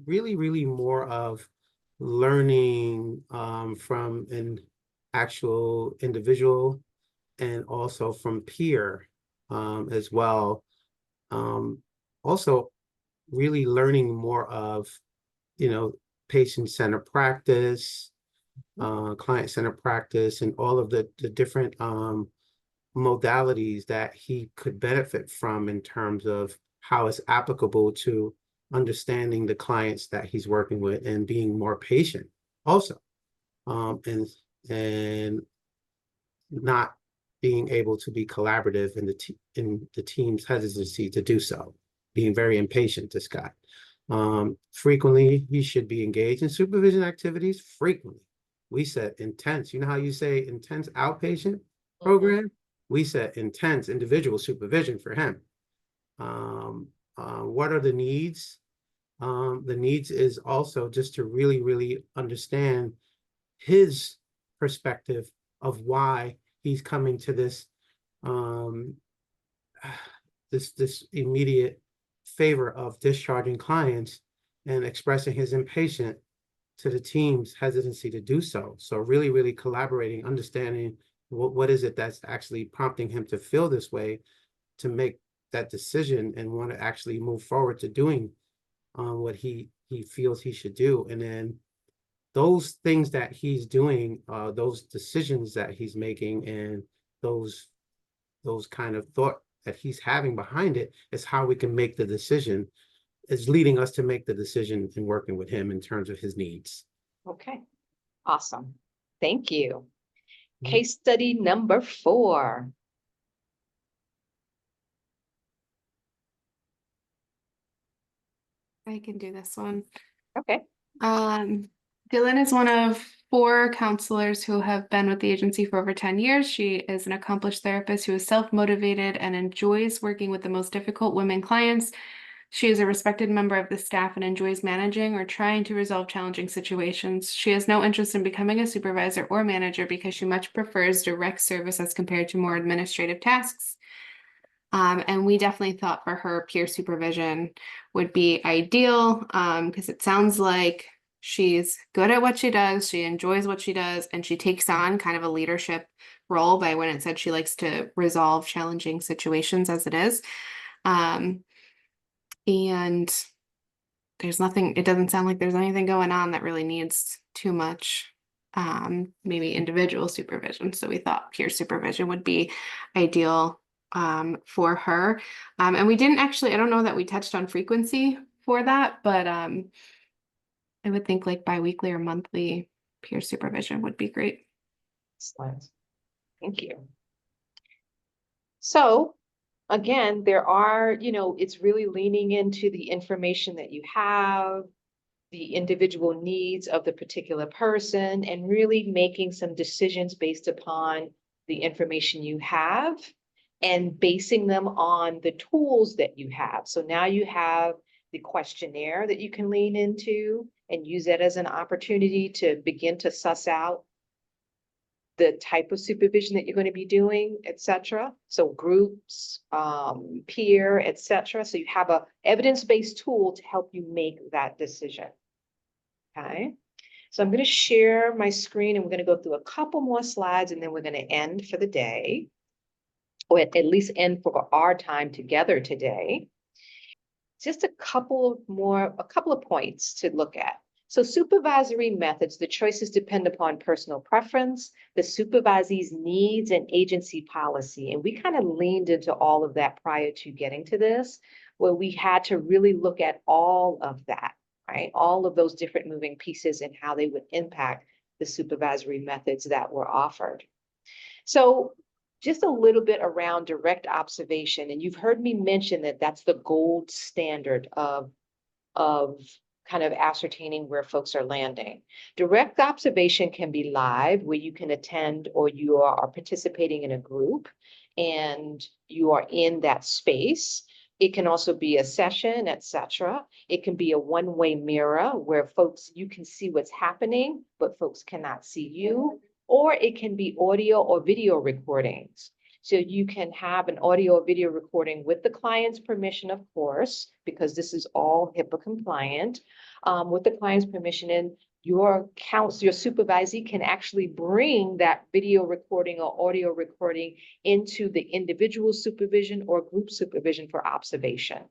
really more of learning from an actual individual and also from peer as well. Also really learning more of, patient-centered practice, client-centered practice, and all of the different modalities that he could benefit from in terms of how it's applicable to understanding the clients that he's working with and being more patient also, and not being able to be collaborative in the team's hesitancy to do so, being very impatient, this guy. Frequently, he should be engaged in supervision activities frequently. We said intense. You know how you say intense outpatient program? We said intense individual supervision for him. What are the needs? The needs is also just to really understand his perspective of why he's coming to this this immediate favor of discharging clients and expressing his impatience to the team's hesitancy to do so. So really collaborating, understanding what is it that's actually prompting him to feel this way, to make that decision and want to actually move forward to doing what he feels he should do. And then those things that he's doing, those decisions that he's making, and those kind of thought that he's having behind it is how we can make the decision, is leading us to make the decision in working with him in terms of his needs. Okay, awesome. Thank you. Case study number 4. I can do this one. Okay. Dylan is one of 4 counselors who have been with the agency for over 10 years. She is an accomplished therapist who is self-motivated and enjoys working with the most difficult women clients. She is a respected member of the staff and enjoys managing or trying to resolve challenging situations. She has no interest in becoming a supervisor or manager because she much prefers direct service as compared to more administrative tasks. And we definitely thought for her peer supervision would be ideal, because it sounds like she's good at what she does, she enjoys what she does, and she takes on kind of a leadership role by when it said she likes to resolve challenging situations as it is. And there's nothing, it doesn't sound like there's anything going on that really needs too much, maybe individual supervision. So we thought peer supervision would be ideal for her. And we didn't actually, I don't know that we touched on frequency for that, but I would think like biweekly or monthly peer supervision would be great. Excellent. Thank you. So again, there are, it's really leaning into the information that you have, the individual needs of the particular person, and really making some decisions based upon the information you have and basing them on the tools that you have. So now you have the questionnaire that you can lean into and use that as an opportunity to begin to suss out the type of supervision that you're going to be doing, etc. So groups, peer, etc. So you have a evidence-based tool to help you make that decision. Okay. So I'm going to share my screen and we're going to go through a couple more slides and then we're going to end for the day, or at least end for our time together today. Just a couple of points to look at. So supervisory methods, the choices depend upon personal preference, the supervisee's needs, and agency policy. And we kind of leaned into all of that prior to getting to this, where we had to really look at all of that. right? All of those different moving pieces and how they would impact the supervisory methods that were offered. So just a little bit around direct observation, and you've heard me mention that that's the gold standard of kind of ascertaining where folks are landing. Direct observation can be live, where you can attend or you are participating in a group and you are in that space. It can also be a session, etc. It can be a one-way mirror where folks, you can see what's happening, but folks cannot see you. Or it can be audio or video recordings. So you can have an audio or video recording with the client's permission, of course, because this is all HIPAA compliant, with the client's permission, and your supervisee can actually bring that video recording or audio recording into the individual supervision or group supervision for observation.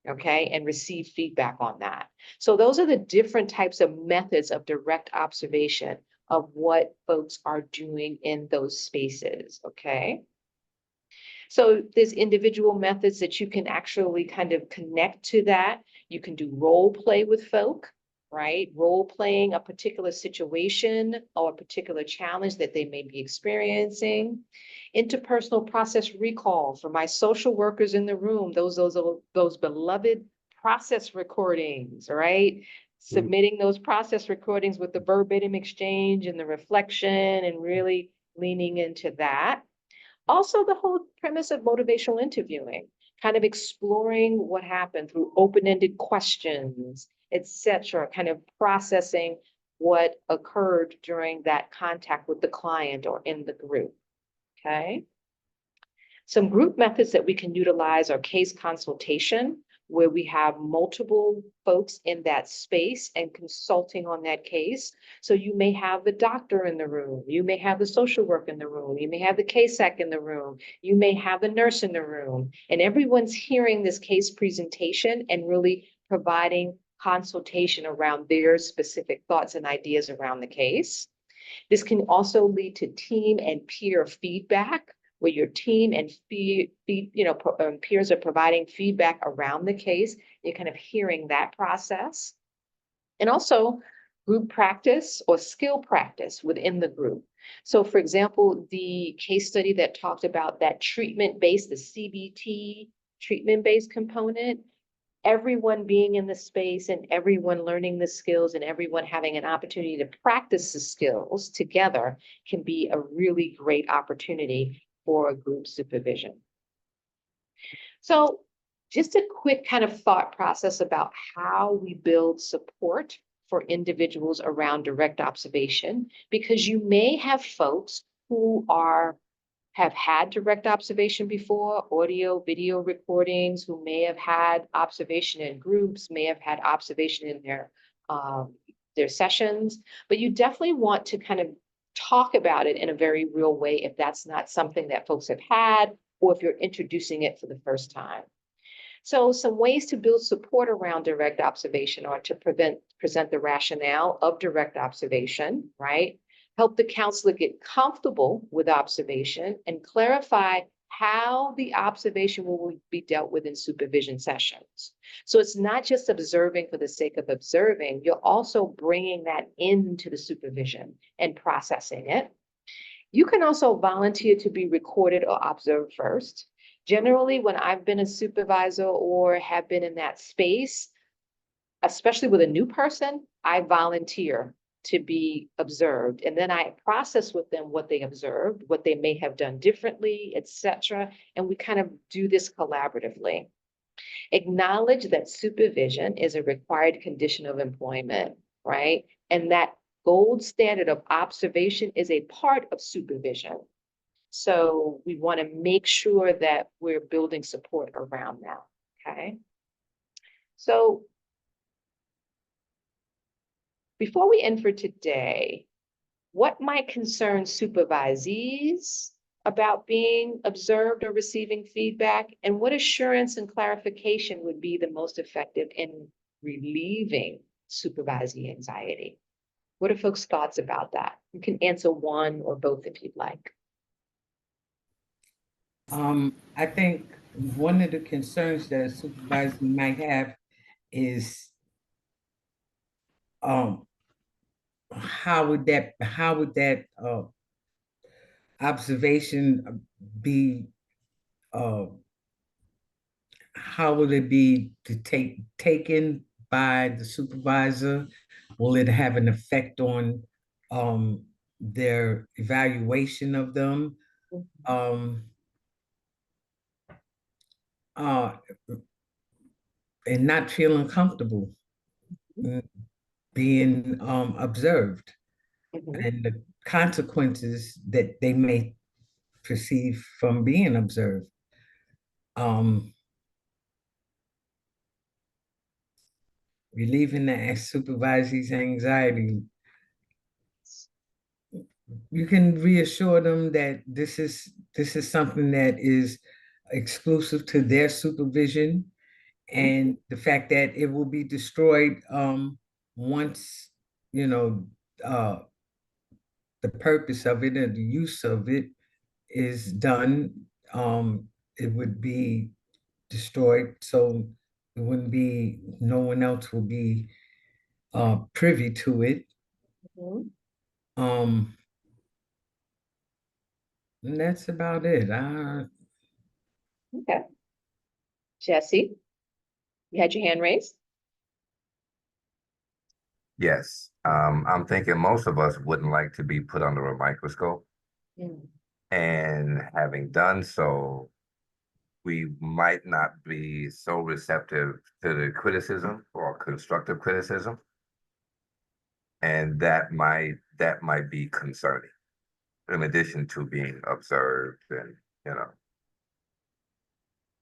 Okay, and receive feedback on that. So those are the different types of methods of direct observation of what folks are doing in those spaces, okay? So there's individual methods that you can actually kind of connect to that. You can do role play with folk, right? Role playing a particular situation or a particular challenge that they may be experiencing. Interpersonal process recall for my social workers in the room, those beloved process recordings, right? Submitting those process recordings with the verbatim exchange and the reflection and really leaning into that. Also, the whole premise of motivational interviewing, kind of exploring what happened through open-ended questions, etc., kind of processing what occurred during that contact with the client or in the group, okay? Some group methods that we can utilize are case consultation, where we have multiple folks in that space and consulting on that case. So you may have the doctor in the room, you may have the social worker in the room, you may have the CASAC in the room, you may have the nurse in the room, and everyone's hearing this case presentation and really providing consultation around their specific thoughts and ideas around the case. This can also lead to team and peer feedback, where your team and peers are providing feedback around the case. You're kind of hearing that process. And also group practice or skill practice within the group. So for example, the case study that talked about that treatment-based, the CBT treatment-based component, everyone being in the space and everyone learning the skills and everyone having an opportunity to practice the skills together can be a really great opportunity for a group supervision. So just a quick kind of thought process about how we build support for individuals around direct observation, because you may have folks who have had direct observation before, audio, video recordings, who may have had observation in groups, may have had observation in their sessions, but you definitely want to kind of talk about it in a very real way if that's not something that folks have had, or if you're introducing it for the first time. So some ways to build support around direct observation are to present the rationale of direct observation, right? Help the counselor get comfortable with observation and clarify how the observation will be dealt with in supervision sessions. So it's not just observing for the sake of observing, you're also bringing that into the supervision and processing it. You can also volunteer to be recorded or observed first. Generally, when I've been a supervisor or have been in that space, especially with a new person, I volunteer to be observed. And then I process with them what they observed, what they may have done differently, etc. And we kind of do this collaboratively. Acknowledge that supervision is a required condition of employment, right? And that gold standard of observation is a part of supervision. So we want to make sure that we're building support around that, okay? So before we end for today, what might concern supervisees about being observed or receiving feedback, and what assurance and clarification would be the most effective in relieving supervisee anxiety? What are folks' thoughts about that? You can answer one or both if you'd like. I think one of the concerns that a supervisor might have is how would that observation be, how will it be taken by the supervisor? Will it have an effect on their evaluation of them? And not feeling comfortable being observed, and the consequences that they may perceive from being observed. Relieving the supervisee's anxiety. You can reassure them that this is something that is exclusive to their supervision, and the fact that it will be destroyed once, you know, the purpose of it and the use of it is done. It would be destroyed, so it wouldn't be, no one else will be privy to it. And that's about it. Okay. Jesse, you had your hand raised? Yes, I'm thinking most of us wouldn't like to be put under a microscope. And having done so, we might not be so receptive to the criticism or constructive criticism. And that might be concerning, in addition to being observed. And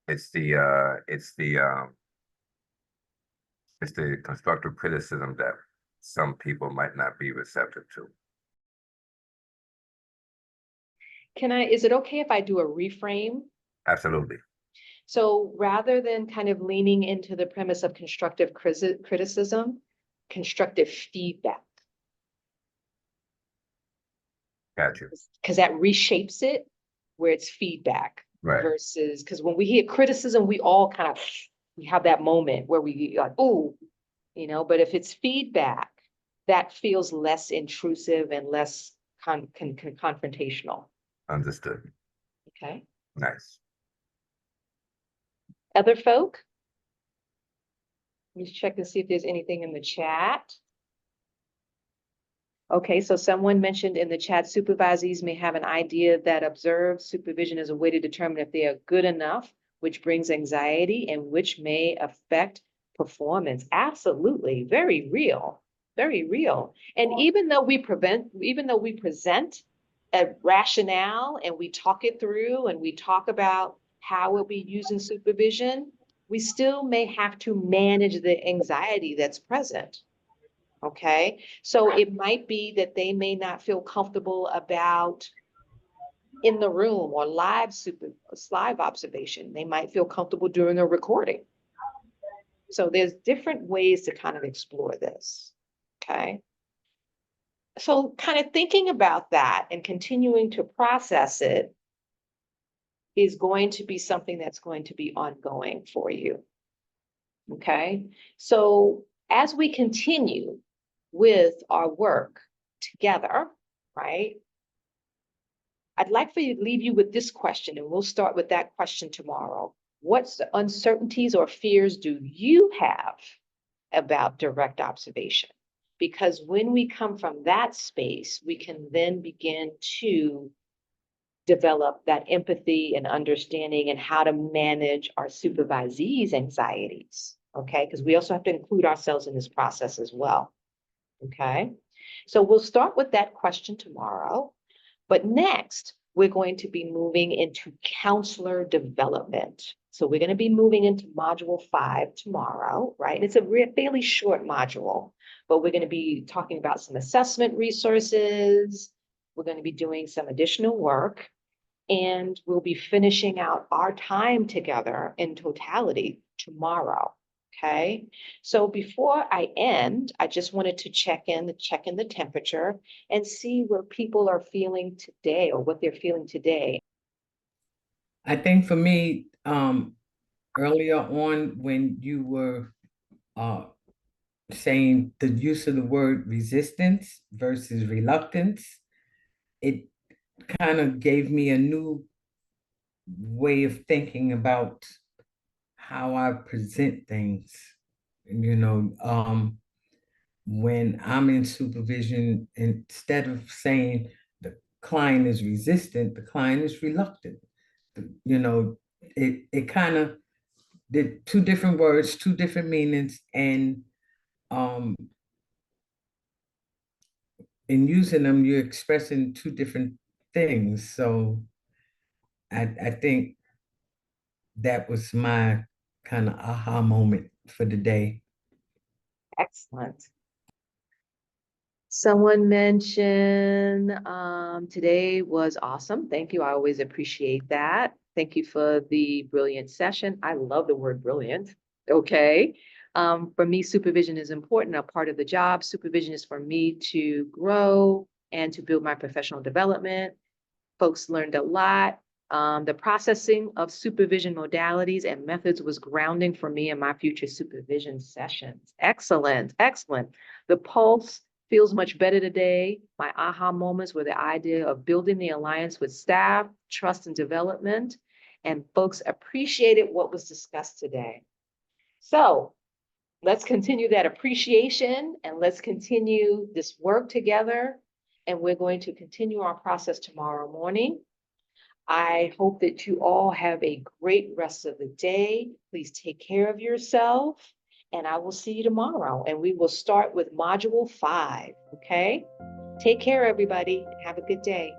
it's the constructive criticism that some people might not be receptive to. Is it okay if I do a reframe? Absolutely. So rather than kind of leaning into the premise of constructive criticism, constructive feedback. Gotcha. Because that reshapes it where it's feedback. Right. Versus, because when we hear criticism, we all kind of, we have that moment where we like, oh, but if it's feedback, that feels less intrusive and less confrontational. Understood. Okay. Nice. Other folk? Let me check and see if there's anything in the chat. Okay, so someone mentioned in the chat, supervisees may have an idea that observed supervision is a way to determine if they are good enough, which brings anxiety and which may affect performance. Absolutely, very real, very real. And even though we present a rationale and we talk it through and we talk about how we'll be using supervision, we still may have to manage the anxiety that's present. Okay, so it might be that they may not feel comfortable about in the room or live observation. They might feel comfortable during a recording. So there's different ways to kind of explore this. Okay. So kind of thinking about that and continuing to process it is going to be something that's going to be ongoing for you. Okay. So as we continue with our work together, right? I'd like for you to leave you with this question, and we'll start with that question tomorrow. What uncertainties or fears do you have about direct observation? Because when we come from that space, we can then begin to develop that empathy and understanding and how to manage our supervisees' anxieties, okay? Because we also have to include ourselves in this process as well. Okay, so we'll start with that question tomorrow. But next, we're going to be moving into counselor development. So we're going to be moving into module 5 tomorrow, right? It's a fairly short module, but we're going to be talking about some assessment resources. We're going to be doing some additional work, and we'll be finishing out our time together in totality tomorrow. Okay, so before I end, I just wanted to check in the temperature and see where people are feeling today or what they're feeling today. I think for me, earlier on when you were saying the use of the word resistance versus reluctance, it kind of gave me a new way of thinking about how I present things. When I'm in supervision, instead of saying the client is resistant, the client is reluctant. It kind of did two different words, two different meanings, and in using them, you're expressing two different things. So I think that was my kind of aha moment for the day. Excellent. Someone mentioned today was awesome. Thank you. I always appreciate that. Thank you for the brilliant session. I love the word brilliant. Okay. For me, supervision is important, a part of the job. Supervision is for me to grow and to build my professional development. Folks learned a lot. The processing of supervision modalities and methods was grounding for me in my future supervision sessions. Excellent, excellent. The pulse feels much better today. My aha moments were the idea of building the alliance with staff, trust and development, and folks appreciated what was discussed today. So let's continue that appreciation and let's continue this work together. And we're going to continue our process tomorrow morning. I hope that you all have a great rest of the day. Please take care of yourself, and I will see you tomorrow. And we will start with module 5, okay? Take care, everybody, and have a good day.